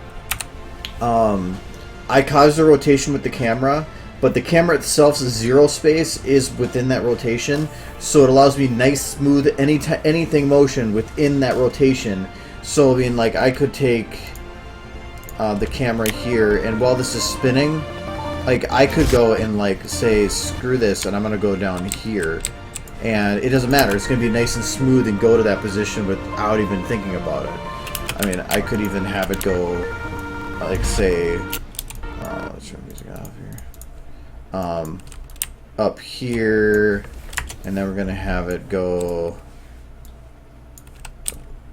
I cause the rotation with the camera, but the camera itself's 0 space is within that rotation, so it allows me nice, smooth, anything motion within that rotation. So I mean, like I could take the camera here, and while this is spinning, like I could go and like say screw this, and I'm gonna go down here, and it doesn't matter. It's gonna be nice and smooth and go to that position without even thinking about it. I mean, I could even have it go like say, let's turn the music off here. Up here, and then we're gonna have it go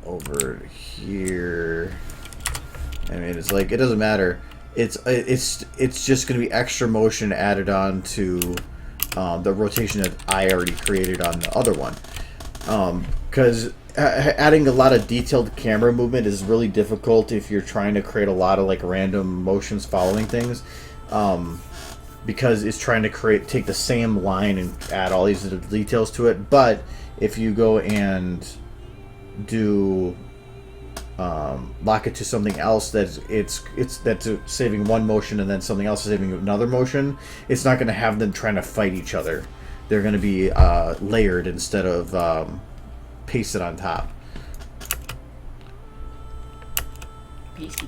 over here. I mean, it's like it doesn't matter. It's just gonna be extra motion added on to the rotation that I already created on the other one. Because adding a lot of detailed camera movement is really difficult if you're trying to create a lot of like random motions following things, because it's trying to take the same line and add all these little details to it. But if you go and do lock it to something else that's saving one motion and then something else is saving another motion, it's not going to have them trying to fight each other. They're going to be layered instead of pasted on top. Pasty.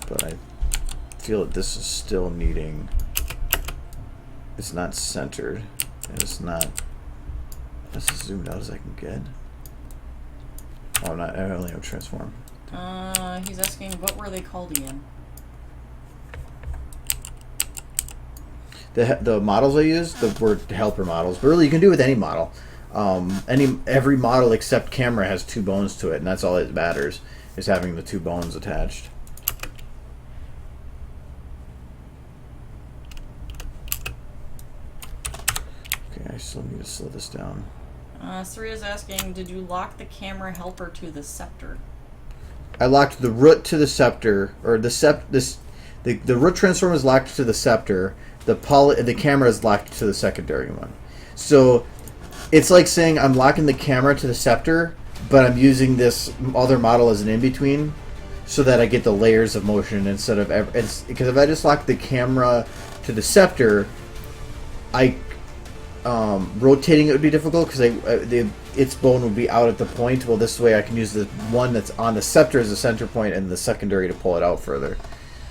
But I feel that this is still needing. It's not centered. It's not as zoomed out as I can get. Oh, I'm not. I only have transform. He's asking what were they called again? The models I use, the word helper models, but really you can do it with any model. Every model except camera has 2 bones to it, and that's all that matters, is having the 2 bones attached. Okay, I still need to slow this down. Saria's asking, did you lock the camera helper to the scepter? I locked the root to the scepter, or the root transform is locked to the scepter. The camera is locked to the secondary one. So it's like saying I'm locking the camera to the scepter, but I'm using this other model as an in-between, so that I get the layers of motion instead of because if I just lock the camera to the scepter, rotating it would be difficult because its bone would be out at the point. Well, this way I can use the one that's on the scepter as a center point and the secondary to pull it out further.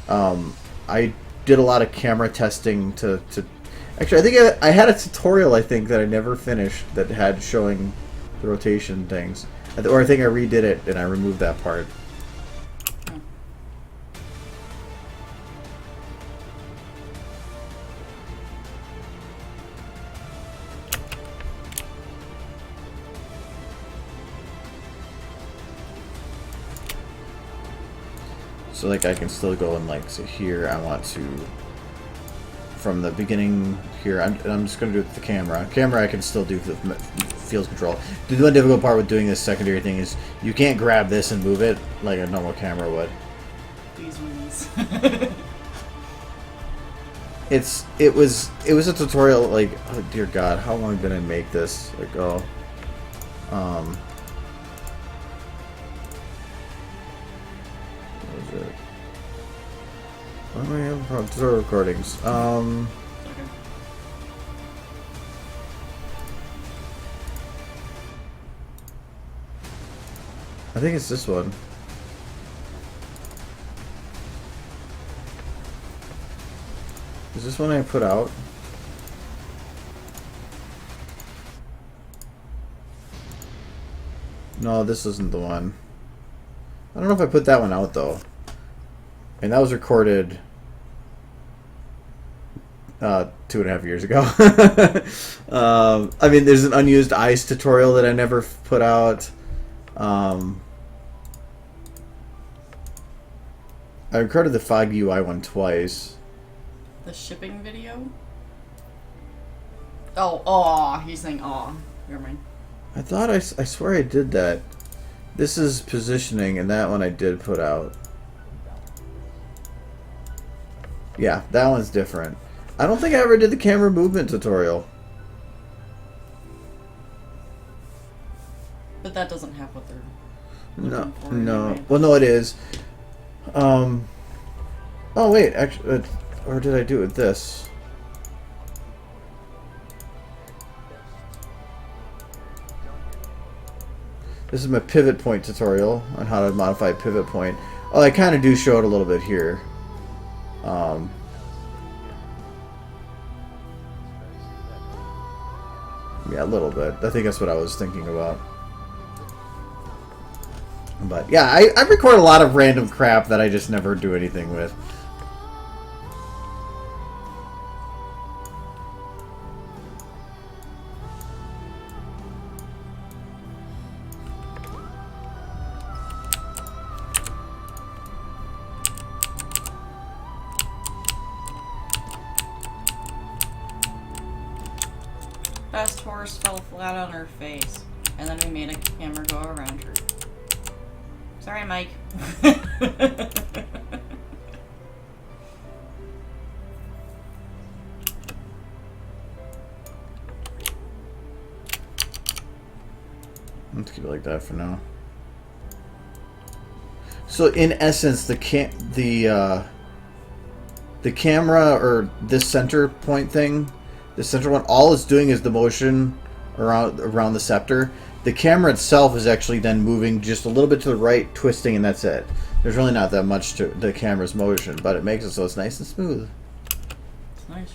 I did a lot of camera testing to actually, I think I had a tutorial, I think, that I never finished that had showing the rotation things. Or I think I redid it and I removed that part. So like I can still go and like, so here I want to, from the beginning here, I'm just going to do it with the camera. Camera I can still do the field control. The one difficult part with doing this secondary thing is you can't grab this and move it like a normal camera would. These ones. It was a tutorial, like, oh dear God, how long did I make this? Like, oh, what was it? Why am I having problems? Tutorial recordings. I think it's this one. Is this one I put out? No, this isn't the one. I don't know if I put that one out though. And that was recorded 2.5 years ago. I mean, there's an unused ice tutorial that I never put out. I recorded the Fog UI one twice. The shipping video? Oh, aw. He's saying aw. Never mind. I thought I swear I did that. This is positioning, and that one I did put out. Yeah, that one's different. I don't think I ever did the camera movement tutorial. But that doesn't have what they're No, looking for no. anyway. Well, no, it is. Oh wait, actually, or did I do it with this? This is my pivot point tutorial on how to modify a pivot point. Oh, I kind of do show it a little bit here. Yeah, a little bit. I think that's what I was thinking about. But yeah, I record a lot of random crap that I just never do anything with. last horse fell flat on her face, and then we made a camera go around her. Sorry, Mike. Let's keep it like that for now. So in essence, the camera, or this center point thing, the center one, all it's doing is the motion around the scepter. The camera itself is actually then moving just a little bit to the right, twisting, and that's it. There's really not that much to the camera's motion, but it makes it so it's nice and smooth. It's nice.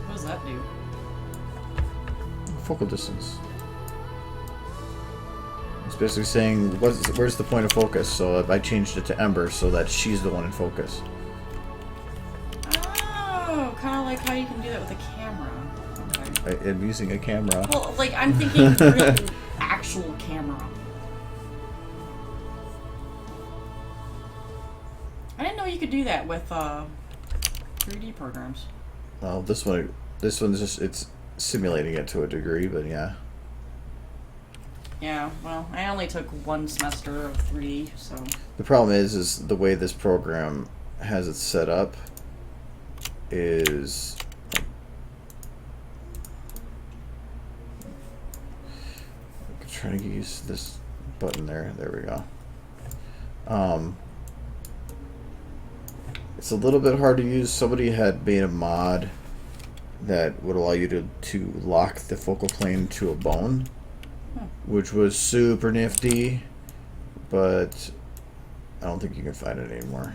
What does that do? Focal distance. It's basically saying where's the point of focus. So if I changed it to Ember so that she's the one in focus. Oh, kind of like how you can do that with a camera. Okay. I'm using a camera. Well, like I'm thinking real actual camera. I didn't know you could do that with 3D programs. Well, this one's just, it's simulating it to a degree, but yeah. Yeah, well, I only took one semester of 3D, so... The problem is the way this program has it set up is... I'm trying to use this button there. There we go. It's a little bit hard to use. Somebody had made a mod that would allow you to lock the focal plane to a bone, which was super nifty, but I don't think you can find it anymore.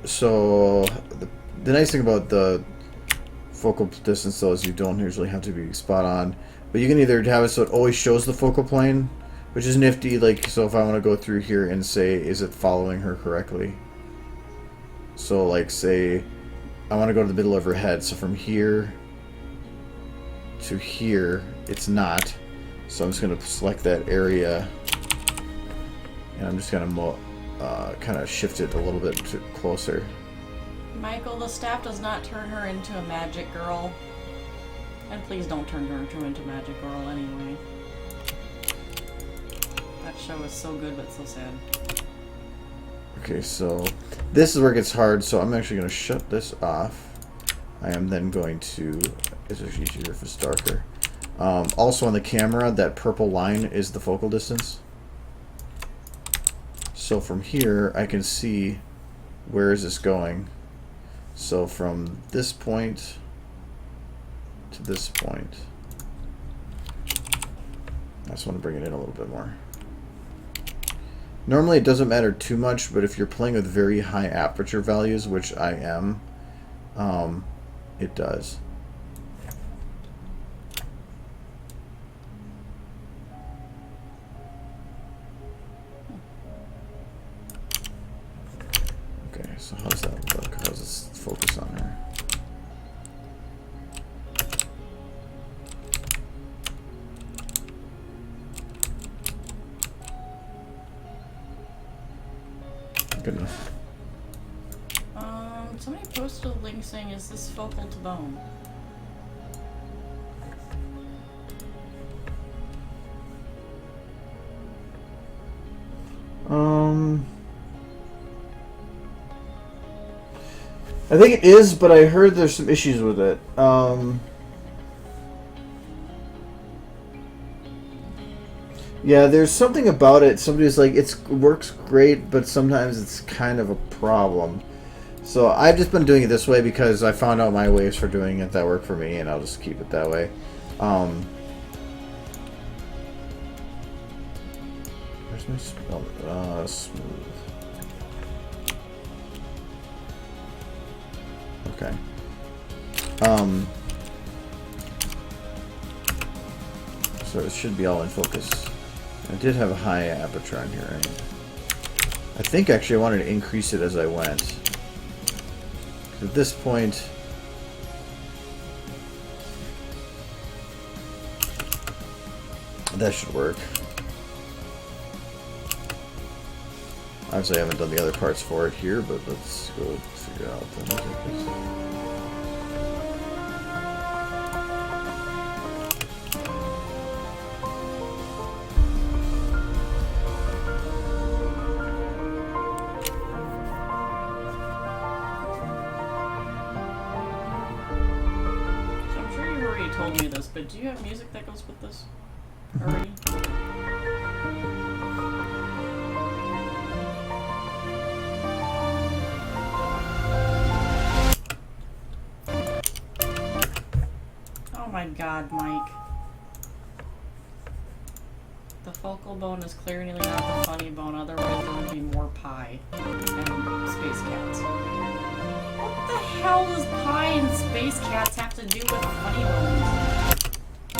So the nice thing about the focal distance though is you don't usually have to be spot on, but you can either have it so it always shows the focal plane, which is nifty. Like, so if I want to go through here and say, is it following her correctly? So like, say I want to go to the middle of her head, so from here to here it's not, so I'm just going to select that area and I'm just going to kind of shift it a little bit closer. Michael, the staff does not turn her into a magic girl. And please don't turn her into magic girl anyway. That show is so good but so sad. Okay, so this is where it gets hard, so I'm actually going to shut this off. I am then going to... It's actually easier if it's darker. Also on the camera, that purple line is the focal distance. So from here, I can see where is this going. So from this point to this point. I just want to bring it in a little bit more. Normally it doesn't matter too much, but if you're playing with very high aperture values, which I am, it does. Okay, so how does that look? How does this focus on her? Good enough. Somebody posted a link saying, is this focal to bone? I think it is, but I heard there's some issues with it. Yeah, there's something about it. Somebody's like, it works great, but sometimes it's kind of a problem. So I've just been doing it this way because I found out my ways for doing it that work for me, and I'll just keep it that way. Where's my spell? Smooth. Okay. So it should be all in focus. I did have a high aperture on here, right? I think actually I wanted to increase it as I went. At this point, that should work. Obviously I haven't done the other parts for it here, but let's go figure out the music. Told me this, but do you have music that goes with this already? Oh my god, Mike. The focal bone is clearly not the funny bone, otherwise there would be more pie and space cats. What the hell does pie and space cats have to do with funny bones? I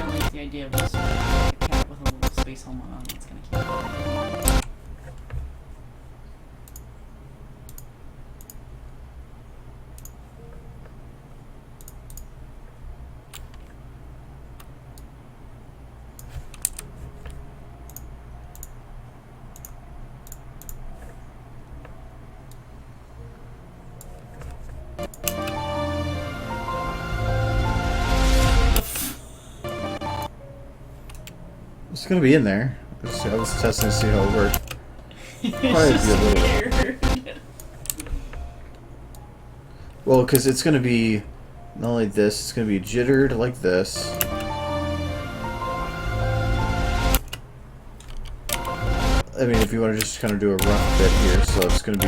like the idea of just a cat with a little space helmet on. It's kind of cute. It's gonna be in there. I was testing to see how it worked. Probably be a little weird. Well, because it's gonna be not like this. It's gonna be jittered like this. I mean, if you want to just kind of do a rough bit here, so it's gonna be.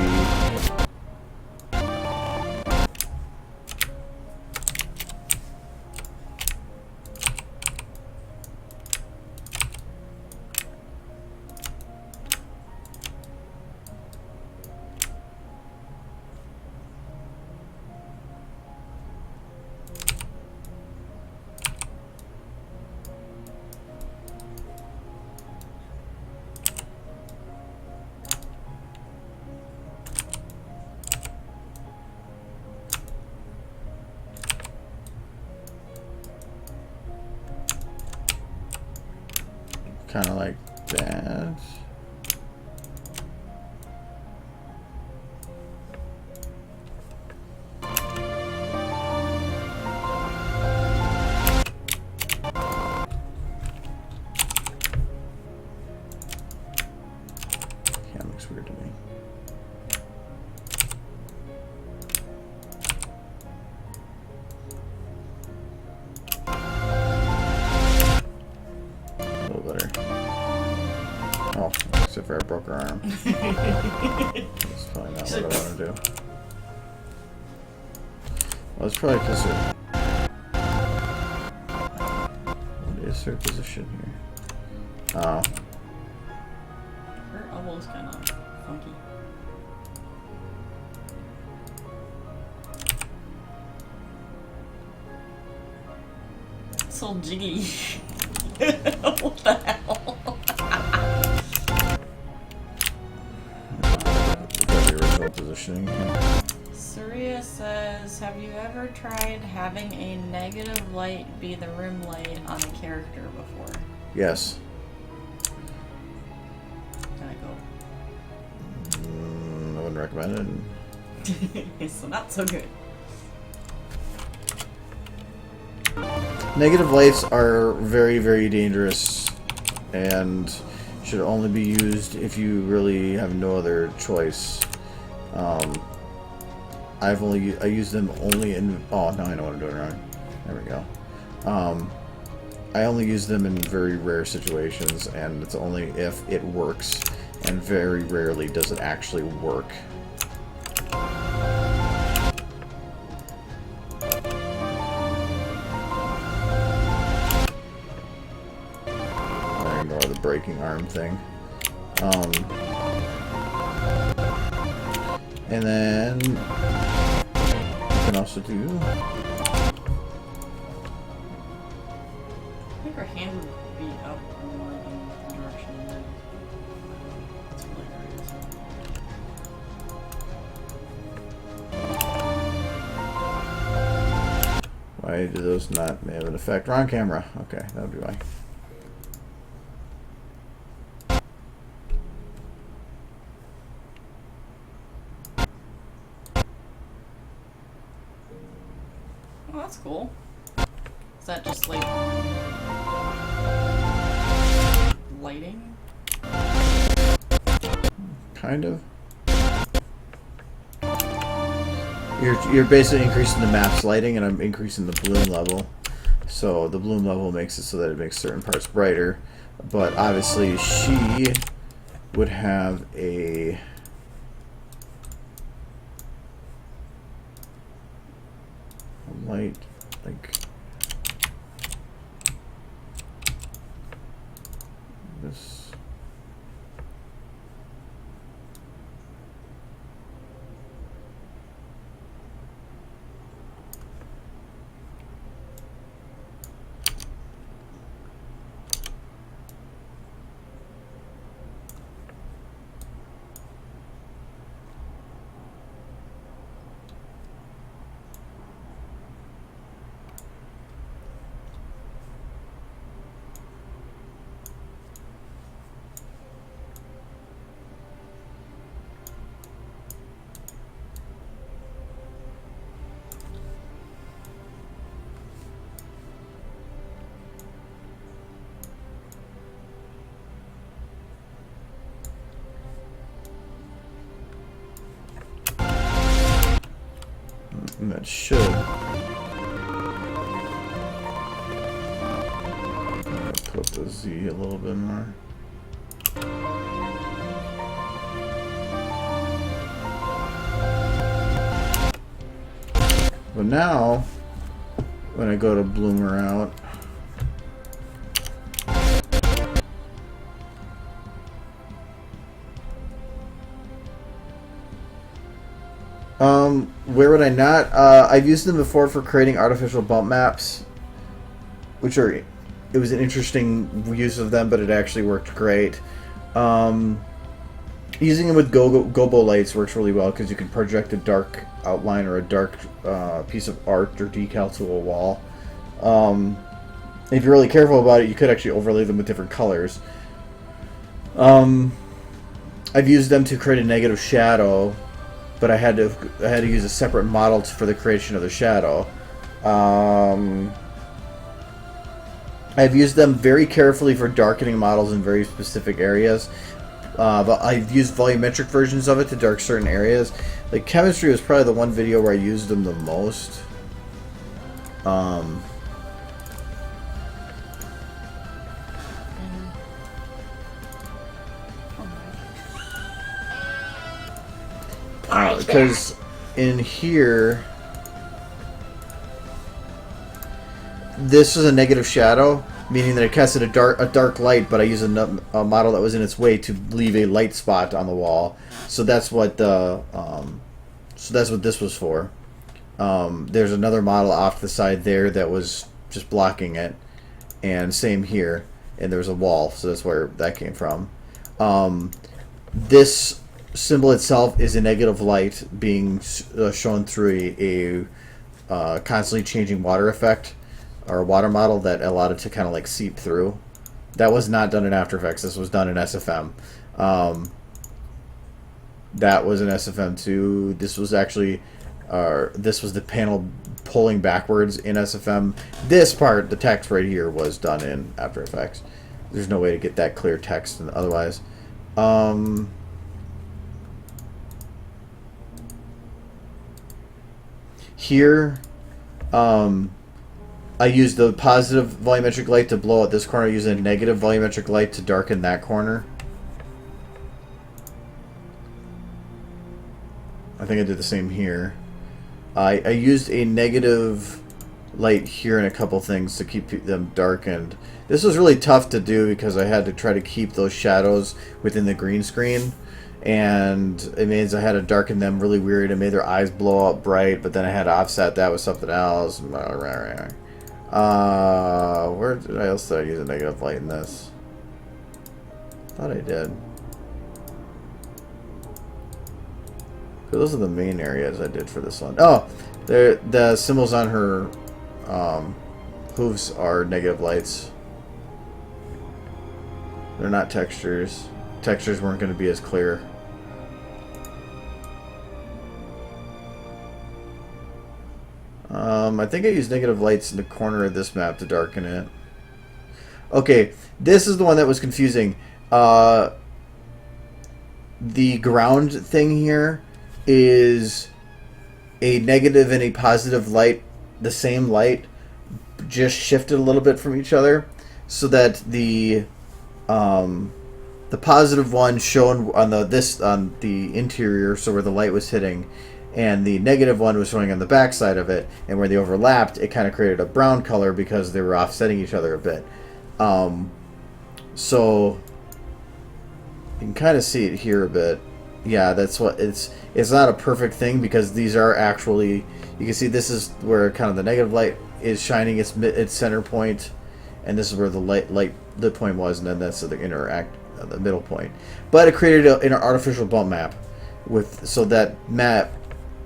Kind of like that. Yeah, it looks weird to me. Oh, except for I broke her arm. That's probably not what I want to do. Well, it's probably because what is her position here? Oh. Her elbow's kind of funky. So jiggy. What the hell? Positioning. Surya says, have you ever tried having a negative light be the rim light on a character before? Yes. Can I go? I wouldn't recommend it. So not so good. Negative lights are very, very dangerous and should only be used if you really have no other choice. I use them only in. Oh, now I know what I'm doing wrong. There we go. I only use them in very rare situations, and it's only if it works, and very rarely does it actually work. I ignore the breaking arm thing. And then you can also do. I think her hand would be up more in the direction of it. That's really Why do those not have an effect? Wrong camera. Okay, that would be why. Oh, that's cool. Is that just like lighting? Kind of. You're basically increasing the map's lighting, and I'm increasing the bloom level. So the bloom level makes it so that it makes certain parts brighter. But obviously she would have a light like this. And that should put the Z a little bit more. But now, when I go to bloom her out, where would I not? I've used them before for creating artificial bump maps, which are, it was an interesting use of them, but it actually worked great. Using them with gobo lights works really well because you can project a dark outline or a dark piece of art or decal to a wall. If you're really careful about it, you could actually overlay them with different colors. I've used them to create a negative shadow, but I had to use a separate model for the creation of the shadow. I've used them very carefully for darkening models in very specific areas. But I've used volumetric versions of it to dark certain areas. Like chemistry was probably the one video where I used them the most. Because in here, this is a negative shadow, meaning that it casted a dark light, but I used a model that was in its way to leave a light spot on the wall. So that's what the that's what this was for. There's another model off the side there that was just blocking it, and same here. And there's a wall, so that's where that came from. This symbol itself is a negative light being shown through a constantly changing water effect, or a water model that allowed it to kind of like seep through. That was not done in After Effects. This was done in SFM. That was in SFM too. This was actually, this was the panel pulling backwards in SFM. This part, the text right here, was done in After Effects. There's no way to get that clear text otherwise. Here, I use the positive volumetric light to blow out this corner. I use a negative volumetric light to darken that corner. I think I did the same here. I used a negative light here and a couple things to keep them darkened. This was really tough to do because I had to try to keep those shadows within the green screen. and it means I had to darken them really weird. It made their eyes blow up bright, but then I had to offset that with something else. Where else did I use a negative light in this? Thought I did. Those are the main areas I did for this one. Oh, the symbols on her hooves are negative lights. They're not textures. Textures weren't going to be as clear. I think I used negative lights in the corner of this map to darken it. Okay, this is the one that was confusing. The ground thing here is a negative and a positive light, the same light, just shifted a little bit from each other, so that the positive one shown on the interior, so where the light was hitting, and the negative one was showing on the back side of it, and where they overlapped, it kind of created a brown color because they were offsetting each other a bit. So you can kind of see it here a bit. Yeah, that's what it's not a perfect thing because these are actually, you can see this is where kind of the negative light is shining its center point, and this is where the point was, and then that's the middle point. But it created an artificial bump map so that map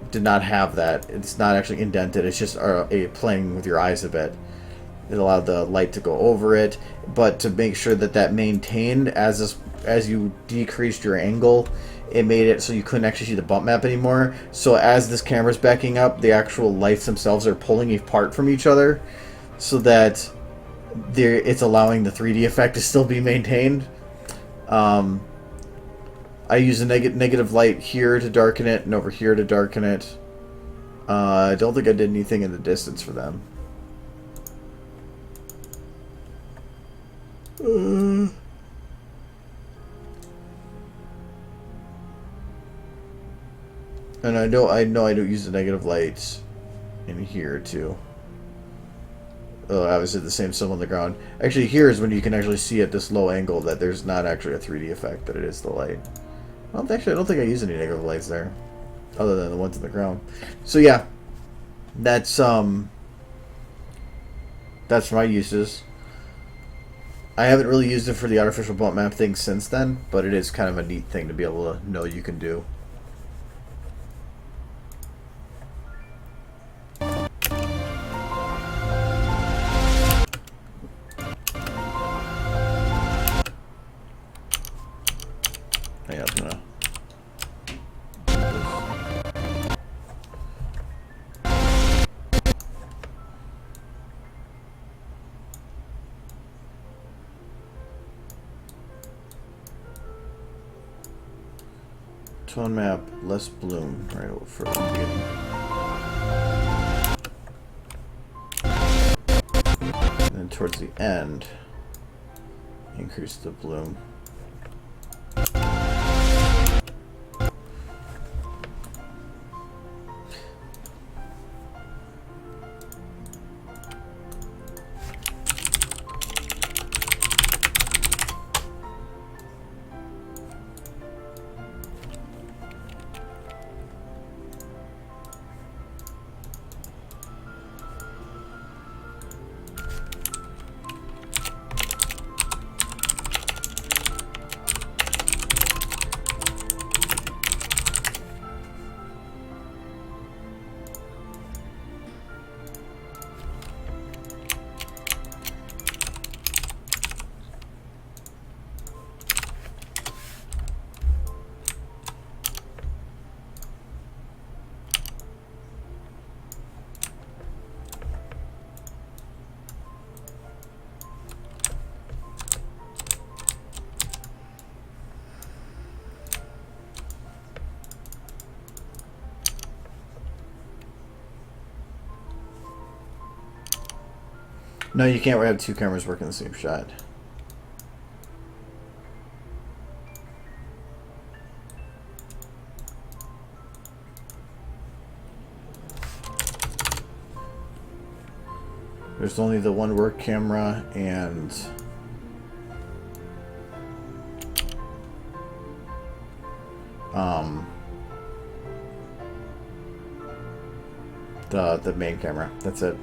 did not have that. It's not actually indented. It's just playing with your eyes a bit. It allowed the light to go over it, but to make sure that maintained as you decreased your angle, it made it so you couldn't actually see the bump map anymore. So as this camera's backing up, the actual lights themselves are pulling apart from each other, so that it's allowing the 3D effect to still be maintained. I use a negative light here to darken it, and over here to darken it. I don't think I did anything in the distance for them. And I know I don't use the negative lights in here too. Obviously the same symbol on the ground. Actually, here is when you can actually see at this low angle that there's not actually a 3D effect, that it is the light. Well, actually, I don't think I use any negative lights there, other than the ones on the ground. So yeah, that's my uses. I haven't really used it for the artificial bump map thing since then, but it is kind of a neat thing to be able to know you can do. Yeah, I'm gonna... Tone map, less bloom, right for the beginning. And then towards the end, increase the bloom. No, you can't have two cameras working the same shot. There's only the one work camera, and the main camera. That's it.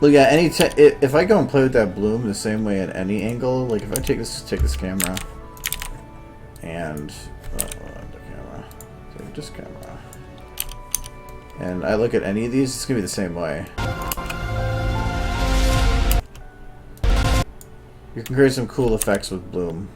Look at if I go and play with that bloom the same way at any angle, like if I take this camera and take this camera, and I look at any of these, it's gonna be the same way. You can create some cool effects with bloom.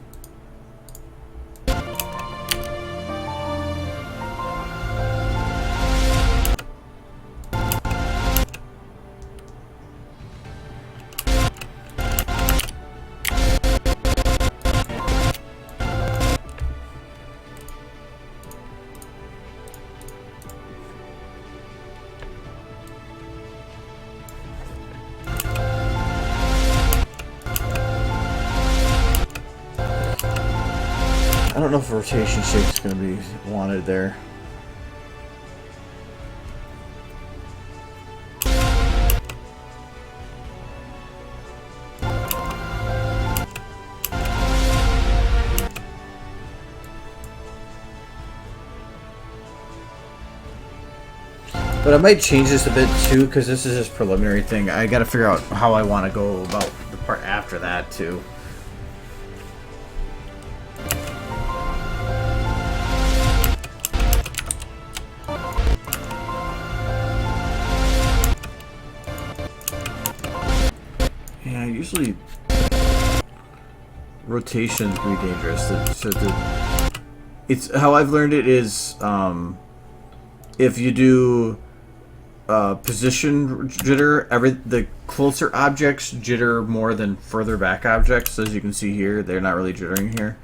I don't know if rotation shape is going to be wanted there. But I might change this a bit too, because this is just preliminary thing. I got to figure out how I want to go about the part after that too. Yeah, usually rotation can be dangerous. It's how I've learned it is if you do position jitter, the closer objects jitter more than further back objects. As you can see here, they're not really jittering here.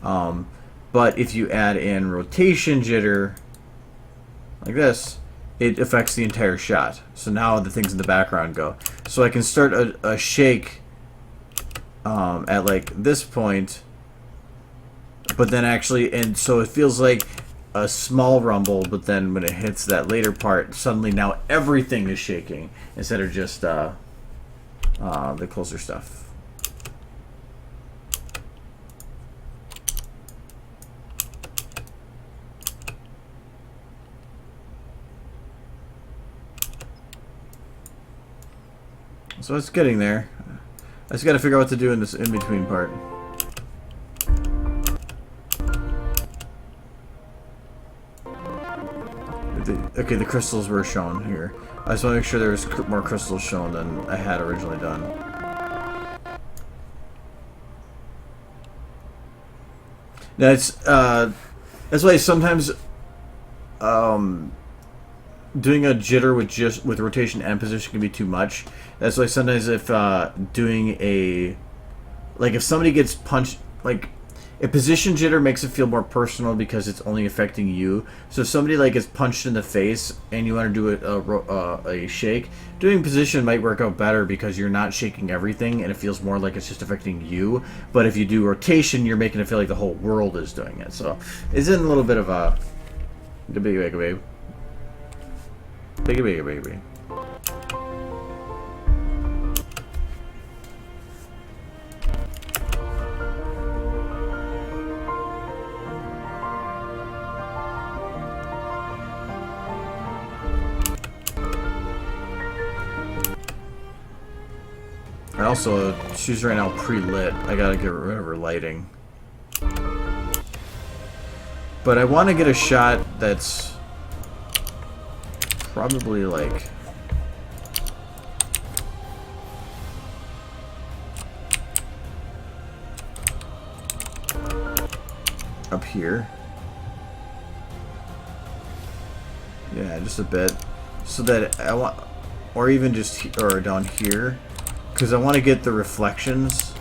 But if you add in rotation jitter like this, it affects the entire shot. So now the things in the background go. So I can start a shake at like this point, but then actually, and so it feels like a small rumble, but then when it hits that later part, suddenly now everything is shaking instead of just the closer stuff. So it's getting there. I just got to figure out what to do in this in-between part. Okay, the crystals were shown here. I just want to make sure there's more crystals shown than I had originally done. That's why sometimes doing a jitter with rotation and position can be too much. That's why sometimes if doing if somebody gets punched, like a position jitter makes it feel more personal because it's only affecting you. So if somebody gets punched in the face and you want to do a shake, doing position might work out better because you're not shaking everything and it feels more like it's just affecting you. But if you do rotation, you're making it feel like the whole world is doing it. So it's in a little bit of a big. And also, she's right now pre-lit. I gotta get rid of her lighting. But I want to get a shot that's probably up here. Yeah, just a bit. So that I want, or even just, or down here. Because I want to get the reflections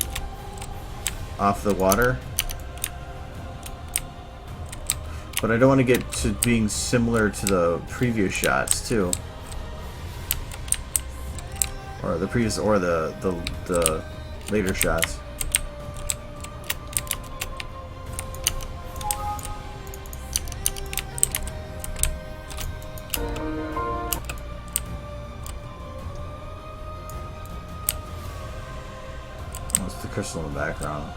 off the water. But I don't want to get to being similar to the previous shots too. Or the previous, or the later shots. What's the crystal in the background?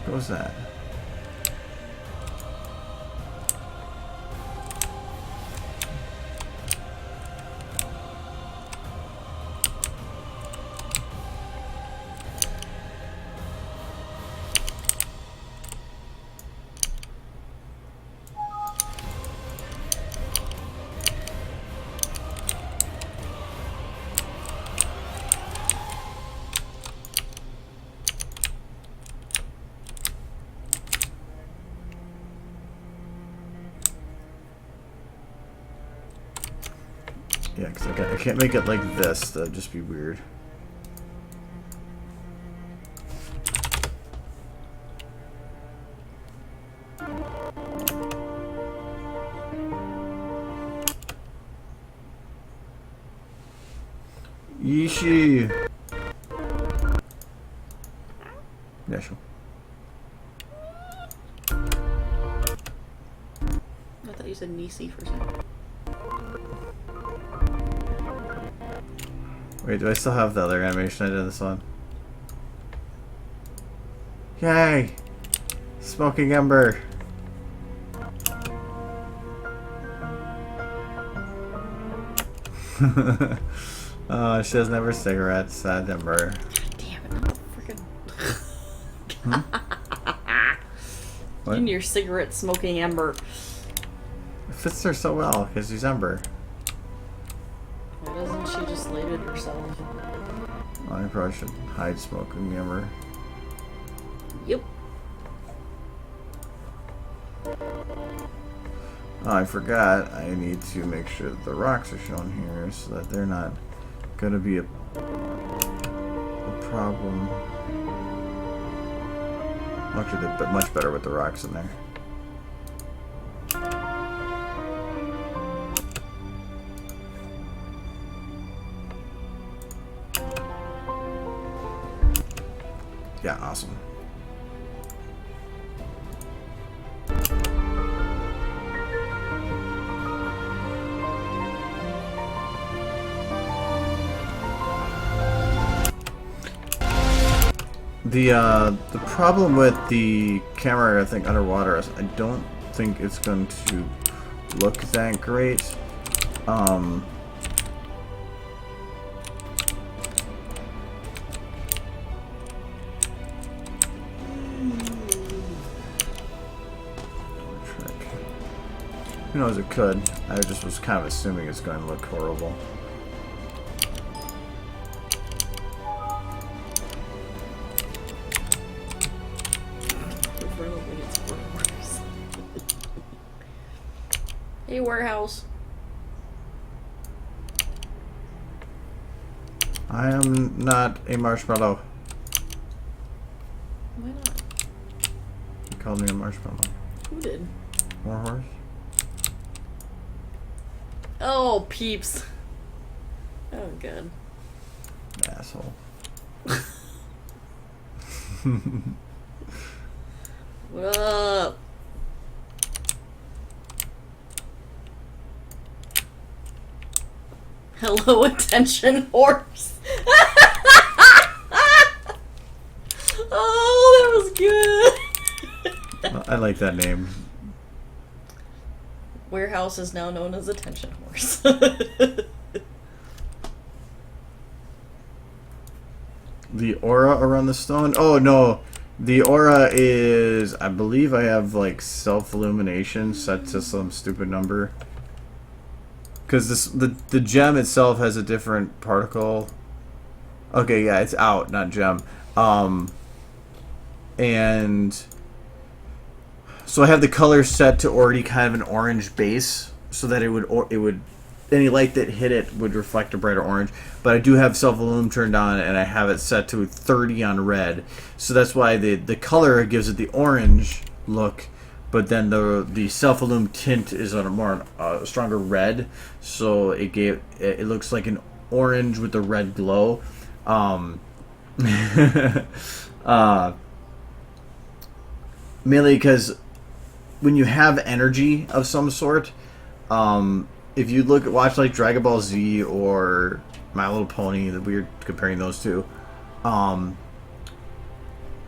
What was that? Yeah, because I can't make it like this. That'd just be weird. Yeeshi. Yeah, sure. I thought you said Nisi for a second. Wait, do I still have the other animation I did this one? Yay! Smoking Ember! Oh, she doesn't have her cigarettes. Sad Ember. Damn it, not freaking. What? In your cigarette smoking Ember. It fits her so well because she's Ember. Why doesn't she just light it herself? I probably should hide smoking Ember. Yep. Oh, I forgot. I need to make sure that the rocks are shown here so that they're not going to be a problem. Actually, they're much better with the rocks in there. Yeah, awesome. The problem with the camera, I think, underwater is I don't think it's going to look that great. Who knows, it could. I just was kind of assuming it's going to look horrible. Hey, warehouse. I am not a marshmallow. Why not? You called me a marshmallow. Who did? Warhorse? Oh, peeps. Oh, good. Asshole. What up? Hello, attention, horse. Oh, that was good. I like that name. Warehouse is now known as Attention Horse. The aura around the stone? Oh, no. The aura is... I believe I have, like, self-illumination set to some stupid number. Because the gem itself has a different particle. Okay, yeah, it's out, not gem. And... So I have the color set to already kind of an orange base, so that it would any light that hit it would reflect a brighter orange. But I do have self-illum turned on, and I have it set to 30 on red. So that's why the color gives it the orange look, but then the self-illum tint is on a more stronger red. So it looks like an orange with a red glow. Mainly because when you have energy of some sort, if you watch like Dragon Ball Z or My Little Pony, that we're comparing those two,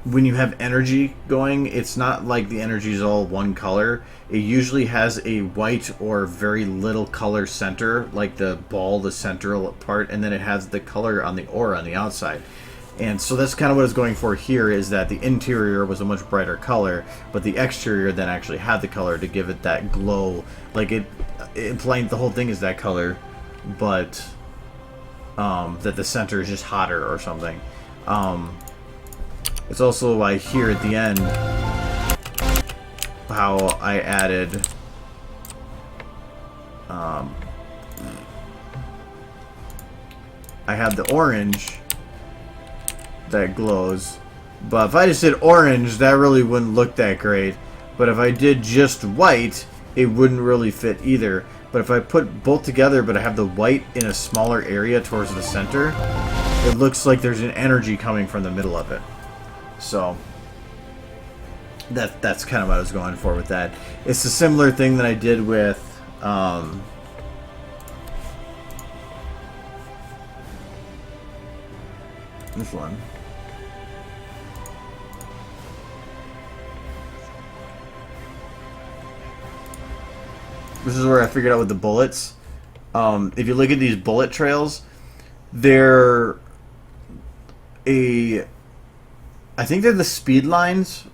when you have energy going, it's not like the energy is all one color. It usually has a white or very little color center, like the ball, the central part, and then it has the color on the aura on the outside. And so that's kind of what it's going for here, is that the interior was a much brighter color, but the exterior then actually had the color to give it that glow. Like it implying the whole thing is that color, but that the center is just hotter or something. It's also why here at the end, how I added I have the orange that glows, but if I just did orange, that really wouldn't look that great. But if I did just white, it wouldn't really fit either. But if I put both together, but I have the white in a smaller area towards the center, it looks like there's an energy coming from the middle of it. So that's kind of what I was going for with that. It's a similar thing that I did with this one. This is where I figured out with the bullets. If you look at these bullet trails, they're I think they're the speed lines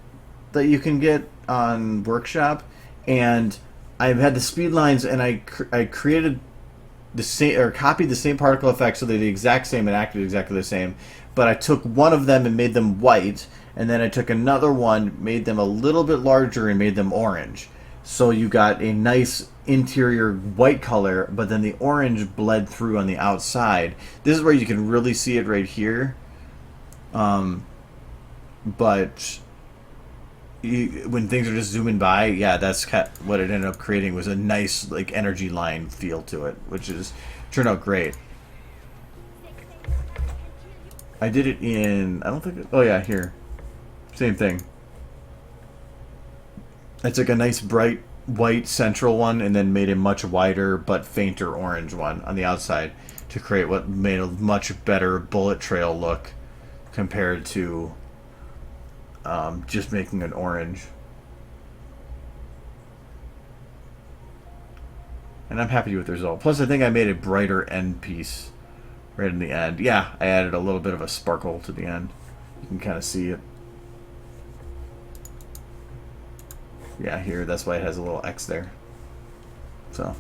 that you can get on Workshop, and I've had the speed lines, and I created the same, or copied the same particle effects, so they're the exact same and acted exactly the same. But I took one of them and made them white, and then I took another one, made them a little bit larger, and made them orange. So you got a nice interior white color, but then the orange bled through on the outside. This is where you can really see it right here. But when things are just zooming by, yeah, that's what it ended up creating, was a nice like energy line feel to it, which turned out great. I did it in, I don't think, oh yeah, here. Same thing. I took a nice bright white central one and then made a much wider but fainter orange one on the outside to create what made a much better bullet trail look compared to just making it orange. And I'm happy with the result. Plus, I think I made a brighter end piece right in the end. Yeah, I added a little bit of a sparkle to the end. You can kind of see it. Yeah, here, that's why it has a little X there. So.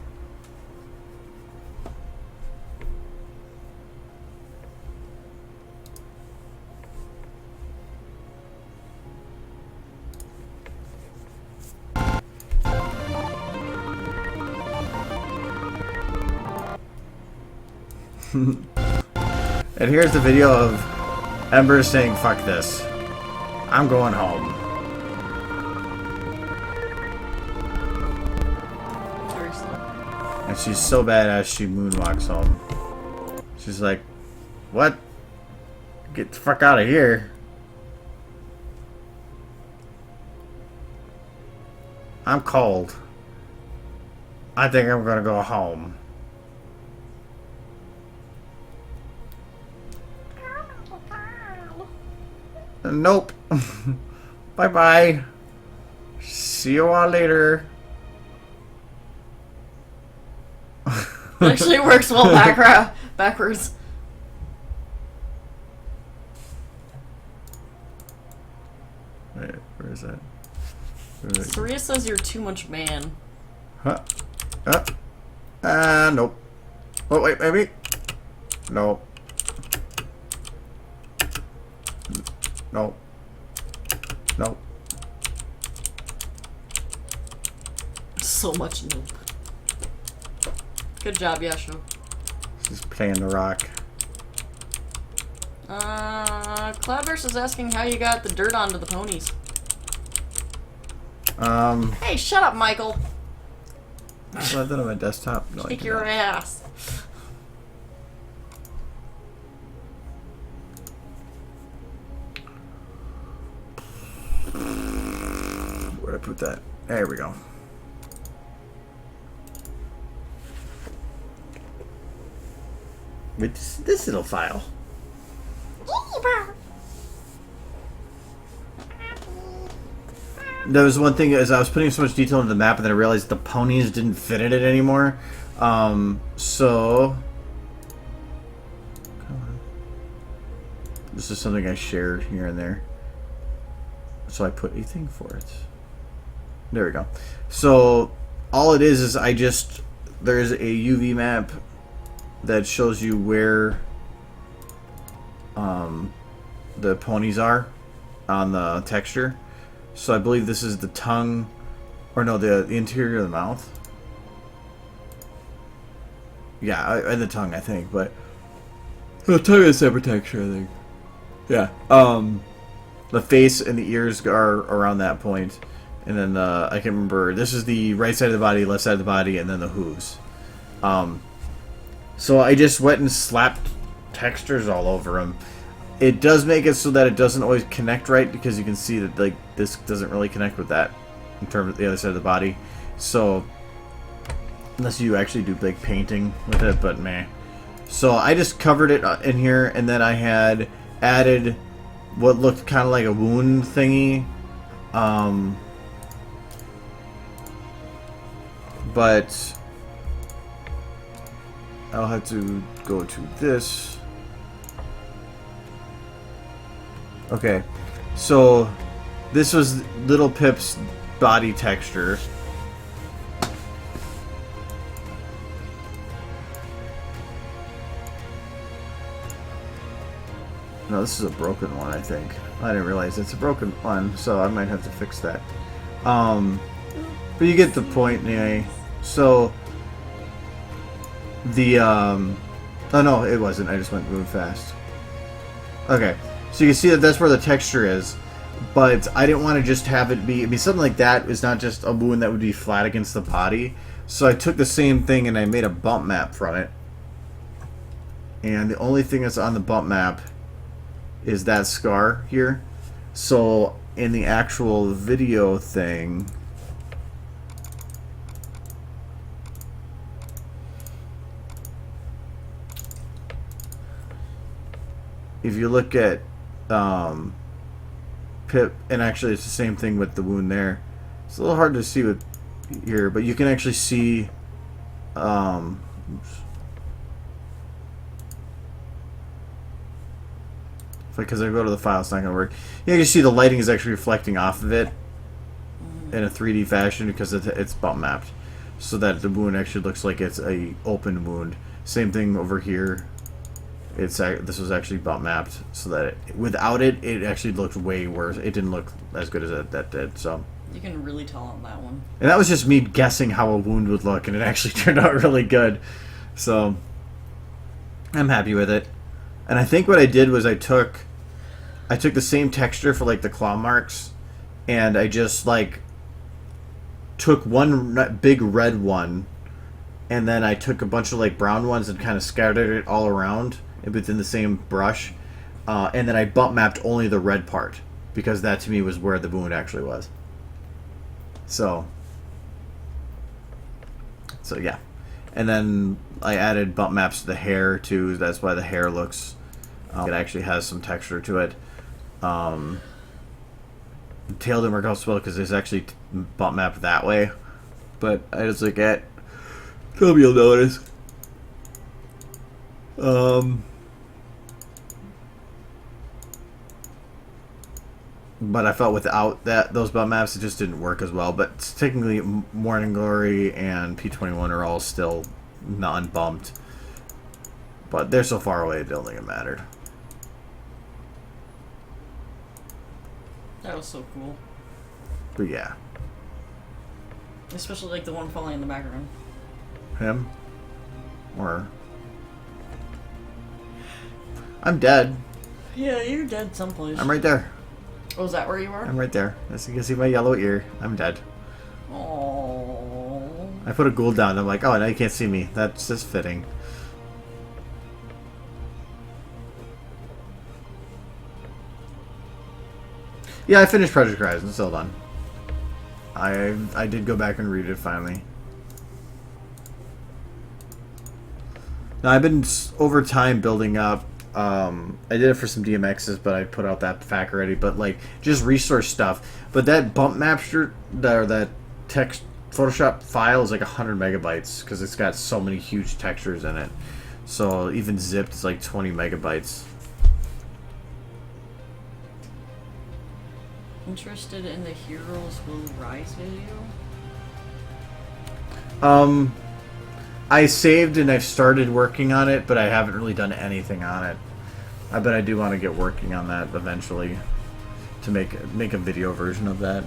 And here's the video of Ember saying, "Fuck this. I'm going home." Seriously. And she's so badass she moonwalks home. She's like, "What? Get the fuck out of here. I'm cold. I think I'm gonna go home." Nope. Bye bye. See you all later. It actually works well backwards. Wait, where is that? Saria says you're too much man. Huh? Nope. Oh, wait, maybe? Nope. Nope. Nope. So much nope. Good job, Yasho. She's playing the rock. Cloudburst is asking how you got the dirt onto the ponies. Hey, shut up, Michael. I left that on my desktop. No, Kick your ass. Where'd I put that? There we go. With this little file. There was one thing as I was putting so much detail into the map, and then I realized the ponies didn't fit in it anymore. So this is something I shared here and there. So I put a thing for it. There we go. So all it is there's a UV map that shows you where the ponies are on the texture. So I believe this is the tongue, or no, the interior of the mouth. Yeah, and the tongue, I think, but the tongue is separate texture, I think. Yeah. The face and the ears are around that point, and then I can't remember. This is the right side of the body, left side of the body, and then the hooves. So I just went and slapped textures all over them. It does make it so that it doesn't always connect right, because you can see that like this doesn't really connect with that in terms of the other side of the body. So unless you actually do like painting with it, but meh. So I just covered it in here, and then I had added what looked kind of like a wound thingy. But I'll have to go to this. Okay, so this was Little Pip's body texture. No, this is a broken one, I think. I didn't realize it's a broken one, so I might have to fix that. But you get the point anyway. So the oh no, it wasn't. I just went moving fast. Okay, so you can see that that's where the texture is, but I didn't want to just have it be something like that. Is not just a wound that would be flat against the body. So I took the same thing and I made a bump map from it. And the only thing that's on the bump map is that scar here. So in the actual video thing, if you look at pip, and actually it's the same thing with the wound there. It's a little hard to see with here, but you can actually see. Oops. Because I go to the file, it's not going to work. Yeah, you can see the lighting is actually reflecting off of it in a 3D fashion because it's bump mapped, so that the wound actually looks like it's a open wound. Same thing over here. This was actually bump mapped, so that without it, it actually looked way worse. It didn't look as good as that did. So you can really tell on that one. And that was just me guessing how a wound would look, and it actually turned out really good. So I'm happy with it. And I think what I did was I took the same texture for like the claw marks, and I just like took one big red one, and then I took a bunch of like brown ones and kind of scattered it all around within the same brush, and then I bump mapped only the red part because that to me was where the wound actually was. So yeah, and then I added bump maps to the hair too. That's why the hair looks. It actually has some texture to it. The tail didn't work out so well because it's actually bump mapped that way, but I just look at. Hope you'll notice. But I felt without those bump maps, it just didn't work as well. But technically, Morning Glory and P21 are all still non-bumped. But they're so far away, I don't think it mattered. That was so cool. But yeah. Especially like the one falling in the background. Him? Or... I'm dead. Yeah, you're dead someplace. I'm right there. Oh, is that where you are? I'm right there. As you can see my yellow ear. I'm dead. Oh. I put a ghoul down. I'm like, oh, now you can't see me. That's just fitting. Yeah, I finished Project Horizon. Still done. I did go back and read it finally. Now I've been over time building up. I did it for some DMXs, but I put out that fact already. But like just resource stuff. But that bump mapster or that text Photoshop file is like 100 megabytes because it's got so many huge textures in it. So even zipped is like 20 megabytes. Interested in the Heroes Will Rise video? I saved and I've started working on it, but I haven't really done anything on it. I bet I do want to get working on that eventually to make a video version of that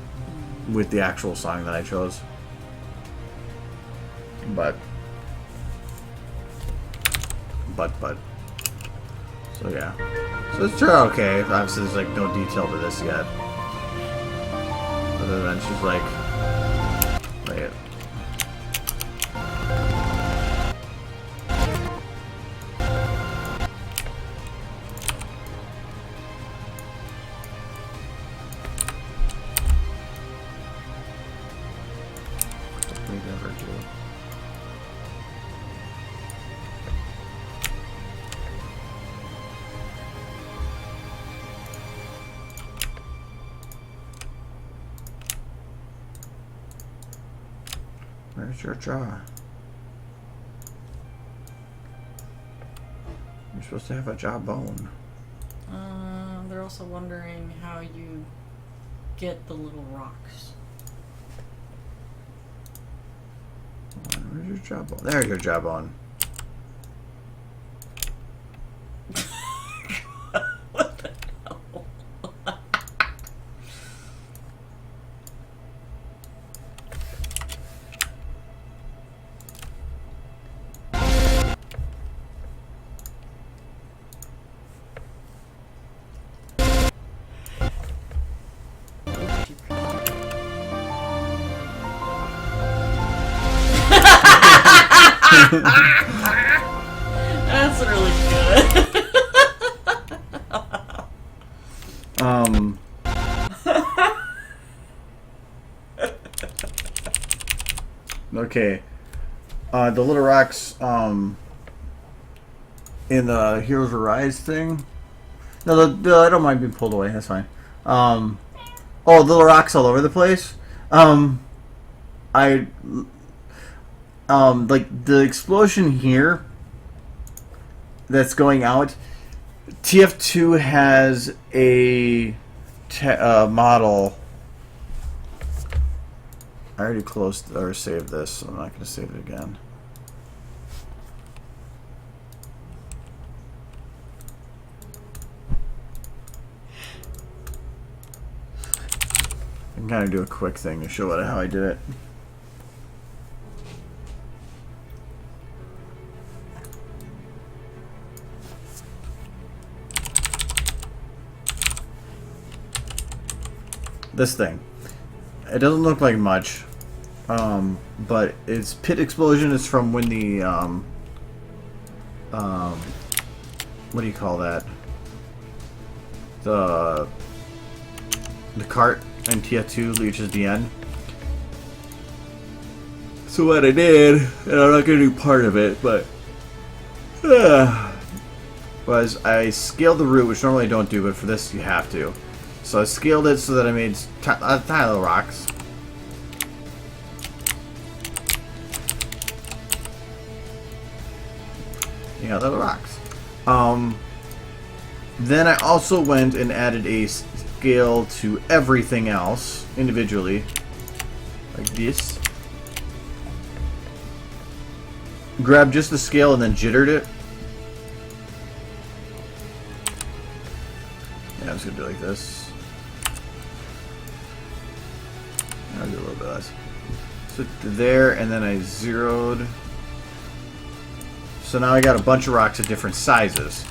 with the actual song that I chose. But so yeah. So it's turned out okay. Obviously there's like no detail to this yet. Other than she's like, wait. Where's your jaw? You're supposed to have a jawbone. They're also wondering how you get the little rocks. Where's your jawbone? There's your jawbone. What the hell? That's really good. Okay. The little rocks in the Heroes Will Rise thing. No, I don't mind being pulled away. That's fine. Oh, little rocks all over the place. I like the explosion here that's going out. TF2 has a model. I already closed or saved this, so I'm not going to save it again. I can kind of do a quick thing to show how I did it. This thing. It doesn't look like much, but its pit explosion is from when the what do you call that? The cart in TF2 reaches the end. So what I did, and I'm not gonna do part of it, but was I scaled the root, which normally I don't do, but for this you have to. So I scaled it so that I made tiny little rocks. Yeah, little rocks. Then I also went and added a scale to everything else individually, like this. Grabbed just the scale and then jittered it. Yeah, I'm just gonna do it like this. I'll do a little bit less. So there, and then I zeroed. So now I got a bunch of rocks at different sizes. So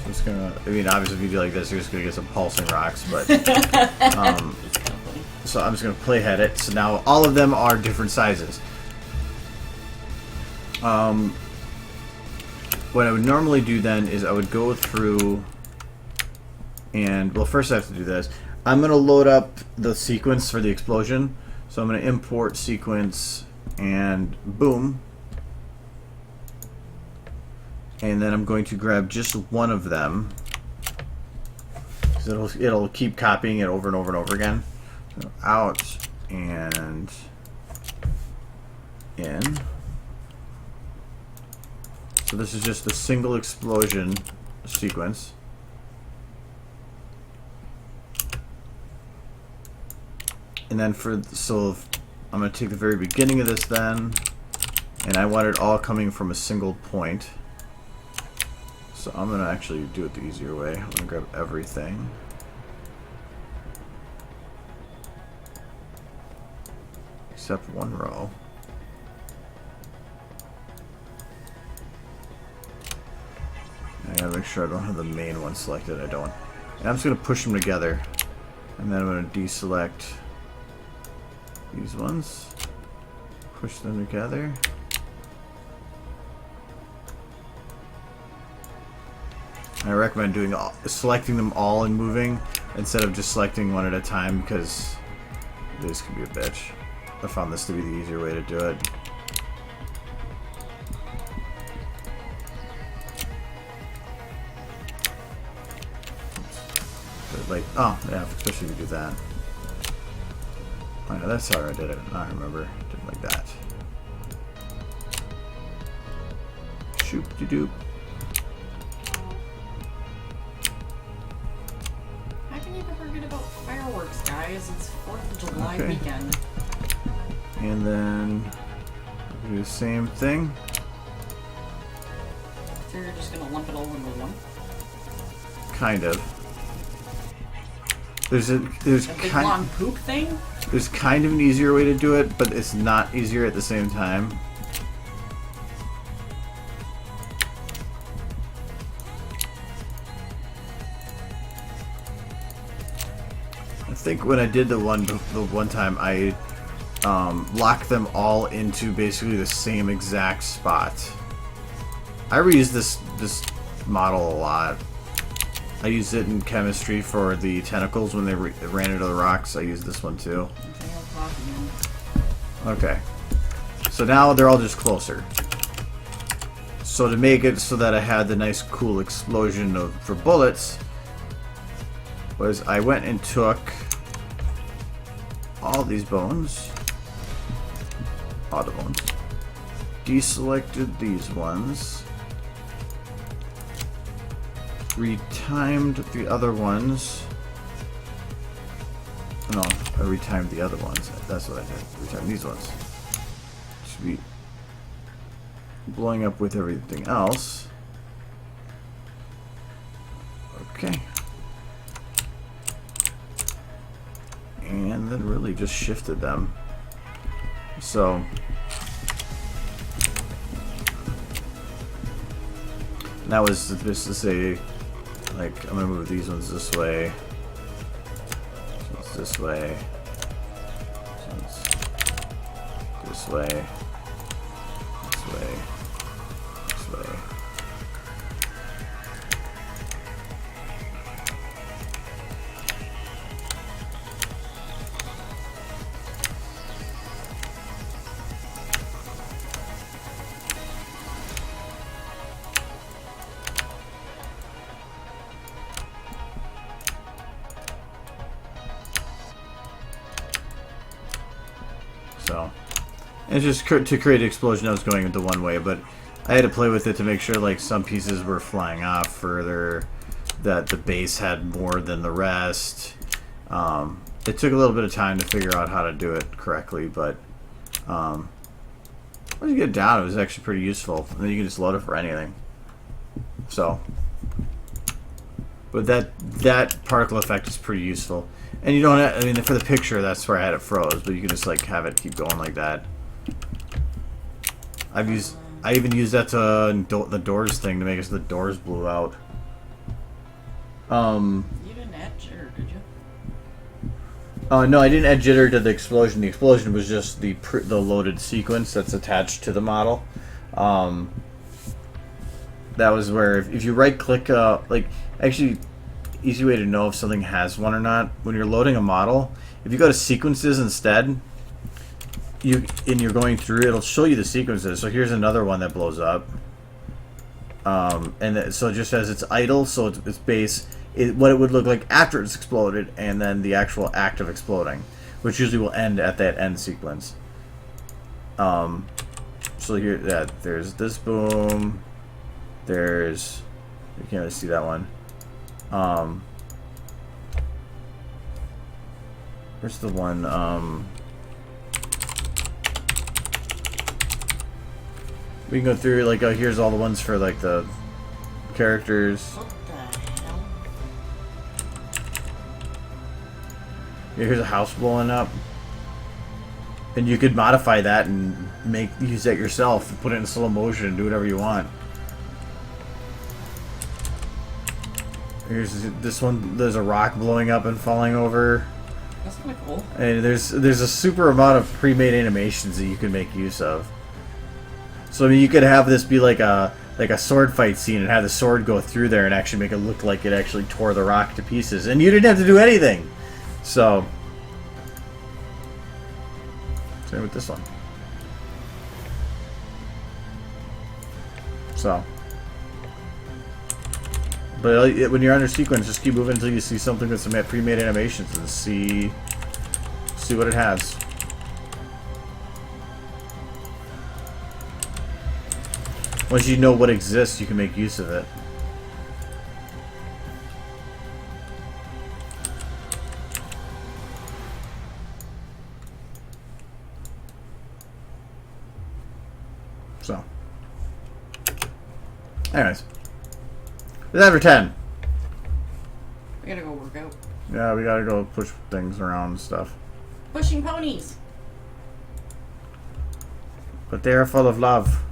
I'm just gonna, I mean, obviously if you do like this, you're just gonna get some pulsing rocks, but so I'm just gonna playhead it. So now all of them are different sizes. What I would normally do then is I would go through and, well, first I have to do this. I'm going to load up the sequence for the explosion. So I'm going to import sequence and boom. And then I'm going to grab just one of them. Because it'll keep copying it over and over and over again. So out and in. So this is just a single explosion sequence. And then so I'm going to take the very beginning of this then, and I want it all coming from a single point. So I'm going to actually do it the easier way. I'm going to grab everything. Except one row. I gotta make sure I don't have the main one selected. I don't. And I'm just going to push them together. And then I'm going to deselect these ones. Push them together. I recommend selecting them all and moving instead of just selecting one at a time, because this can be a bitch. I found this to be the easier way to do it. Like, oh yeah, especially if you do that. Oh yeah, that's how I did it. I remember. Did it like that. Shoop de doop. How can you ever forget about fireworks, guys? It's 4th of July weekend. And then do the same thing. So you're just gonna lump it all into one? Kind of. There's a big long poop thing? There's kind of an easier way to do it, but it's not easier at the same time. I think when I did the one time, I locked them all into basically the same exact spot. I reuse this model a lot. I used it in chemistry for the tentacles when they ran into the rocks. I used this one too. Okay. So now they're all just closer. So to make it so that I had the nice cool explosion for bullets, was I went and took all these bones. All the bones. Deselected these ones. Retimed the other ones. No, I retimed the other ones. That's what I did. Retimed these ones. Should be blowing up with everything else. Okay. And then really just shifted them. So that was just to say, like, I'm gonna move these ones this way. This way. This way. This way. This way. So, it's just to create an explosion. I was going the one way, but I had to play with it to make sure, like, some pieces were flying off further, that the base had more than the rest. It took a little bit of time to figure out how to do it correctly, but once you get it down, it was actually pretty useful. And then you can just load it for anything. So, but that particle effect is pretty useful. And you don't have, I mean, for the picture, that's where I had it froze, but you can just, like, have it keep going like that. I even used that to the doors thing to make it so the doors blew out. You didn't add jitter, did you? No, I didn't add jitter to the explosion. The explosion was just the loaded sequence that's attached to the model. That was where if you right click, like, actually, easy way to know if something has one or not, when you're loading a model, if you go to sequences instead, and you're going through, it'll show you the sequences. So here's another one that blows up, so it just says it's idle, so it's base, what it would look like after it's exploded, and then the actual act of exploding, which usually will end at that end sequence. So here, there's this boom, there's, you can't really see that one. Where's the one, we can go through, like, here's all the ones for, like, the characters. What the hell? Yeah, here's a house blowing up. And you could modify that and use that yourself, put it in slow motion and do whatever you want. Here's this one. There's a rock blowing up and falling over. That's kind of cool. And there's a super amount of pre-made animations that you can make use of. So I mean, you could have this be like a sword fight scene and have the sword go through there and actually make it look like it actually tore the rock to pieces, and you didn't have to do anything. So same with this one. So. But when you're under sequence, just keep moving until you see something with some pre-made animations and see what it has. Once you know what exists, you can make use of it. So, anyways. It's after 10. We gotta go work out. Yeah, we gotta go push things around and stuff. Pushing ponies. But they are full of love.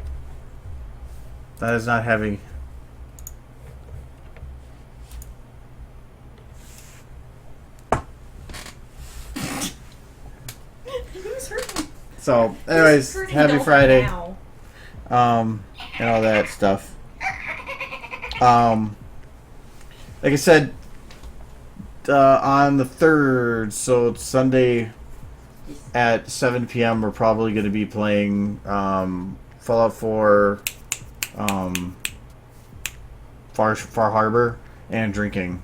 That is not heavy. Who's hurting? So, anyways, happy Friday. Now? And all that stuff. Like I said, on the 3rd, so it's Sunday at 7 p.m., we're probably going to be playing Fallout 4, Far Harbor, and drinking,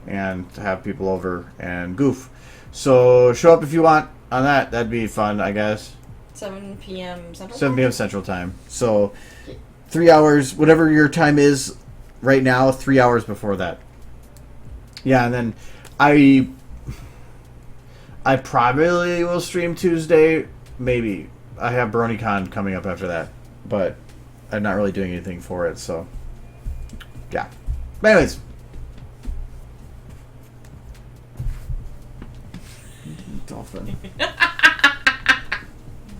and to have people over and goof. So show up if you want on that. That'd be fun, I guess. 7 p.m. Central 7 Time? p.m. Central Time. So 3 hours, whatever your time is right now, 3 hours before that. Yeah, and then I probably will stream Tuesday. Maybe. I have BronyCon coming up after that. But I'm not really doing anything for it, so yeah. But anyways. Dolphin.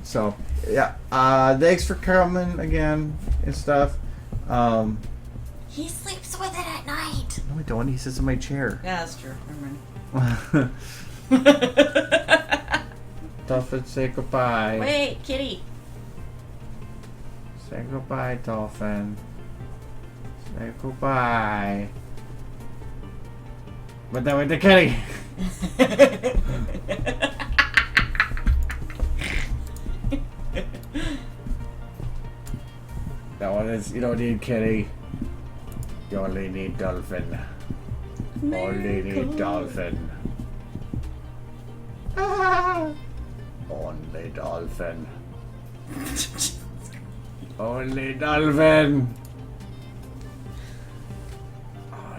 So, yeah. Thanks for coming again and stuff. He sleeps with it at night. No, I don't. He sits in my chair. Yeah, that's true. Never mind. Dolphin, say goodbye. Wait, kitty. Say goodbye, Dolphin. Say goodbye. But then with the kitty. That one is, you don't need kitty. You only need dolphin. Only need dolphin. Only dolphin. Only dolphin.